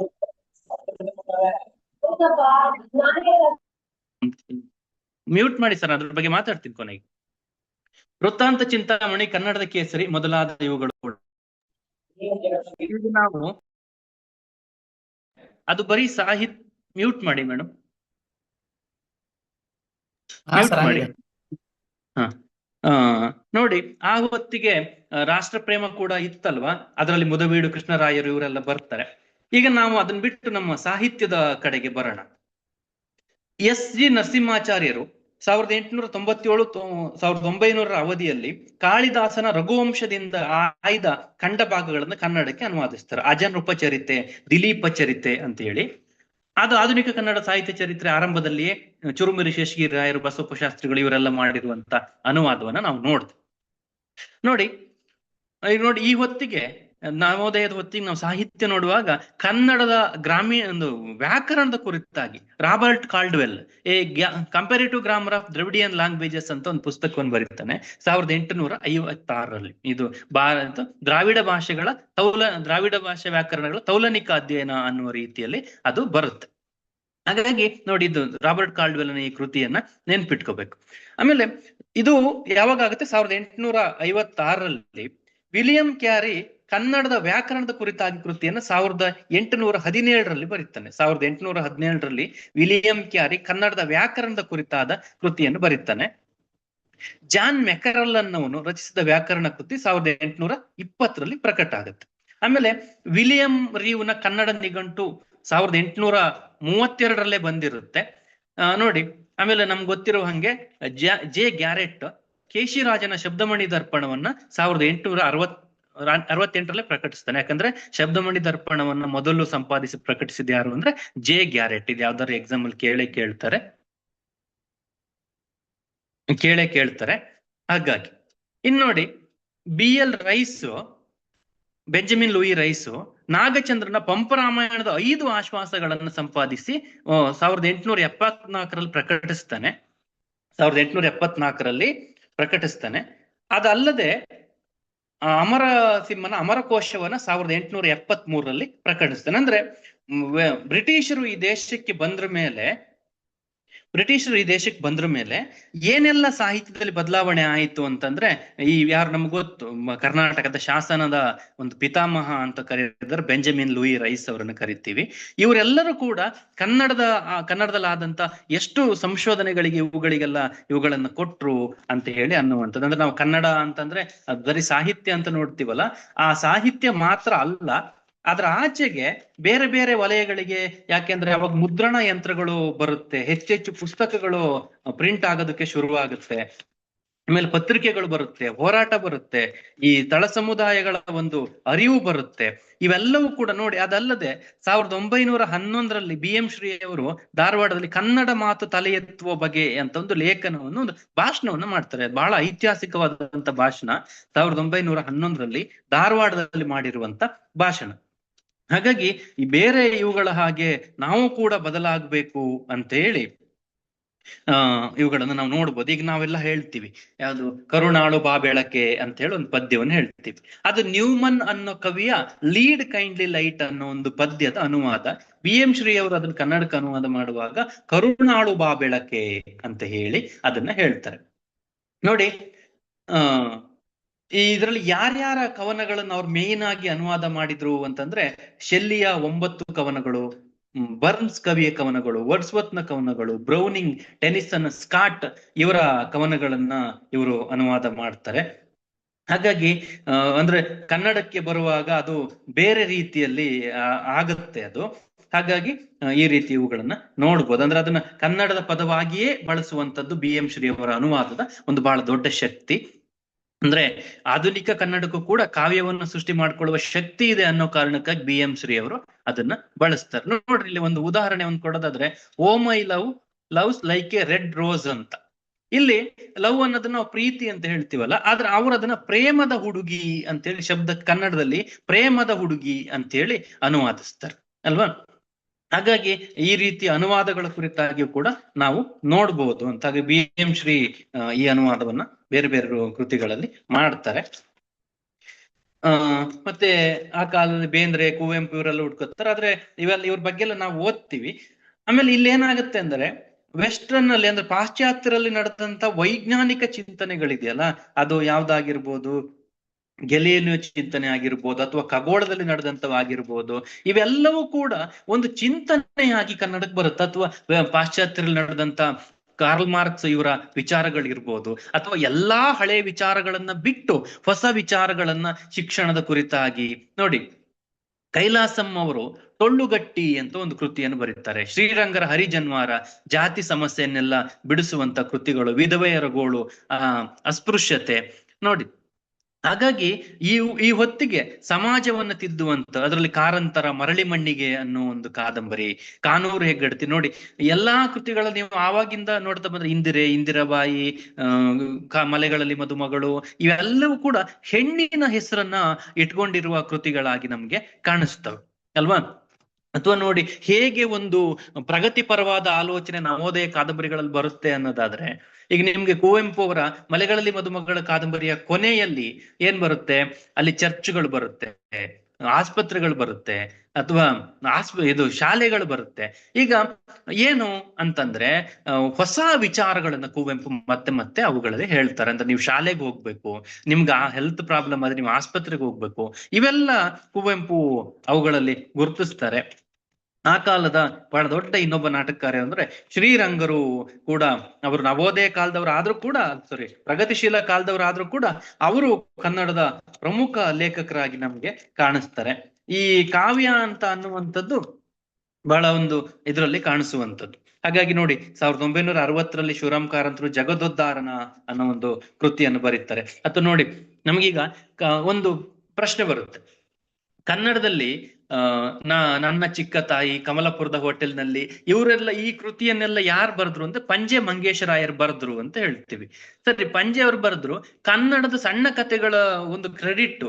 ಮ್ಯೂಟ್ ಮಾಡಿ ಸರ್, ಅದ್ರ ಬಗ್ಗೆ ಮಾತಾಡ್ತೀನಿ ಕೊನೆಗೆ. ವೃತ್ತಾಂತ ಚಿಂತಾಮಣಿ, ಕನ್ನಡದ ಕೇಸರಿ ಮೊದಲಾದ ಇವುಗಳು ಕೂಡ ನಾವು ಅದು ಬರೀ ಸಾಹಿತ್ಯ. ಮ್ಯೂಟ್ ಮಾಡಿ ಮೇಡಮ್, ಮ್ಯೂಟ್ ಮಾಡಿ. ನೋಡಿ, ಆ ಹೊತ್ತಿಗೆ ರಾಷ್ಟ್ರ ಪ್ರೇಮ ಕೂಡ ಇತ್ತಲ್ವಾ, ಅದರಲ್ಲಿ ಮುದವೀಡು ಕೃಷ್ಣರಾಯರು ಇವರೆಲ್ಲ ಬರ್ತಾರೆ. ಈಗ ನಾವು ಅದನ್ನ ಬಿಟ್ಟು ನಮ್ಮ ಸಾಹಿತ್ಯದ ಕಡೆಗೆ ಬರೋಣ. ಎಸ್ ಜಿ ನರಸಿಂಹಾಚಾರ್ಯರು 1897 1900 ಅವಧಿಯಲ್ಲಿ ಕಾಳಿದಾಸನ ರಘುವಂಶದಿಂದ ಆಯ್ದ ಖಂಡ ಭಾಗಗಳನ್ನು ಕನ್ನಡಕ್ಕೆ ಅನುವಾದಿಸ್ತಾರೆ. ಅಜನೃಪ ಚರಿತೆ, ದಿಲೀಪ ಚರಿತೆ ಅಂತ ಹೇಳಿ. ಅದು ಆಧುನಿಕ ಕನ್ನಡ ಸಾಹಿತ್ಯ ಚರಿತ್ರೆ ಆರಂಭದಲ್ಲಿಯೇ ಚುರುಮುರಿ ಶೇಷಗಿರಿ ರಾಯರು, ಬಸವಪ್ಪ ಶಾಸ್ತ್ರಿಗಳು ಇವರೆಲ್ಲ ಮಾಡಿರುವಂತ ಅನುವಾದವನ್ನ ನಾವು ನೋಡ್ತೇವೆ. ನೋಡಿ ಈ ಹೊತ್ತಿಗೆ, ನವೋದಯದ ಹೊತ್ತಿಗೆ ನಾವು ಸಾಹಿತ್ಯ ನೋಡುವಾಗ ಕನ್ನಡದ ಗ್ರಾಮೀಣ ಒಂದು ವ್ಯಾಕರಣದ ಕುರಿತಾಗಿ Robert Caldwell comparative grammar of ದ್ರವಿಡಿಯನ್ languages ಅಂತ ಒಂದು ಪುಸ್ತಕವನ್ನು ಬರೀತಾನೆ 1856ರಲ್ಲಿ. ಇದು ದ್ರಾವಿಡ ಭಾಷೆ ವ್ಯಾಕರಣಗಳ ತೌಲನಿಕ ಅಧ್ಯಯನ ಅನ್ನುವ ರೀತಿಯಲ್ಲಿ ಅದು ಬರುತ್ತೆ. ಹಾಗಾಗಿ ನೋಡಿ, ಇದು ರಾಬರ್ಟ್ ಕಾಲ್ಡ್ವೆಲ್ ಈ ಕೃತಿಯನ್ನ ನೆನ್ಪಿಟ್ಕೋಬೇಕು. ಆಮೇಲೆ ಇದು ಯಾವಾಗ ಆಗುತ್ತೆ? 1856ರಲ್ಲಿ ವಿಲಿಯಂ ಕ್ಯಾರಿ ಕನ್ನಡದ ವ್ಯಾಕರಣದ ಕುರಿತಾಗಿ ಕೃತಿಯನ್ನು 1817ರಲ್ಲಿ ಬರೀತಾನೆ. 1817ರಲ್ಲಿ ವಿಲಿಯಂ ಕ್ಯಾರಿ ಕನ್ನಡದ ವ್ಯಾಕರಣದ ಕುರಿತಾದ ಕೃತಿಯನ್ನು ಬರೀತಾನೆ. ಜಾನ್ ಮೆಕರಲ್ ಅನ್ನವನು ರಚಿಸಿದ ವ್ಯಾಕರಣ ಕೃತಿ 1820ರಲ್ಲಿ ಪ್ರಕಟ ಆಗುತ್ತೆ. ಆಮೇಲೆ ವಿಲಿಯಂ ರೀವ್ನ ಕನ್ನಡ ನಿಘಂಟು 1832ರಲ್ಲೇ ಬಂದಿರುತ್ತೆ ನೋಡಿ. ಆಮೇಲೆ ನಮ್ಗೆ ಗೊತ್ತಿರೋ ಹಂಗೆ ಜೆ ಗ್ಯಾರೆಟ್ ಕೇಶಿರಾಜನ ಶಬ್ದಮಣಿ ದರ್ಪಣವನ್ನ 1868ರಲ್ಲೇ ಪ್ರಕಟಿಸ್ತಾನೆ. ಯಾಕಂದ್ರೆ ಶಬ್ದಮಣಿ ದರ್ಪಣವನ್ನ ಮೊದಲು ಸಂಪಾದಿಸಿ ಪ್ರಕಟಿಸಿದ ಯಾರು ಅಂದ್ರೆ ಜೆ ಗ್ಯಾರೆಟ್. ಇದು ಯಾವ್ದಾದ್ರು ಎಕ್ಸಾಮ್ ಅಲ್ಲಿ ಕೇಳ್ತಾರೆ. ಹಾಗಾಗಿ ನೋಡಿ, BL Rice, Benjamin Lewis Rice ನಾಗಚಂದ್ರನ ಪಂಪರಾಮಾಯಣದ 5 ಆಶ್ವಾಸಗಳನ್ನು ಸಂಪಾದಿಸಿ 1874ರಲ್ಲಿ ಪ್ರಕಟಿಸ್ತಾನೆ. 1874ರಲ್ಲಿ ಪ್ರಕಟಿಸ್ತಾನೆ. ಅದಲ್ಲದೆ ಅಮರಸಿಂಹನ ಅಮರಕೋಶವನ್ನ 1873ರಲ್ಲಿ ಪ್ರಕಟಿಸ್ತಾನೆ. ಅಂದ್ರೆ ಬ್ರಿಟಿಷರು ಈ ದೇಶಕ್ಕೆ ಬಂದ್ರ ಮೇಲೆ ಏನೆಲ್ಲ ಸಾಹಿತ್ಯದಲ್ಲಿ ಬದಲಾವಣೆ ಆಯಿತು ಅಂತಂದ್ರೆ, ಯಾರು ನಮ್ಗೆ ಗೊತ್ತು, ಕರ್ನಾಟಕದ ಶಾಸನದ ಒಂದು ಪಿತಾಮಹ ಅಂತ ಕರೀತಾರೆ ಬೆಂಜಮಿನ್ ಲೂಯಿ ರೈಸ್ ಅವರನ್ನು ಕರಿತೀವಿ. ಇವರೆಲ್ಲರೂ ಕೂಡ ಕನ್ನಡದಲ್ಲಾದಂತ ಎಷ್ಟು ಸಂಶೋಧನೆಗಳಿಗೆ ಇವುಗಳನ್ನ ಕೊಟ್ರು ಅಂತ ಹೇಳಿ ಅನ್ನುವಂಥದ್ದು. ಅಂದ್ರೆ ನಾವು ಕನ್ನಡ ಅಂತಂದ್ರೆ ಬರೀ ಸಾಹಿತ್ಯ ಅಂತ ನೋಡ್ತೀವಲ್ಲ, ಆ ಸಾಹಿತ್ಯ ಮಾತ್ರ ಅಲ್ಲ, ಅದರ ಆಚೆಗೆ ಬೇರೆ ಬೇರೆ ವಲಯಗಳಿಗೆ, ಯಾಕೆಂದ್ರೆ ಅವಾಗ ಮುದ್ರಣ ಯಂತ್ರಗಳು ಬರುತ್ತೆ, ಹೆಚ್ಚೆಚ್ಚು ಪುಸ್ತಕಗಳು ಪ್ರಿಂಟ್ ಆಗೋದಕ್ಕೆ ಶುರುವಾಗುತ್ತೆ, ಆಮೇಲೆ ಪತ್ರಿಕೆಗಳು ಬರುತ್ತೆ, ಹೋರಾಟ ಬರುತ್ತೆ, ಈ ತಳ ಸಮುದಾಯಗಳ ಒಂದು ಅರಿವು ಬರುತ್ತೆ. ಇವೆಲ್ಲವೂ ಕೂಡ ನೋಡಿ. ಅದಲ್ಲದೆ 1911ರಲ್ಲಿ BM ಶ್ರೀ ಅವರು ಧಾರವಾಡದಲ್ಲಿ ಕನ್ನಡ ಮಾತು ತಲೆ ಎತ್ತುವ ಬಗೆ ಅಂತ ಒಂದು ಲೇಖನವನ್ನು, ಒಂದು ಭಾಷಣವನ್ನು ಮಾಡ್ತಾರೆ. ಬಹಳ ಐತಿಹಾಸಿಕವಾದಂತ ಭಾಷಣ, 1911ರಲ್ಲಿ ಧಾರವಾಡದಲ್ಲಿ ಮಾಡಿರುವಂತ ಭಾಷಣ. ಹಾಗಾಗಿ ಈ ಬೇರೆ ಇವುಗಳ ಹಾಗೆ ನಾವು ಕೂಡ ಬದಲಾಗಬೇಕು ಅಂತ ಹೇಳಿ ಇವುಗಳನ್ನು ನಾವು ನೋಡ್ಬೋದು. ಈಗ ನಾವೆಲ್ಲ ಹೇಳ್ತೀವಿ, ಯಾವುದು ಕರುಣಾಳು ಬಾ ಬೆಳಕೆ ಅಂತ ಹೇಳಿ ಒಂದು ಪದ್ಯವನ್ನು ಹೇಳ್ತೀವಿ. ಅದು ನ್ಯೂಮನ್ ಅನ್ನೋ ಕವಿಯ ಲೀಡ್ ಕೈಂಡ್ಲಿ ಲೈಟ್ ಅನ್ನೋ ಒಂದು ಪದ್ಯದ ಅನುವಾದ. BM ಶ್ರೀ ಅವರು ಅದನ್ನ ಕನ್ನಡಕ್ಕೆ ಅನುವಾದ ಮಾಡುವಾಗ ಕರುಣಾಳು ಬಾ ಬೆಳಕೆ ಅಂತ ಹೇಳಿ ಅದನ್ನ ಹೇಳ್ತಾರೆ. ನೋಡಿ, ಇದರಲ್ಲಿ ಯಾರ್ಯಾರ ಕವನಗಳನ್ನು ಅವ್ರು ಮೇನ್ ಆಗಿ ಅನುವಾದ ಮಾಡಿದ್ರು ಅಂತಂದ್ರೆ, ಶೆಲ್ಲಿಯ 9 ಕವನಗಳು, ಬರ್ನ್ಸ್ ಕವಿಯ ಕವನಗಳು, ವರ್ಡ್ಸ್ವತ್ನ ಕವನಗಳು, ಬ್ರೌನಿಂಗ್, ಟೆನಿಸನ್, ಸ್ಕಾಟ್ ಇವರ ಕವನಗಳನ್ನ ಇವರು ಅನುವಾದ ಮಾಡ್ತಾರೆ. ಹಾಗಾಗಿ ಅಂದ್ರೆ ಕನ್ನಡಕ್ಕೆ ಬರುವಾಗ ಅದು ಬೇರೆ ರೀತಿಯಲ್ಲಿ ಆಗುತ್ತೆ ಅದು. ಹಾಗಾಗಿ ಈ ರೀತಿ ಇವುಗಳನ್ನ ನೋಡ್ಬೋದು. ಅಂದ್ರೆ ಅದನ್ನ ಕನ್ನಡದ ಪದವಾಗಿಯೇ ಬಳಸುವಂತದ್ದು BM ಶ್ರೀ ಅವರ ಅನುವಾದದ ಒಂದು ಬಹಳ ದೊಡ್ಡ ಶಕ್ತಿ. ಅಂದ್ರೆ ಆಧುನಿಕ ಕನ್ನಡಕ್ಕೂ ಕೂಡ ಕಾವ್ಯವನ್ನು ಸೃಷ್ಟಿ ಮಾಡ್ಕೊಳ್ಳುವ ಶಕ್ತಿ ಇದೆ ಅನ್ನೋ ಕಾರಣಕ್ಕಾಗಿ BM ಶ್ರೀ ಅವರು ಅದನ್ನ ಬಳಸ್ತಾರೆ. ನೋಡ್ರಿ, ಇಲ್ಲಿ ಒಂದು ಉದಾಹರಣೆ ಕೊಡೋದಾದ್ರೆ, O my love's like a red rose ಅಂತ. ಇಲ್ಲಿ ಲವ್ ಅನ್ನೋದನ್ನ ನಾವು ಪ್ರೀತಿ ಅಂತ ಹೇಳ್ತೀವಲ್ಲ, ಆದ್ರೆ ಅವ್ರು ಅದನ್ನ ಪ್ರೇಮದ ಹುಡುಗಿ ಅಂತೇಳಿ, ಶಬ್ದ ಕನ್ನಡದಲ್ಲಿ ಪ್ರೇಮದ ಹುಡುಗಿ ಅಂತೇಳಿ ಅನುವಾದಿಸ್ತಾರೆ ಅಲ್ವಾ. ಹಾಗಾಗಿ ಈ ರೀತಿ ಅನುವಾದಗಳ ಕುರಿತಾಗಿಯೂ ಕೂಡ ನಾವು ನೋಡ್ಬೋದು ಅಂತ. ಹಾಗೆ BM ಶ್ರೀ ಈ ಅನುವಾದವನ್ನ ಬೇರೆ ಬೇರೆ ಕೃತಿಗಳಲ್ಲಿ ಮಾಡ್ತಾರೆ. ಮತ್ತೆ ಆ ಕಾಲದಲ್ಲಿ ಬೇಂದ್ರೆ, ಕುವೆಂಪು ಇವರೆಲ್ಲ ಹುಡ್ಕೋತಾರೆ. ಆದ್ರೆ ಇವ್ರ ಬಗ್ಗೆ ಎಲ್ಲ ನಾವು ಓದ್ತೀವಿ. ಆಮೇಲೆ ಇಲ್ಲಿ ಏನಾಗುತ್ತೆ ಅಂದ್ರೆ, ವೆಸ್ಟರ್ನ್ ಅಲ್ಲಿ ಅಂದ್ರೆ ಪಾಶ್ಚಾತ್ಯರಲ್ಲಿ ನಡೆದಂತ ವೈಜ್ಞಾನಿಕ ಚಿಂತನೆಗಳಿದೆಯಲ್ಲ, ಅದು ಯಾವ್ದಾಗಿರ್ಬೋದು, ಗೆಲಿಲಿಯೋ ಚಿಂತನೆ ಆಗಿರ್ಬೋದು, ಅಥವಾ ಖಗೋಳದಲ್ಲಿ ನಡೆದಂತವಾಗಿರ್ಬೋದು, ಇವೆಲ್ಲವೂ ಕೂಡ ಒಂದು ಚಿಂತನೆಯಾಗಿ ಕನ್ನಡಕ್ಕೆ ಬರುತ್ತೆ. ಅಥವಾ ಪಾಶ್ಚಾತ್ಯರಲ್ಲಿ ನಡೆದಂತ ಕಾರ್ಲ್ ಮಾರ್ಕ್ಸ್ ಇವರ ವಿಚಾರಗಳಿರ್ಬೋದು, ಅಥವಾ ಎಲ್ಲಾ ಹಳೆ ವಿಚಾರಗಳನ್ನ ಬಿಟ್ಟು ಹೊಸ ವಿಚಾರಗಳನ್ನ ಶಿಕ್ಷಣದ ಕುರಿತಾಗಿ ನೋಡಿ. ಕೈಲಾಸಂ ಅವರು ಟೊಳ್ಳುಗಟ್ಟಿ ಅಂತ ಒಂದು ಕೃತಿಯನ್ನು ಬರೀತಾರೆ. ಶ್ರೀರಂಗರ ಹರಿಜನ್ವಾರ ಜಾತಿ ಸಮಸ್ಯೆಯನ್ನೆಲ್ಲ ಬಿಡಿಸುವಂತ ಕೃತಿಗಳು, ವಿಧವೆಯರ ಗೋಳು, ಅಸ್ಪೃಶ್ಯತೆ ನೋಡಿ. ಹಾಗಾಗಿ ಈ ಹೊತ್ತಿಗೆ ಸಮಾಜವನ್ನ ತಿದ್ದುವಂತ, ಅದರಲ್ಲಿ ಕಾರಂತರ ಮರಳಿ ಮಣ್ಣಿಗೆ ಅನ್ನೋ ಒಂದು ಕಾದಂಬರಿ, ಕಾನೂರು ಹೆಗ್ಗಡತಿ ನೋಡಿ, ಎಲ್ಲಾ ಕೃತಿಗಳ ನೀವು ಆವಾಗಿಂದ ನೋಡ್ತಾ ಬಂದ್ರೆ ಇಂದಿರಾಬಾಯಿ, ಮಲೆಗಳಲ್ಲಿ ಮದುಮಗಳು, ಇವೆಲ್ಲವೂ ಕೂಡ ಹೆಣ್ಣಿನ ಹೆಸರನ್ನ ಇಟ್ಕೊಂಡಿರುವ ಕೃತಿಗಳಾಗಿ ನಮ್ಗೆ ಕಾಣಿಸ್ತವೆ ಅಲ್ವಾ. ಅಥವಾ ನೋಡಿ ಹೇಗೆ ಒಂದು ಪ್ರಗತಿಪರವಾದ ಆಲೋಚನೆ ನವೋದಯ ಕಾದಂಬರಿಗಳಲ್ಲಿ ಬರುತ್ತೆ ಅನ್ನೋದಾದ್ರೆ, ಈಗ ನಿಮ್ಗೆ ಕುವೆಂಪು ಅವರ ಮಲೆಗಳಲ್ಲಿ ಮದುಮಗಳ ಕಾದಂಬರಿಯ ಕೊನೆಯಲ್ಲಿ ಏನ್ ಬರುತ್ತೆ, ಅಲ್ಲಿ ಚರ್ಚ್ಗಳು ಬರುತ್ತೆ, ಆಸ್ಪತ್ರೆಗಳು ಬರುತ್ತೆ, ಅಥವಾ ಇದು ಶಾಲೆಗಳು ಬರುತ್ತೆ. ಈಗ ಏನು ಅಂತಂದ್ರೆ ಹೊಸ ವಿಚಾರಗಳನ್ನ ಕುವೆಂಪು ಮತ್ತೆ ಮತ್ತೆ ಅವುಗಳಲ್ಲಿ ಹೇಳ್ತಾರೆ. ಅಂದ್ರೆ ನೀವು ಶಾಲೆಗೆ ಹೋಗ್ಬೇಕು, ನಿಮ್ಗೆ ಆ ಹೆಲ್ತ್ ಪ್ರಾಬ್ಲಮ್ ಆದ್ರೆ ನೀವು ಆಸ್ಪತ್ರೆಗೆ ಹೋಗ್ಬೇಕು, ಇವೆಲ್ಲ ಕುವೆಂಪು ಅವುಗಳಲ್ಲಿ ಗುರುತಿಸ್ತಾರೆ. ಆ ಕಾಲದ ಬಹಳ ದೊಡ್ಡ ಇನ್ನೊಬ್ಬ ನಾಟಕಕಾರ ಅಂದ್ರೆ ಶ್ರೀರಂಗರು ಕೂಡ, ಅವರು ನವೋದಯ ಕಾಲದವರು ಆದ್ರೂ ಕೂಡ, ಪ್ರಗತಿಶೀಲ ಕಾಲದವರಾದ್ರೂ ಕೂಡ ಅವರು ಕನ್ನಡದ ಪ್ರಮುಖ ಲೇಖಕರಾಗಿ ನಮ್ಗೆ ಕಾಣಿಸ್ತಾರೆ. ಈ ಕಾವ್ಯ ಅಂತ ಅನ್ನುವಂಥದ್ದು ಬಹಳ ಒಂದು ಇದರಲ್ಲಿ ಕಾಣಿಸುವಂಥದ್ದು. ಹಾಗಾಗಿ ನೋಡಿ 1960ರಲ್ಲಿ ಶಿವರಾಮ್ ಕಾರಂತರು ಜಗದೋದ್ಧಾರನ ಅನ್ನೋ ಒಂದು ಕೃತಿಯನ್ನು ಬರೀತಾರೆ. ಅಥವಾ ನೋಡಿ ನಮ್ಗೀಗ ಒಂದು ಪ್ರಶ್ನೆ ಬರುತ್ತೆ, ಕನ್ನಡದಲ್ಲಿ ನನ್ನ ಚಿಕ್ಕ ತಾಯಿ, ಕಮಲಪುರದ ಹೋಟೆಲ್ನಲ್ಲಿ, ಇವರೆಲ್ಲ ಈ ಕೃತಿಯನ್ನೆಲ್ಲ ಯಾರು ಬರೆದ್ರು ಅಂದ್ರೆ ಪಂಜೆ ಮಂಗೇಶರಾಯರ್ ಬರೆದ್ರು ಅಂತ ಹೇಳ್ತೀವಿ. ಸರಿ, ಪಂಜೆ ಅವರು ಬರೆದ್ರು, ಕನ್ನಡದ ಸಣ್ಣ ಕಥೆಗಳ ಒಂದು ಕ್ರೆಡಿಟ್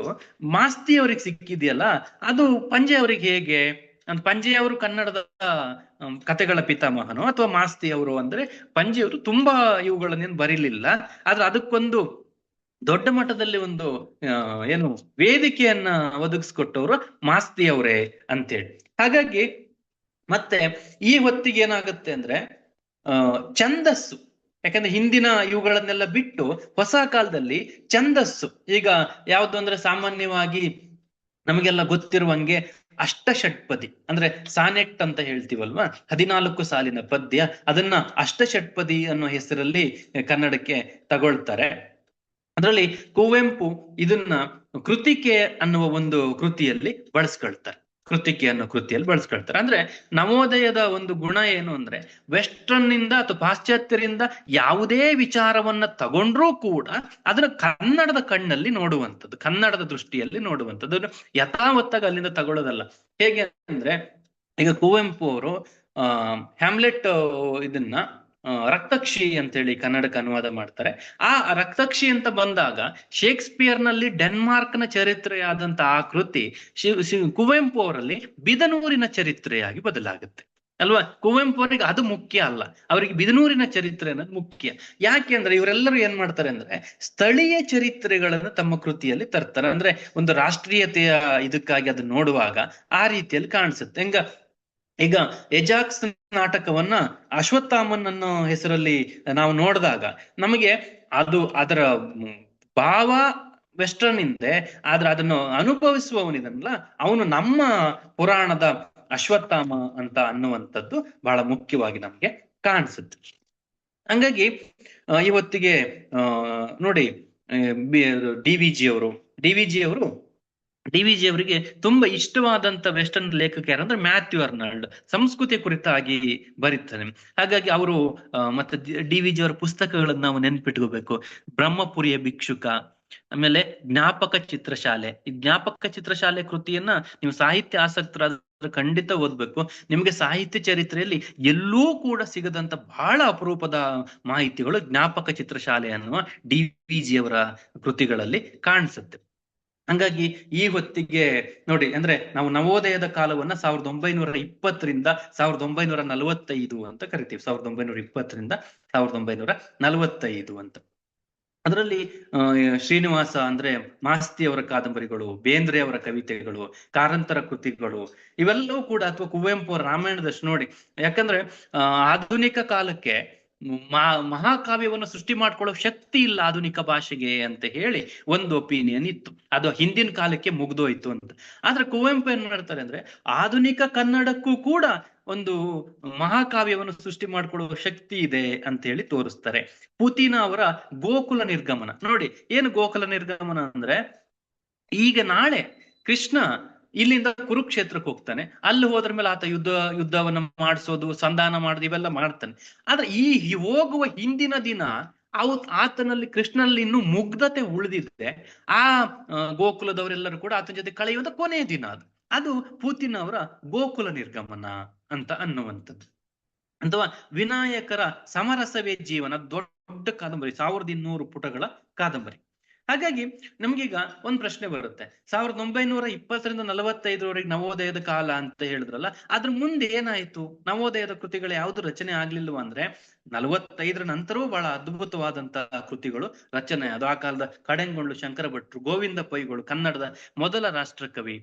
ಮಾಸ್ತಿ ಅವ್ರಿಗೆ ಸಿಕ್ಕಿದೆಯಲ್ಲ, ಅದು ಪಂಜೆ ಅವ್ರಿಗೆ ಹೇಗೆ ಅಂತ. ಪಂಜೆಯವರು ಕನ್ನಡದ ಕಥೆಗಳ ಪಿತಾಮಹನು ಅಥವಾ ಮಾಸ್ತಿ ಅವರು ಅಂದ್ರೆ, ಪಂಜೆಯವರು ತುಂಬಾ ಇವುಗಳನ್ನೇನು ಬರೀಲಿಲ್ಲ, ಆದ್ರೆ ಅದಕ್ಕೊಂದು ದೊಡ್ಡ ಮಟ್ಟದಲ್ಲಿ ಒಂದು ಏನು ವೇದಿಕೆಯನ್ನ ಒದಗಿಸ್ಕೊಟ್ಟವರು ಮಾಸ್ತಿ ಅವರೇ ಅಂತೇಳಿ. ಹಾಗಾಗಿ ಮತ್ತೆ ಈ ಹೊತ್ತಿಗೆ ಏನಾಗುತ್ತೆ ಅಂದ್ರೆ ಛಂದಸ್ಸು, ಯಾಕಂದ್ರೆ ಹಿಂದಿನ ಇವುಗಳನ್ನೆಲ್ಲ ಬಿಟ್ಟು ಹೊಸ ಕಾಲದಲ್ಲಿ ಛಂದಸ್ಸು, ಈಗ ಯಾವ್ದು ಅಂದ್ರೆ ಸಾಮಾನ್ಯವಾಗಿ ನಮಗೆಲ್ಲ ಗೊತ್ತಿರುವಂಗೆ ಅಷ್ಟಷಟ್ಪದಿ ಅಂದ್ರೆ ಸಾನೆಟ್ ಅಂತ ಹೇಳ್ತೀವಲ್ವಾ, 14 ಸಾಲಿನ ಪದ್ಯ, ಅದನ್ನ ಅಷ್ಟಷಟ್ಪದಿ ಅನ್ನೋ ಹೆಸರಲ್ಲಿ ಕನ್ನಡಕ್ಕೆ ತಗೊಳ್ತಾರೆ. ಅದರಲ್ಲಿ ಕುವೆಂಪು ಇದನ್ನ ಕೃತಿಕೆ ಅನ್ನುವ ಒಂದು ಕೃತಿಯಲ್ಲಿ ಬಳಸ್ಕೊಳ್ತಾರೆ. ಅಂದ್ರೆ ನವೋದಯದ ಒಂದು ಗುಣ ಏನು ಅಂದ್ರೆ, ವೆಸ್ಟರ್ನ್ ನಿಂದ ಅಥವಾ ಪಾಶ್ಚಾತ್ಯರಿಂದ ಯಾವುದೇ ವಿಚಾರವನ್ನ ತಗೊಂಡ್ರೂ ಕೂಡ ಅದನ್ನ ಕನ್ನಡದ ಕಣ್ಣಲ್ಲಿ ನೋಡುವಂಥದ್ದು, ಕನ್ನಡದ ದೃಷ್ಟಿಯಲ್ಲಿ ನೋಡುವಂಥದ್ದು, ಯಥಾವತ್ತಾಗಿ ಅಲ್ಲಿಂದ ತಗೊಳ್ಳೋದಲ್ಲ. ಹೇಗೆ ಅಂದ್ರೆ, ಈಗ ಕುವೆಂಪು ಅವರು ಹ್ಯಾಮ್ಲೆಟ್ ಇದನ್ನ ರಕ್ತಕ್ಷಿ ಅಂತೇಳಿ ಕನ್ನಡಕ್ಕೆ ಅನುವಾದ ಮಾಡ್ತಾರೆ. ಆ ರಕ್ತಕ್ಷಿ ಅಂತ ಬಂದಾಗ ಶೇಕ್ಸ್ಪಿಯರ್ ನಲ್ಲಿ ಡೆನ್ಮಾರ್ಕ್ ನ ಚರಿತ್ರೆಯಾದಂತ ಆ ಕೃತಿ ಕುವೆಂಪು ಅವರಲ್ಲಿ ಬಿದನೂರಿನ ಚರಿತ್ರೆಯಾಗಿ ಬದಲಾಗುತ್ತೆ ಅಲ್ವಾ. ಕುವೆಂಪು ಅವರಿಗೆ ಅದು ಮುಖ್ಯ ಅಲ್ಲ, ಅವರಿಗೆ ಬಿದನೂರಿನ ಚರಿತ್ರೆ ಅನ್ನೋದು ಮುಖ್ಯ. ಯಾಕೆಂದ್ರೆ ಇವರೆಲ್ಲರೂ ಏನ್ ಮಾಡ್ತಾರೆ ಅಂದ್ರೆ ಸ್ಥಳೀಯ ಚರಿತ್ರೆಗಳನ್ನು ತಮ್ಮ ಕೃತಿಯಲ್ಲಿ ತರ್ತಾರೆ. ಅಂದ್ರೆ ಒಂದು ರಾಷ್ಟ್ರೀಯತೆಯ ಇದಕ್ಕಾಗಿ ಅದು ನೋಡುವಾಗ ಆ ರೀತಿಯಲ್ಲಿ ಕಾಣಿಸುತ್ತೆ. ಈಗ ಎಜಾಕ್ಸ್ ನಾಟಕವನ್ನ ಅಶ್ವತ್ಥಾಮನ್ ಅನ್ನೋ ಹೆಸರಲ್ಲಿ ನಾವು ನೋಡಿದಾಗ ನಮಗೆ ಅದರ ಭಾವ ವೆಸ್ಟರ್ನ್ ಇಂದೆ, ಆದ್ರೆ ಅದನ್ನು ಅನುಭವಿಸುವವನಿದನಲ್ಲ ಅವನು ನಮ್ಮ ಪುರಾಣದ ಅಶ್ವತ್ಥಾಮ ಅಂತ ಅನ್ನುವಂಥದ್ದು ಬಹಳ ಮುಖ್ಯವಾಗಿ ನಮ್ಗೆ ಕಾಣಿಸುತ್ತೆ. ಹಂಗಾಗಿ ಇವತ್ತಿಗೆ ನೋಡಿ ಡಿ ವಿ ಜಿ ಅವರಿಗೆ ತುಂಬಾ ಇಷ್ಟವಾದಂತ ವೆಸ್ಟರ್ನ್ ಲೇಖಕ ಯಾರಂದ್ರೆ ಮ್ಯಾಥ್ಯೂ ಅರ್ನಾಲ್ಡ್, ಸಂಸ್ಕೃತಿ ಕುರಿತಾಗಿ ಬರೀತಾನೆ. ಹಾಗಾಗಿ ಅವರು ಮತ್ತೆ ಡಿ ವಿ ಜಿ ಅವರ ಪುಸ್ತಕಗಳನ್ನ ನಾವು ನೆನ್ಪಿಟ್ಕೋಬೇಕು. ಬ್ರಹ್ಮಪುರಿಯ ಭಿಕ್ಷುಕ, ಆಮೇಲೆ ಜ್ಞಾಪಕ ಚಿತ್ರಶಾಲೆ. ಈ ಜ್ಞಾಪಕ ಚಿತ್ರಶಾಲೆ ಕೃತಿಯನ್ನ ನೀವು ಸಾಹಿತ್ಯ ಆಸಕ್ತರಾದ್ರೆ ಖಂಡಿತ ಓದ್ಬೇಕು. ನಿಮ್ಗೆ ಸಾಹಿತ್ಯ ಚರಿತ್ರೆಯಲ್ಲಿ ಎಲ್ಲೂ ಕೂಡ ಸಿಗದಂತ ಬಹಳ ಅಪರೂಪದ ಮಾಹಿತಿಗಳು ಜ್ಞಾಪಕ ಚಿತ್ರಶಾಲೆ ಅನ್ನುವ ಡಿ ವಿ ಜಿ ಅವರ ಕೃತಿಗಳಲ್ಲಿ ಕಾಣಿಸುತ್ತೆ. ಹಂಗಾಗಿ ಈ ಹೊತ್ತಿಗೆ ನೋಡಿ, ಅಂದ್ರೆ ನಾವು ನವೋದಯದ ಕಾಲವನ್ನ 1920ರಿಂದ 1945 ಅಂತ ಕರಿತೀವಿ. 1920ರಿಂದ 1945 ಅಂತ. ಅದರಲ್ಲಿ ಶ್ರೀನಿವಾಸ ಅಂದ್ರೆ ಮಾಸ್ತಿ ಅವರ ಕಾದಂಬರಿಗಳು, ಬೇಂದ್ರೆ ಅವರ ಕವಿತೆಗಳು, ಕಾರಂತರ ಕೃತಿಗಳು, ಇವೆಲ್ಲವೂ ಕೂಡ, ಅಥವಾ ಕುವೆಂಪು ಅವರ ರಾಮಾಯಣದಷ್ಟು ನೋಡಿ. ಯಾಕಂದ್ರೆ ಆಧುನಿಕ ಕಾಲಕ್ಕೆ ಮಹಾಕಾವ್ಯವನ್ನು ಸೃಷ್ಟಿ ಮಾಡ್ಕೊಳ್ಳೋ ಶಕ್ತಿ ಇಲ್ಲ ಆಧುನಿಕ ಭಾಷೆಗೆ ಅಂತ ಹೇಳಿ ಒಂದು ಒಪಿನಿಯನ್ ಇತ್ತು. ಅದು ಹಿಂದಿನ ಕಾಲಕ್ಕೆ ಮುಗ್ದೋಯ್ತು ಅಂತ. ಆದ್ರೆ ಕುವೆಂಪು ಏನ್ ಮಾಡ್ತಾರೆ ಅಂದ್ರೆ ಆಧುನಿಕ ಕನ್ನಡಕ್ಕೂ ಕೂಡ ಒಂದು ಮಹಾಕಾವ್ಯವನ್ನು ಸೃಷ್ಟಿ ಮಾಡ್ಕೊಳ್ಳುವ ಶಕ್ತಿ ಇದೆ ಅಂತ ಹೇಳಿ ತೋರಿಸ್ತಾರೆ. ಪುತಿನ ಅವರ ಗೋಕುಲ ನಿರ್ಗಮನ ನೋಡಿ. ಏನು ಗೋಕುಲ ನಿರ್ಗಮನ ಅಂದ್ರೆ, ಈಗ ನಾಳೆ ಕೃಷ್ಣ ಇಲ್ಲಿಂದ ಕುರುಕ್ಷೇತ್ರಕ್ಕೆ ಹೋಗ್ತಾನೆ. ಅಲ್ಲಿ ಹೋದ್ರ ಮೇಲೆ ಆತ ಯುದ್ಧವನ್ನ ಮಾಡಿಸೋದು, ಸಂಧಾನ ಮಾಡೋದು ಇವೆಲ್ಲ ಮಾಡ್ತಾನೆ. ಆದ್ರೆ ಈ ಹೋಗುವ ಹಿಂದಿನ ದಿನ ಆತನಲ್ಲಿ ಕೃಷ್ಣನಲ್ಲಿ ಇನ್ನೂ ಮುಗ್ಧತೆ ಉಳಿದಿದೆ. ಆ ಗೋಕುಲದವರೆಲ್ಲರೂ ಕೂಡ ಆತನ ಜೊತೆ ಕಳೆಯುವಂತ ಕೊನೆಯ ದಿನ ಅದು ಪೂತಿನ ಅವರ ಗೋಕುಲ ನಿರ್ಗಮನ ಅಂತ ಅನ್ನುವಂಥದ್ದು. ಅಥವಾ ವಿನಾಯಕರ ಸಮರಸವೇ ಜೀವನ, ದೊಡ್ಡ ಕಾದಂಬರಿ, 1200 ಪುಟಗಳ ಕಾದಂಬರಿ. ಹಾಗಾಗಿ ನಮ್ಗೀಗ ಒಂದ್ ಪ್ರಶ್ನೆ ಬರುತ್ತೆ, 1920ರಿಂದ 45ರವರೆಗೆ ನವೋದಯದ ಕಾಲ ಅಂತ ಹೇಳಿದ್ರಲ್ಲ, ಅದ್ರ ಮುಂದೆ ಏನಾಯ್ತು? ನವೋದಯದ ಕೃತಿಗಳು ಯಾವ್ದು ರಚನೆ ಆಗ್ಲಿಲ್ವಾ ಅಂದ್ರೆ 45ರ ನಂತರವೂ ಬಹಳ ಅದ್ಭುತವಾದಂತಹ ಕೃತಿಗಳು ರಚನೆ ಅದು. ಆ ಕಾಲದ ಕಡೆಂಗೊಳ್ಳು ಶಂಕರ ಭಟ್ರು, ಗೋವಿಂದ ಪೈಗಳು, ಕನ್ನಡದ ಮೊದಲ ರಾಷ್ಟ್ರಕವಿ.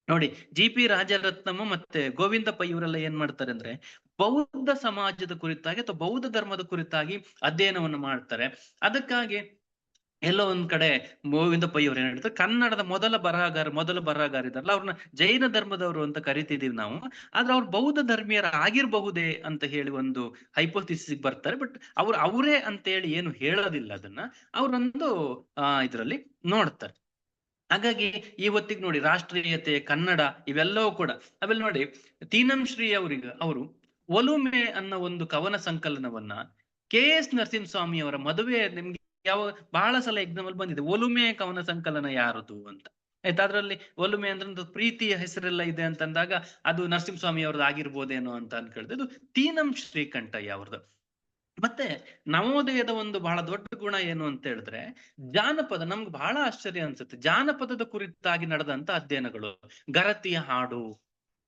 ನೋಡಿ, ಜಿ.ಪಿ. ರಾಜರತ್ನಮ್ಮ ಮತ್ತೆ ಗೋವಿಂದ ಪೈ ಇವರೆಲ್ಲ ಏನ್ ಮಾಡ್ತಾರೆ ಅಂದ್ರೆ ಬೌದ್ಧ ಸಮಾಜದ ಕುರಿತಾಗಿ ಅಥವಾ ಬೌದ್ಧ ಧರ್ಮದ ಕುರಿತಾಗಿ ಅಧ್ಯಯನವನ್ನು ಮಾಡ್ತಾರೆ. ಅದಕ್ಕಾಗಿ ಎಲ್ಲೋ ಒಂದ್ ಕಡೆ ಗೋವಿಂದ ಪೈ ಅವ್ರು ಏನ್ ಹೇಳ್ತಾರೆ, ಕನ್ನಡದ ಮೊದಲ ಬರಹಗಾರ ಇದಾರಲ್ಲ ಅವ್ರನ್ನ ಜೈನ ಧರ್ಮದವರು ಅಂತ ಕರಿತಿದೀವಿ ನಾವು, ಆದ್ರೆ ಅವ್ರು ಬೌದ್ಧ ಧರ್ಮೀಯರ ಆಗಿರಬಹುದೇ ಅಂತ ಹೇಳಿ ಒಂದು ಹೈಪೋಥಿಸಿಸ್ ಬರ್ತಾರೆ. ಬಟ್ ಅವರೇ ಅಂತ ಹೇಳಿ ಏನು ಹೇಳೋದಿಲ್ಲ, ಅದನ್ನ ಅವರೊಂದು ಇದ್ರಲ್ಲಿ ನೋಡ್ತಾರೆ. ಹಾಗಾಗಿ ಇವತ್ತಿಗೆ ನೋಡಿ, ರಾಷ್ಟ್ರೀಯತೆ, ಕನ್ನಡ ಇವೆಲ್ಲವೂ ಕೂಡ ಆಮೇಲೆ ನೋಡಿ, ತೀನಂ ಶ್ರೀ ಅವರು ಒಲುಮೆ ಅನ್ನೋ ಒಂದು ಕವನ ಸಂಕಲನವನ್ನ KS ನರಸಿಂಹಸ್ವಾಮಿ ಅವರ ಮದುವೆ, ನಿಮ್ಗೆ ಬಹಳ ಸಲ ಎಕ್ಸಾಮ್ ಅಲ್ಲಿ ಬಂದಿದೆ, ಒಲುಮೆ ಕವನ ಸಂಕಲನ ಯಾರದು ಅಂತ ಆಯ್ತಾ. ಅದ್ರಲ್ಲಿ ಒಲುಮೆ ಅಂದ್ರೆ ಪ್ರೀತಿಯ ಹೆಸರೆಲ್ಲ ಇದೆ ಅಂತಂದಾಗ ಅದು ನರಸಿಂಹಸ್ವಾಮಿ ಅವ್ರದ್ದು ಆಗಿರ್ಬೋದೇನೋ ಅಂತ ಅನ್ಕೊಳ್ದೆ. ಇದು ತೀನಂ ಶ್ರೀಕಂಠಯ್ಯ ಅವ್ರದ್ದು. ಮತ್ತೆ ನವೋದಯದ ಒಂದು ಬಹಳ ದೊಡ್ಡ ಗುಣ ಏನು ಅಂತ ಹೇಳಿದ್ರೆ ಜಾನಪದ. ನಮ್ಗೆ ಬಹಳ ಆಶ್ಚರ್ಯ ಅನ್ಸುತ್ತೆ, ಜಾನಪದದ ಕುರಿತಾಗಿ ನಡೆದಂತ ಅಧ್ಯಯನಗಳು. ಗರತಿಯ ಹಾಡು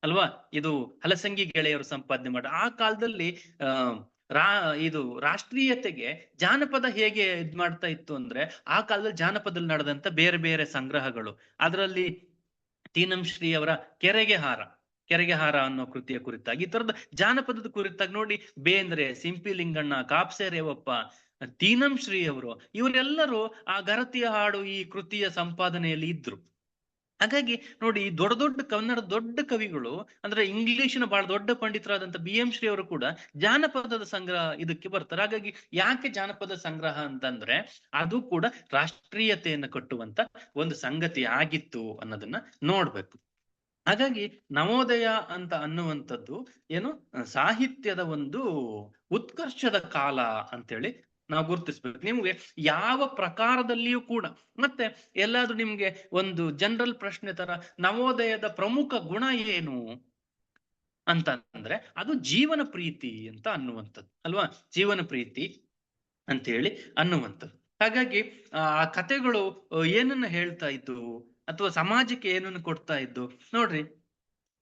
ಅಲ್ವಾ, ಇದು ಹಲಸಂಗಿ ಗೆಳೆಯರು ಸಂಪಾದನೆ ಮಾಡಿ ಆ ಕಾಲದಲ್ಲಿ ಇದು ರಾಷ್ಟ್ರೀಯತೆಗೆ ಜಾನಪದ ಹೇಗೆ ಇದ್ ಮಾಡ್ತಾ ಇತ್ತು ಅಂದ್ರೆ, ಆ ಕಾಲದಲ್ಲಿ ಜಾನಪದದಲ್ಲಿ ನಡೆದಂತ ಬೇರೆ ಬೇರೆ ಸಂಗ್ರಹಗಳು. ಅದರಲ್ಲಿ ತೀನಂ ಶ್ರೀ ಅವರ ಕೆರೆಗೆ ಹಾರ ಅನ್ನೋ ಕೃತಿಯ ಕುರಿತಾಗಿ, ಈ ತರದ ಜಾನಪದದ ಕುರಿತಾಗಿ ನೋಡಿ, ಬೇಂದ್ರೆ, ಸಿಂಪಿ ಲಿಂಗಣ್ಣ, ಕಾಪ್ಸೆ ರೇವಪ್ಪ, ತೀನಂ ಶ್ರೀ ಅವರು, ಇವರೆಲ್ಲರೂ ಆ ಗರತಿಯ ಹಾಡು ಈ ಕೃತಿಯ ಸಂಪಾದನೆಯಲ್ಲಿ ಇದ್ರು. ಹಾಗಾಗಿ ನೋಡಿ, ಈ ದೊಡ್ಡ ಕನ್ನಡ ದೊಡ್ಡ ಕವಿಗಳು ಅಂದ್ರೆ ಇಂಗ್ಲಿಶಿನ ಬಹಳ ದೊಡ್ಡ ಪಂಡಿತರಾದಂತ BM ಶ್ರೀ ಅವರು ಕೂಡ ಜಾನಪದದ ಸಂಗ್ರಹ ಇದಕ್ಕೆ ಬರ್ತಾರೆ. ಹಾಗಾಗಿ ಯಾಕೆ ಜಾನಪದ ಸಂಗ್ರಹ ಅಂತಂದ್ರೆ ಅದು ಕೂಡ ರಾಷ್ಟ್ರೀಯತೆಯನ್ನು ಕಟ್ಟುವಂತ ಒಂದು ಸಂಗತಿ ಆಗಿತ್ತು ಅನ್ನೋದನ್ನ ನೋಡ್ಬೇಕು. ಹಾಗಾಗಿ ನವೋದಯ ಅಂತ ಅನ್ನುವಂಥದ್ದು ಏನು, ಸಾಹಿತ್ಯದ ಒಂದು ಉತ್ಕರ್ಷದ ಕಾಲ ಅಂತೇಳಿ ನಾವು ಗುರುತಿಸ್ಬೇಕು. ನಿಮ್ಗೆ ಯಾವ ಪ್ರಕಾರದಲ್ಲಿಯೂ ಕೂಡ, ಮತ್ತೆ ಎಲ್ಲಾದ್ರೂ ನಿಮ್ಗೆ ಒಂದು ಜನರಲ್ ಪ್ರಶ್ನೆ ತರ ನವೋದಯದ ಪ್ರಮುಖ ಗುಣ ಏನು ಅಂತಂದ್ರೆ ಅದು ಜೀವನ ಪ್ರೀತಿ ಅಂತ ಅನ್ನುವಂಥದ್ದು ಅಲ್ವಾ, ಜೀವನ ಪ್ರೀತಿ ಅಂತೇಳಿ ಅನ್ನುವಂಥದ್ದು. ಹಾಗಾಗಿ ಆ ಕಥೆಗಳು ಏನನ್ನ ಹೇಳ್ತಾ ಇದ್ದು ಅಥವಾ ಸಮಾಜಕ್ಕೆ ಏನನ್ನು ಕೊಡ್ತಾ ಇದ್ದು ನೋಡ್ರಿ.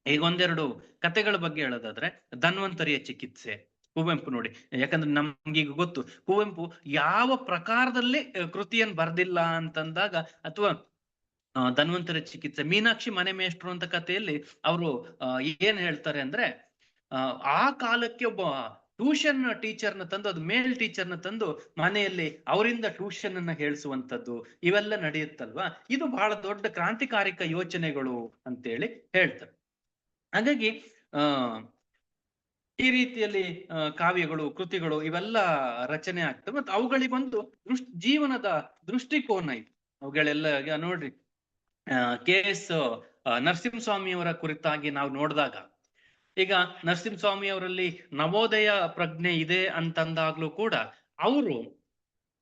ಈಗ ಒಂದೆರಡು ಕಥೆಗಳ ಬಗ್ಗೆ ಹೇಳೋದಾದ್ರೆ, ಧನ್ವಂತರಿಯ ಚಿಕಿತ್ಸೆ, ಕುವೆಂಪು ನೋಡಿ. ಯಾಕಂದ್ರೆ ನಮ್ಗೀಗ ಗೊತ್ತು ಕುವೆಂಪು ಯಾವ ಪ್ರಕಾರದಲ್ಲಿ ಕೃತಿಯನ್ನು ಬರ್ದಿಲ್ಲ ಅಂತಂದಾಗ, ಅಥವಾ ಧನ್ವಂತರಿ ಚಿಕಿತ್ಸೆ, ಮೀನಾಕ್ಷಿ ಮನೆ ಮೇಷ್ಟ್ರು ಅಂತ ಕಥೆಯಲ್ಲಿ ಅವರು ಏನ್ ಹೇಳ್ತಾರೆ ಅಂದ್ರೆ, ಆ ಕಾಲಕ್ಕೆ ಒಬ್ಬ ಟ್ಯೂಷನ್ ಟೀಚರ್ನ ತಂದು, ಅದು ಮೇಲ್ ಟೀಚರ್ನ ತಂದು ಮನೆಯಲ್ಲಿ ಅವರಿಂದ ಟ್ಯೂಷನ್ ಅನ್ನ ಹೇಳಿಸುವಂತದ್ದು ಇವೆಲ್ಲ ನಡೆಯುತ್ತಲ್ವಾ. ಇದು ಬಹಳ ದೊಡ್ಡ ಕ್ರಾಂತಿಕಾರಿಕ ಯೋಚನೆಗಳು ಅಂತೇಳಿ ಹೇಳ್ತಾರೆ. ಹಾಗಾಗಿ ಈ ರೀತಿಯಲ್ಲಿ ಕಾವ್ಯಗಳು, ಕೃತಿಗಳು ಇವೆಲ್ಲ ರಚನೆ ಆಗ್ತವೆ. ಮತ್ತೆ ಅವುಗಳಿಗೊಂದು ಜೀವನದ ದೃಷ್ಟಿಕೋನ ಇದೆ ಅವುಗಳೆಲ್ಲ. ನೋಡ್ರಿ, KS ನರಸಿಂಹಸ್ವಾಮಿ ಅವರ ಕುರಿತಾಗಿ ನಾವು ನೋಡಿದಾಗ, ಈಗ ನರಸಿಂಹಸ್ವಾಮಿ ಅವರಲ್ಲಿ ನವೋದಯ ಪ್ರಜ್ಞೆ ಇದೆ ಅಂತಂದಾಗ್ಲೂ ಕೂಡ ಅವರು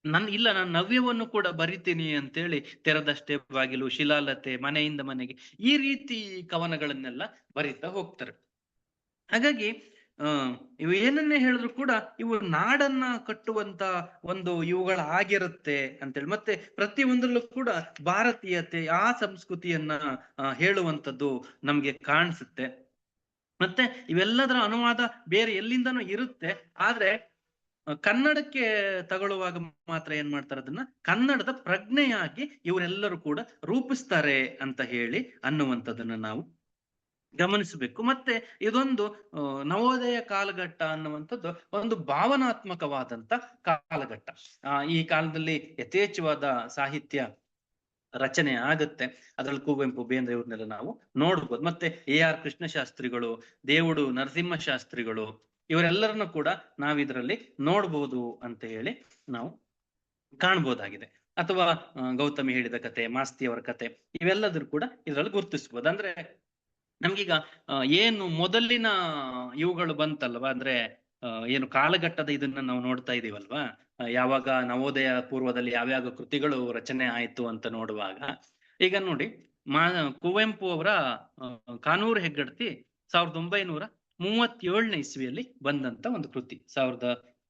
ನಾನು ನವ್ಯವನ್ನು ಕೂಡ ಬರಿತೀನಿ ಅಂತೇಳಿ ತೆರೆದಷ್ಟೇ ಬಾಗಿಲು, ಶಿಲಾಲತೆ, ಮನೆಯಿಂದ ಮನೆಗೆ, ಈ ರೀತಿ ಕವನಗಳನ್ನೆಲ್ಲ ಬರೀತಾ ಹೋಗ್ತಾರೆ. ಹಾಗಾಗಿ ಇವು ಏನನ್ನೇ ಹೇಳಿದ್ರು ಕೂಡ ಇವು ನಾಡನ್ನ ಕಟ್ಟುವಂತ ಒಂದು ಇವುಗಳ ಆಗಿರುತ್ತೆ ಅಂತೇಳಿ, ಮತ್ತೆ ಪ್ರತಿಯೊಂದರಲ್ಲೂ ಕೂಡ ಭಾರತೀಯತೆ, ಆ ಸಂಸ್ಕೃತಿಯನ್ನ ಹೇಳುವಂಥದ್ದು ನಮ್ಗೆ ಕಾಣಿಸುತ್ತೆ. ಮತ್ತೆ ಇವೆಲ್ಲದರ ಅನುವಾದ ಬೇರೆ ಎಲ್ಲಿಂದನೂ ಇರುತ್ತೆ, ಆದ್ರೆ ಕನ್ನಡಕ್ಕೆ ತಗೊಳ್ಳುವಾಗ ಮಾತ್ರ ಏನ್ ಮಾಡ್ತಾರೆ, ಅದನ್ನ ಕನ್ನಡದ ಪ್ರಜ್ಞೆಯಾಗಿ ಇವರೆಲ್ಲರೂ ಕೂಡ ರೂಪಿಸ್ತಾರೆ ಅಂತ ಹೇಳಿ ಅನ್ನುವಂಥದ್ದನ್ನ ನಾವು ಗಮನಿಸಬೇಕು. ಮತ್ತೆ ಇದೊಂದು ನವೋದಯ ಕಾಲಘಟ್ಟ ಅನ್ನುವಂಥದ್ದು ಒಂದು ಭಾವನಾತ್ಮಕವಾದಂತ ಕಾಲಘಟ್ಟ. ಈ ಕಾಲದಲ್ಲಿ ಯಥೇಚ್ಛವಾದ ಸಾಹಿತ್ಯ ರಚನೆ ಆಗತ್ತೆ. ಅದ್ರಲ್ಲಿ ಕುವೆಂಪು, ಬೇಂದ್ರೆ ಇವ್ರನ್ನೆಲ್ಲ ನಾವು ನೋಡ್ಬೋದು. ಮತ್ತೆ AR ಕೃಷ್ಣಶಾಸ್ತ್ರಿಗಳು, ದೇವುಡು ನರಸಿಂಹ ಶಾಸ್ತ್ರಿಗಳು, ಇವರೆಲ್ಲರನ್ನು ಕೂಡ ನಾವಿದ್ರಲ್ಲಿ ನೋಡ್ಬೋದು ಅಂತ ಹೇಳಿ ನಾವು ಕಾಣ್ಬೋದಾಗಿದೆ. ಅಥವಾ ಗೌತಮಿ ಹೇಳಿದ ಕತೆ, ಮಾಸ್ತಿಯವರ ಕತೆ, ಇವೆಲ್ಲದರೂ ಕೂಡ ಇದರಲ್ಲಿ ಗುರುತಿಸಬಹುದು. ಅಂದ್ರೆ ನಮ್ಗೀಗ ಏನು ಮೊದಲಿನ ಇವುಗಳು ಬಂತಲ್ವಾ, ಅಂದ್ರೆ ಏನು ಕಾಲಘಟ್ಟದ ಇದನ್ನ ನಾವು ನೋಡ್ತಾ ಇದೀವಲ್ವಾ, ಯಾವಾಗ ನವೋದಯ ಪೂರ್ವದಲ್ಲಿ ಯಾವ್ಯಾವ ಕೃತಿಗಳು ರಚನೆ ಆಯ್ತು ಅಂತ ನೋಡುವಾಗ, ಈಗ ನೋಡಿ ಕುವೆಂಪು ಅವರ ಕಾನೂರು ಹೆಗ್ಗಡತಿ 1937ನೇ ಇಸ್ವಿಯಲ್ಲಿ ಬಂದಂತ ಒಂದು ಕೃತಿ,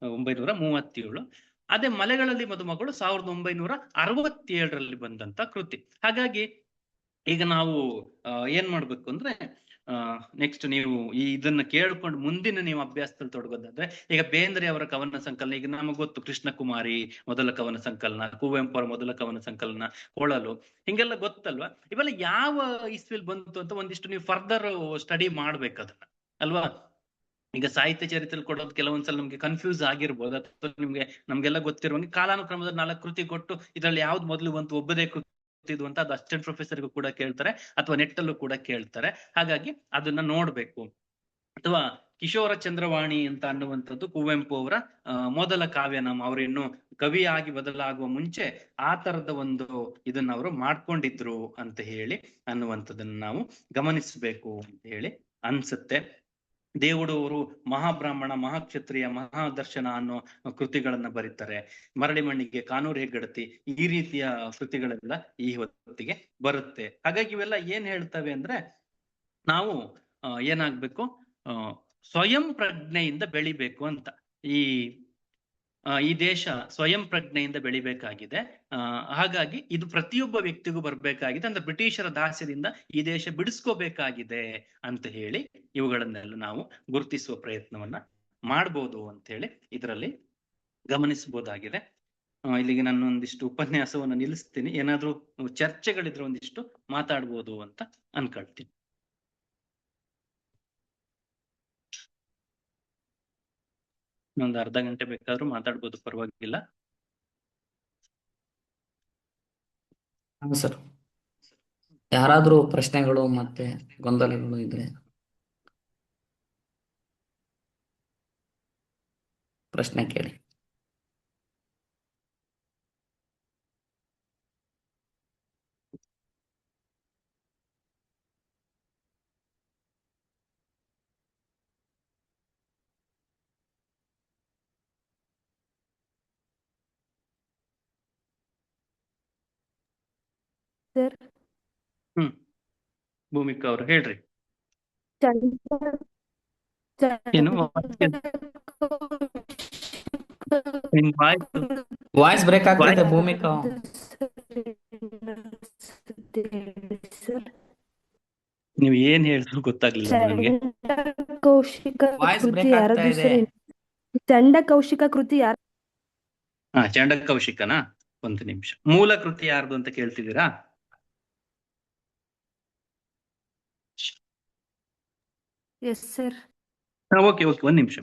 1937. ಅದೇ ಮಲೆಗಳಲ್ಲಿ ಮದುಮಗಳು 1967ರಲ್ಲಿ ಬಂದಂತ ಕೃತಿ. ಹಾಗಾಗಿ ಈಗ ನಾವು ಏನ್ ಮಾಡ್ಬೇಕು ಅಂದ್ರೆ, ನೆಕ್ಸ್ಟ್ ನೀವು ಇದನ್ನ ಕೇಳ್ಕೊಂಡು ಮುಂದಿನ ನೀವು ಅಭ್ಯಾಸದಲ್ಲಿ ತೊಡಗೋದಾದ್ರೆ, ಈಗ ಬೇಂದ್ರೆ ಅವರ ಕವನ ಸಂಕಲನ, ಈಗ ನಮಗೆ ಗೊತ್ತು ಕೃಷ್ಣ ಕುಮಾರಿ ಮೊದಲ ಕವನ ಸಂಕಲನ, ಕುವೆಂಪು ಅವರ ಮೊದಲ ಕವನ ಸಂಕಲನ, ಕೊಳಲು, ಹಿಂಗೆಲ್ಲ ಗೊತ್ತಲ್ವಾ. ಇವೆಲ್ಲ ಯಾವ ಇಸ್ವಿಲ್ ಬಂತು ಅಂತ ಒಂದಿಷ್ಟು ನೀವು ಫರ್ದರ್ ಸ್ಟಡಿ ಮಾಡ್ಬೇಕು ಅದನ್ನ, ಅಲ್ವಾ. ಈಗ ಸಾಹಿತ್ಯ ಚರಿತ್ರೆ ಕೊಡೋದು ಕೆಲವೊಂದ್ಸಲ ನಮ್ಗೆ ಕನ್ಫ್ಯೂಸ್ ಆಗಿರ್ಬೋದು, ಅಥವಾ ನಮ್ಗೆಲ್ಲ ಗೊತ್ತಿರುವಂಗೆ ಕಾಲಾನುಕ್ರಮದಲ್ಲಿ 4 ಕೃತಿ ಕೊಟ್ಟು ಇದ್ರಲ್ಲಿ ಯಾವ್ದು ಮೊದಲು ಬಂತು, ಒಬ್ಬದೇ ಕೃತಿ ಇದು ಅಂತ ಅದು ಅಸಿಸ್ಟೆಂಟ್ ಪ್ರೊಫೆಸರ್ಗೂ ಕೂಡ ಕೇಳ್ತಾರೆ, ಅಥವಾ ನೆಟ್ ಅಲ್ಲೂ ಕೂಡ ಕೇಳ್ತಾರೆ. ಹಾಗಾಗಿ ಅದನ್ನ ನೋಡ್ಬೇಕು. ಅಥವಾ ಕಿಶೋರ ಚಂದ್ರವಾಣಿ ಅಂತ ಅನ್ನುವಂಥದ್ದು ಕುವೆಂಪು ಅವರ ಮೊದಲ ಕಾವ್ಯನಾಮ. ಅವರು ಇನ್ನು ಕವಿಯಾಗಿ ಬದಲಾಗುವ ಮುಂಚೆ ಆ ತರದ ಒಂದು ಇದನ್ನ ಅವರು ಮಾಡ್ಕೊಂಡಿದ್ರು ಅಂತ ಹೇಳಿ ಅನ್ನುವಂಥದ್ದನ್ನ ನಾವು ಗಮನಿಸಬೇಕು ಅಂತ ಹೇಳಿ ಅನ್ಸುತ್ತೆ. ದೇವುಡು ಅವರು ಮಹಾಬ್ರಾಹ್ಮಣ, ಮಹಾಕ್ಷತ್ರಿಯ, ಮಹಾದರ್ಶನ ಅನ್ನೋ ಕೃತಿಗಳನ್ನ ಬರೀತಾರೆ. ಮರಳಿ ಮಣ್ಣಿಗೆ, ಕಾನೂರು ಹೆಗ್ಗಡತಿ, ಈ ರೀತಿಯ ಕೃತಿಗಳೆಲ್ಲ ಈ ಹೊತ್ತಿಗೆ ಬರುತ್ತೆ. ಹಾಗಾಗಿ ಇವೆಲ್ಲ ಏನ್ ಹೇಳ್ತವೆ ಅಂದ್ರೆ, ನಾವು ಏನಾಗ್ಬೇಕು, ಸ್ವಯಂ ಪ್ರಜ್ಞೆಯಿಂದ ಬೆಳಿಬೇಕು ಅಂತ. ಈ ದೇಶ ಸ್ವಯಂ ಪ್ರಜ್ಞೆಯಿಂದ ಬೆಳಿಬೇಕಾಗಿದೆ. ಹಾಗಾಗಿ ಇದು ಪ್ರತಿಯೊಬ್ಬ ವ್ಯಕ್ತಿಗೂ ಬರ್ಬೇಕಾಗಿದೆ. ಅಂದ್ರೆ ಬ್ರಿಟಿಷರ ದಾಸ್ಯದಿಂದ ಈ ದೇಶ ಬಿಡಿಸ್ಕೋಬೇಕಾಗಿದೆ ಅಂತ ಹೇಳಿ ಇವುಗಳನ್ನೆಲ್ಲ ನಾವು ಗುರುತಿಸುವ ಪ್ರಯತ್ನವನ್ನ ಮಾಡ್ಬೋದು ಅಂತ ಹೇಳಿ ಇದರಲ್ಲಿ ಗಮನಿಸಬಹುದಾಗಿದೆ. ಇಲ್ಲಿಗೆ ನಾನು ಒಂದಿಷ್ಟು ಉಪನ್ಯಾಸವನ್ನ ನಿಲ್ಲಿಸ್ತೀನಿ. ಏನಾದ್ರೂ ಚರ್ಚೆಗಳಿದ್ರೆ ಒಂದಿಷ್ಟು ಮಾತಾಡ್ಬೋದು ಅಂತ ಅನ್ಕೊಳ್ತೀನಿ. ಒಂದು ಅರ್ಧ ಗಂಟೆ ಬೇಕಾದ್ರೂ ಮಾತಾಡ್ಬೋದು, ಪರವಾಗಿಲ್ಲ. ಸರ್, ಯಾರಾದ್ರೂ ಪ್ರಶ್ನೆಗಳು ಮತ್ತೆ ಗೊಂದಲಗಳು ಇದ್ರೆ ಪ್ರಶ್ನೆ ಕೇಳಿ. ಸರ್, ಭೂಮಿಕಾ ಅವರು ಹೇಳ್ರಿ. ಏನು ವಾಯ್ಸ್ ಬ್ರೇಕ್ ಆಗ್ತಿದೆ ಭೂಮಿಕಾ. ನೀವು ಏನ್ ಹೇಳಿದ್ರು ಗೊತ್ತಾಗ್ಲಿಲ್ಲ ನನಗೆ. ಕೌಶಿಕ ವಾಯ್ಸ್ ಕೃತಿ ಬ್ರೇಕ್ ಆಗ್ತಾ ಯಾರದು ಇದೆ. ಸರ್? ಚಂಡ ಕೌಶಿಕ ಕೃತಿ ಯಾರು? ಚಂಡ ಕೌಶಿಕನಾ? ಒಂದು ನಿಮಿಷ. ಮೂಲ ಕೃತಿ ಯಾರ್ದು ಅಂತ ಕೇಳ್ತಿದ್ದೀರಾ? Yes sir. ಓಕೆ, ಒಂದ್ ನಿಮಿಷ.